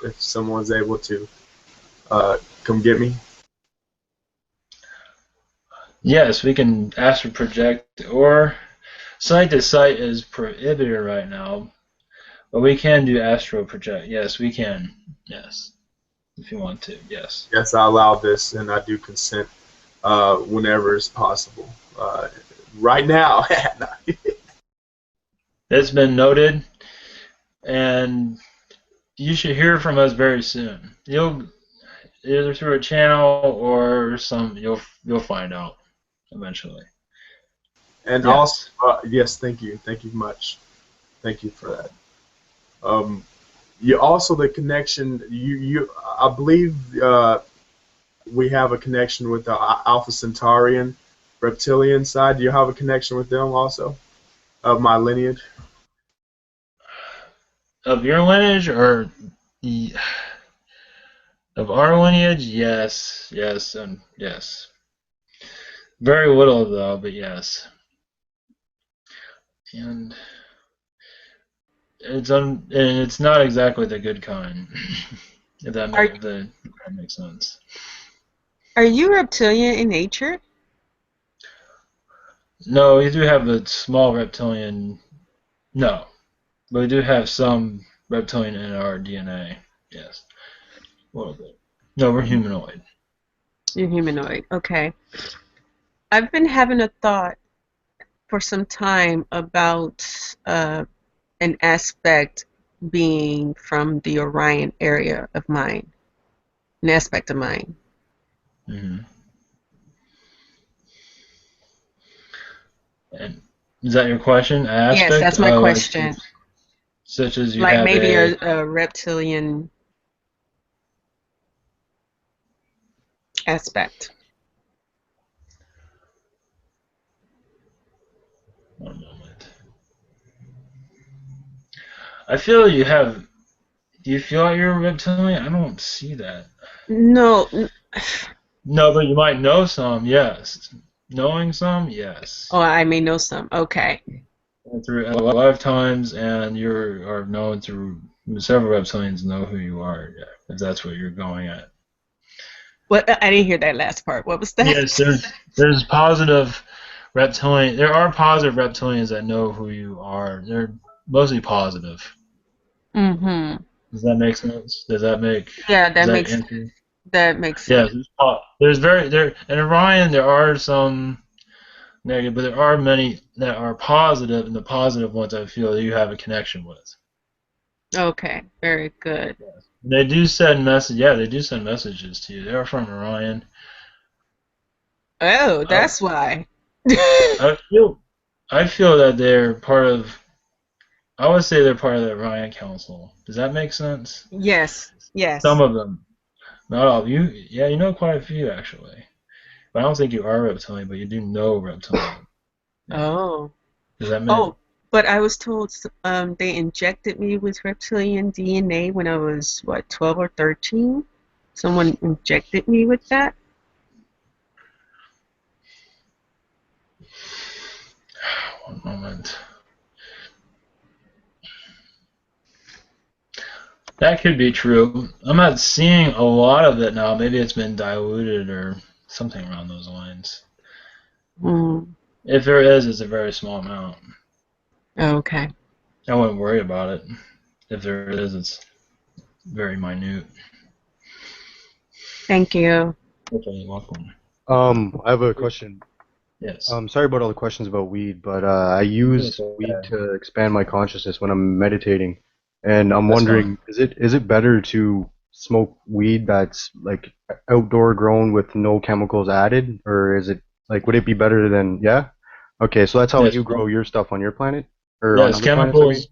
if someone's able to come get me? Yes, we can astral project, or site to site is prohibited right now, but we can do astral project. Yes, we can. Yes, if you want to. Yes. Yes, I allow this, and I do consent whenever it's possible. Right now. It's been noted, and you should hear from us very soon. You'll either through a channel or you'll find out eventually. And Yes. also, yes, thank you much. Thank you for that. You also the connection. I believe we have a connection with the Alpha Centaurian reptilian side. Do you have a connection with them also, of my lineage? Of your lineage or of our lineage? Yes, and yes. Very little though, but yes. And it's not exactly the good kind. if that makes sense. Are you reptilian in nature? No, we do have a small reptilian. No, but we do have some reptilian in our DNA. Yes, a little bit. No, we're humanoid. You're humanoid. Okay. I've been having a thought for some time about an aspect being from the Orion area of mine. An aspect of mine. Mm-hmm. And is that your question? Aspect? Yes, that's my question. Such as you like have maybe a reptilian aspect. One moment. I feel you have. Do you feel like you're a reptilian? I don't see that. No. No, but you might know some. Yes. Knowing some, yes. Oh, I may know some. Okay. Through lifetimes, and you are known through several reptilians know who you are. Yeah, if that's what you're going at. What? I didn't hear that last part. What was that? Yes, there's positive reptilian. There are positive reptilians that know who you are. They're mostly positive. Mm-hmm. Does that make sense? Does that make Yeah, does that answer? that makes Yeah, sense. there's very there in Orion there are some negative, but there are many that are positive, and the positive ones I feel you have a connection with. Okay, very good. They do send message. Yeah, they do send messages to you. They are from Orion. Oh, I, that's why. I feel I feel that they're part of. I would say they're part of the Orion Council. Does that make sense? Yes, Some yes. of them, not all. You, yeah, you know quite a few actually. But I don't think you are reptilian, but you do know reptilian. Yeah. Oh. Does that make? Oh, but I was told they injected me with reptilian DNA when I was, what, 12 or 13? Someone injected me with that? One moment. That could be true. I'm not seeing a lot of it now. Maybe it's been diluted or something around those lines. Mm, If there is, it's a very small amount. okay. I wouldn't worry about it. If there is, it's very minute. Thank you. Okay, you're welcome. I have a question. Yes. Sorry about all the questions about weed, but I use weed to expand my consciousness when I'm meditating, and I'm That's fine. wondering, is it better to smoke weed that's like outdoor grown with no chemicals added, or is it like would it be better than yeah? Okay, so that's how Yes. you grow your stuff on your planet or on Yes. other planets, I mean. Chemicals.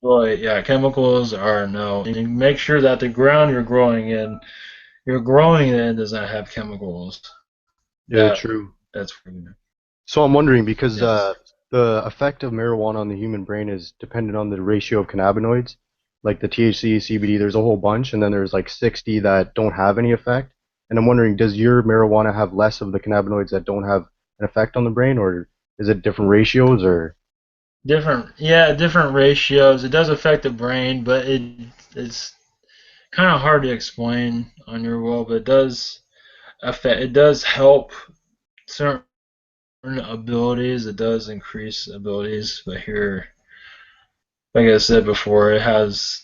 Well, yeah. Chemicals are no. And you make sure that the ground you're growing in, does not have chemicals. Yeah, That true. that's for you. So I'm wondering because Yes. the effect of marijuana on the human brain is dependent on the ratio of cannabinoids, like the THC, CBD. There's a whole bunch, and then there's like 60 that don't have any effect. And I'm wondering, does your marijuana have less of the cannabinoids that don't have an effect on the brain, or is it different ratios, or? Different ratios. It does affect the brain, but it's kind of hard to explain on your will. But it does help certain abilities. It does increase abilities, but here, like I said before, it has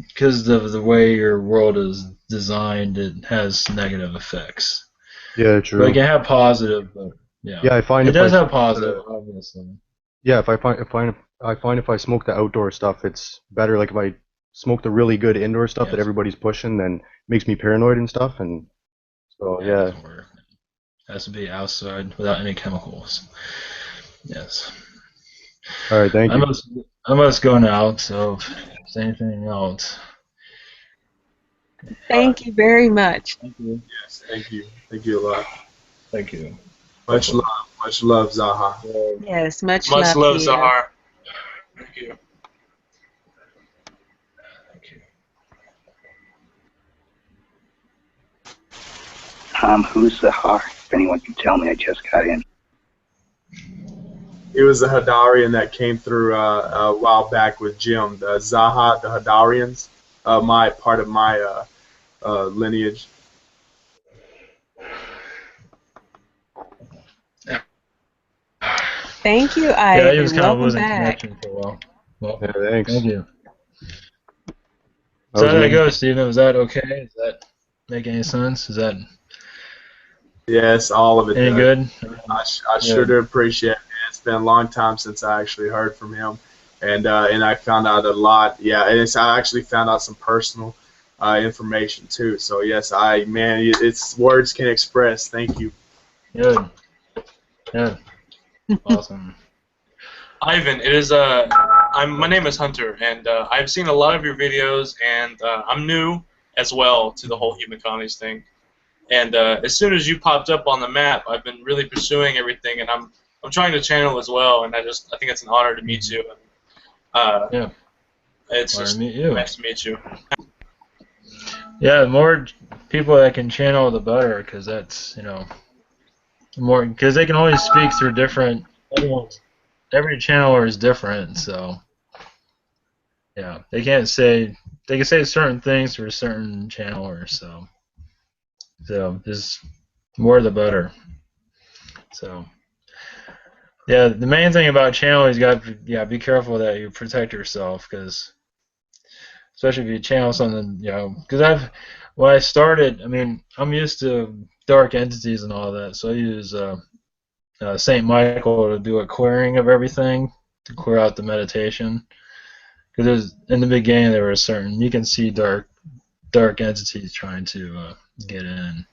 because of the way your world is designed, it has negative effects. Yeah, But it true. can have positive. But yeah, Yeah, I find it if I does have smoke positive, the obviously. yeah, if I smoke the outdoor stuff, it's better. Like if I smoke the really good indoor stuff that Yes. everybody's pushing, then makes me paranoid and stuff. And so Yeah, it yeah. doesn't work. It has to be outside without any chemicals. Yes. All right, thank I you. must I must go now. So if there's anything else, Thank you very much. thank you. Yes, thank you. Thank you a lot. Thank you. Much love. Much love, Zaha. Yes, much Much love to love, you. Zahar. Thank you. Thank you. Who's the Har? If anyone can tell me, I just got in. He was a Haidarian that came through a while back with Jim. The Zaha, the Haidarians, my part of my lineage. Thank you, Yeah, he was Ivan. kind of Welcome losing back. connection for a while. Well, Yeah, thanks. thank you. That So was how did it me. go, Steven? Was that okay? Does that make any sense? Is that Yes, all of it any does. good? I sure Good. do appreciate it. It's been a long time since I actually heard from him, and I found out a lot. Yeah, and I actually found out some personal information too. So yes, it's words can express. Thank you. Good. Yeah. Awesome. Ivan, my name is Hunter, and I've seen a lot of your videos, and I'm new as well to the whole human comedies thing. And as soon as you popped up on the map, I've been really pursuing everything, and I'm trying to channel as well. And I think it's an honor to meet you. And, Yeah. it's Honor to just meet you. nice to meet you. Yeah, the more people that can channel, the better, because that's more because they can only speak through different. Every channeler is different, so yeah, they can say certain things through certain channelers, so just more the better. So Yeah, the main thing about channeling is you got to be careful that you protect yourself, because especially if you channel something, because when I started, I mean, I'm used to dark entities and all that, so I use Saint Michael to do a clearing of everything to clear out the meditation. Because in the beginning there were certain you can see dark entities trying to get in.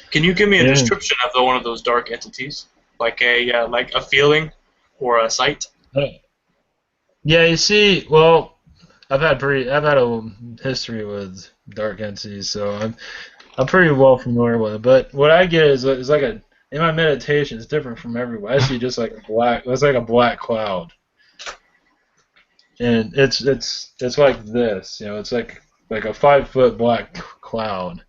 Can you give me a And, description of one of those dark entities, like a feeling or a sight? yeah, you see, well, I've had a history with dark entities, so I'm pretty well familiar with it. But what I get is like in my meditation, it's different from everyone. I see just like it's like a black cloud, and it's like this, it's like a 5 foot black cloud,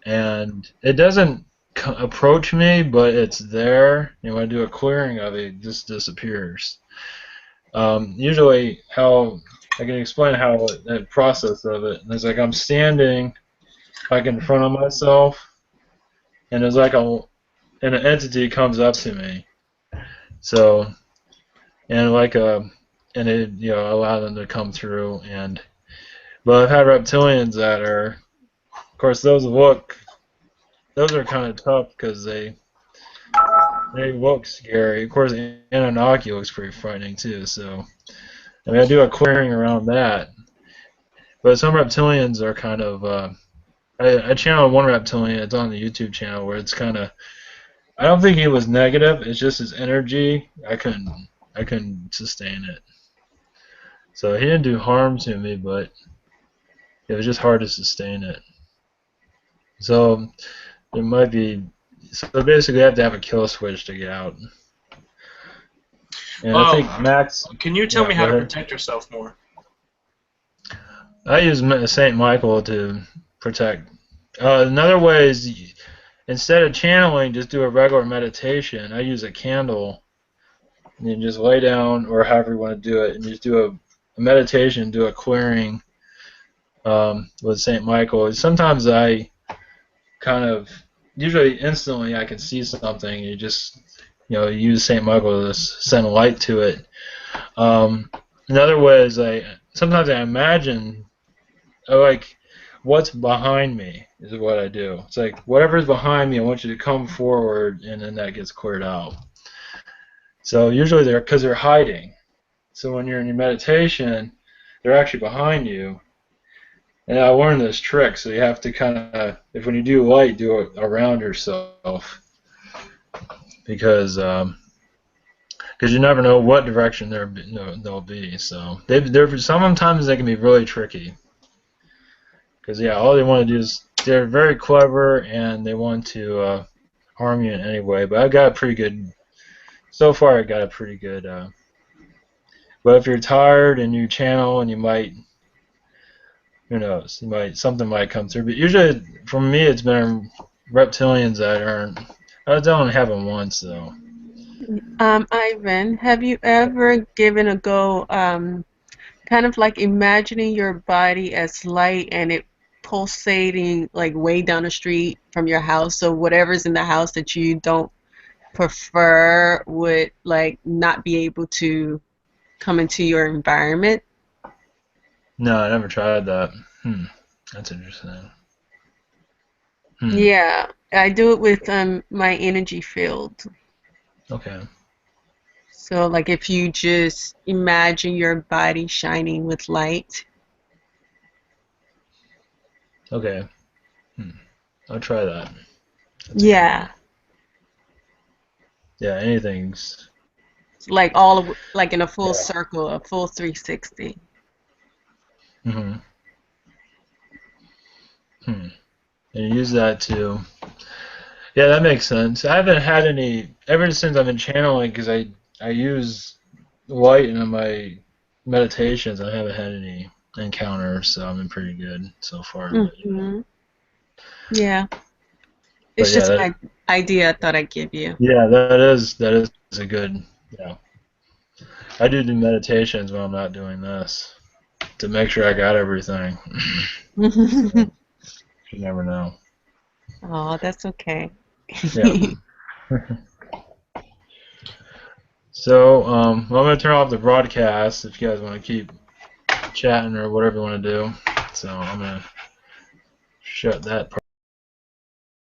and it doesn't approach me, but it's there. When I do a clearing of it, it just disappears. Usually, how I can explain how that process of it. It's like I'm standing like in front of myself, and there's like an entity comes up to me. So, and and it allow them to come through. But I've had reptilians that are, of course, those are kind of tough because they look scary. Of course, Anunnaki looks pretty frightening too. So, I mean, I do a clearing around that. But some reptilians are kind of. I channeled one reptilian. It's on the YouTube channel where it's kind of. I don't think he was negative. It's just his energy. I couldn't sustain it. So he didn't do harm to me, but it was just hard to sustain it. So it might be. So basically, I have to have a kill switch to get out. And I think Max. Can you tell me how go to ahead. protect yourself more? I use Saint Michael to protect. Another way is instead of channeling, just do a regular meditation. I use a candle. And you just lay down, or however you want to do it, and just do a meditation, do a clearing with Saint Michael. Sometimes I usually instantly I can see something. You just use Saint Michael to send light to it. Another way is sometimes I imagine like what's behind me is what I do. It's like whatever's behind me, I want you to come forward, and then that gets cleared out. So usually because they're hiding. So when you're in your meditation, they're actually behind you. And I learned this trick, so you have to kind of, when you do light, do it around yourself, because you never know what direction they'll be. So sometimes they can be really tricky, because all they want to do is they're very clever and they want to harm you in any way. But I got a pretty good. So far, I got a pretty good. But if you're tired and you channel, and you might. Who knows? Something might come through. But usually, for me, it's been reptilians that aren't. I don't have them once though. Ivan, have you ever given a go, kind of like imagining your body as light and it pulsating like way down the street from your house? So whatever's in the house that you don't prefer would like not be able to come into your environment? No, I never tried that. That's interesting. Yeah, I do it with my energy field. Okay. So like if you just imagine your body shining with light. Okay. I'll try that. Yeah. Yeah, anything's. Like all of, like in a full circle, a full 360. And you use that to. Yeah, that makes sense. I haven't had any ever since I've been channeling, because I use light in my meditations. I haven't had any encounters, so I've been pretty good so far. Yeah. It's just an idea I thought I'd give you. Yeah, that is a good. Yeah. I do meditations when I'm not doing this to make sure I got everything. You never know. Oh, that's okay. Yeah. So, well, I'm gonna turn off the broadcast if you guys want to keep chatting or whatever you want to do. So I'm gonna shut that part.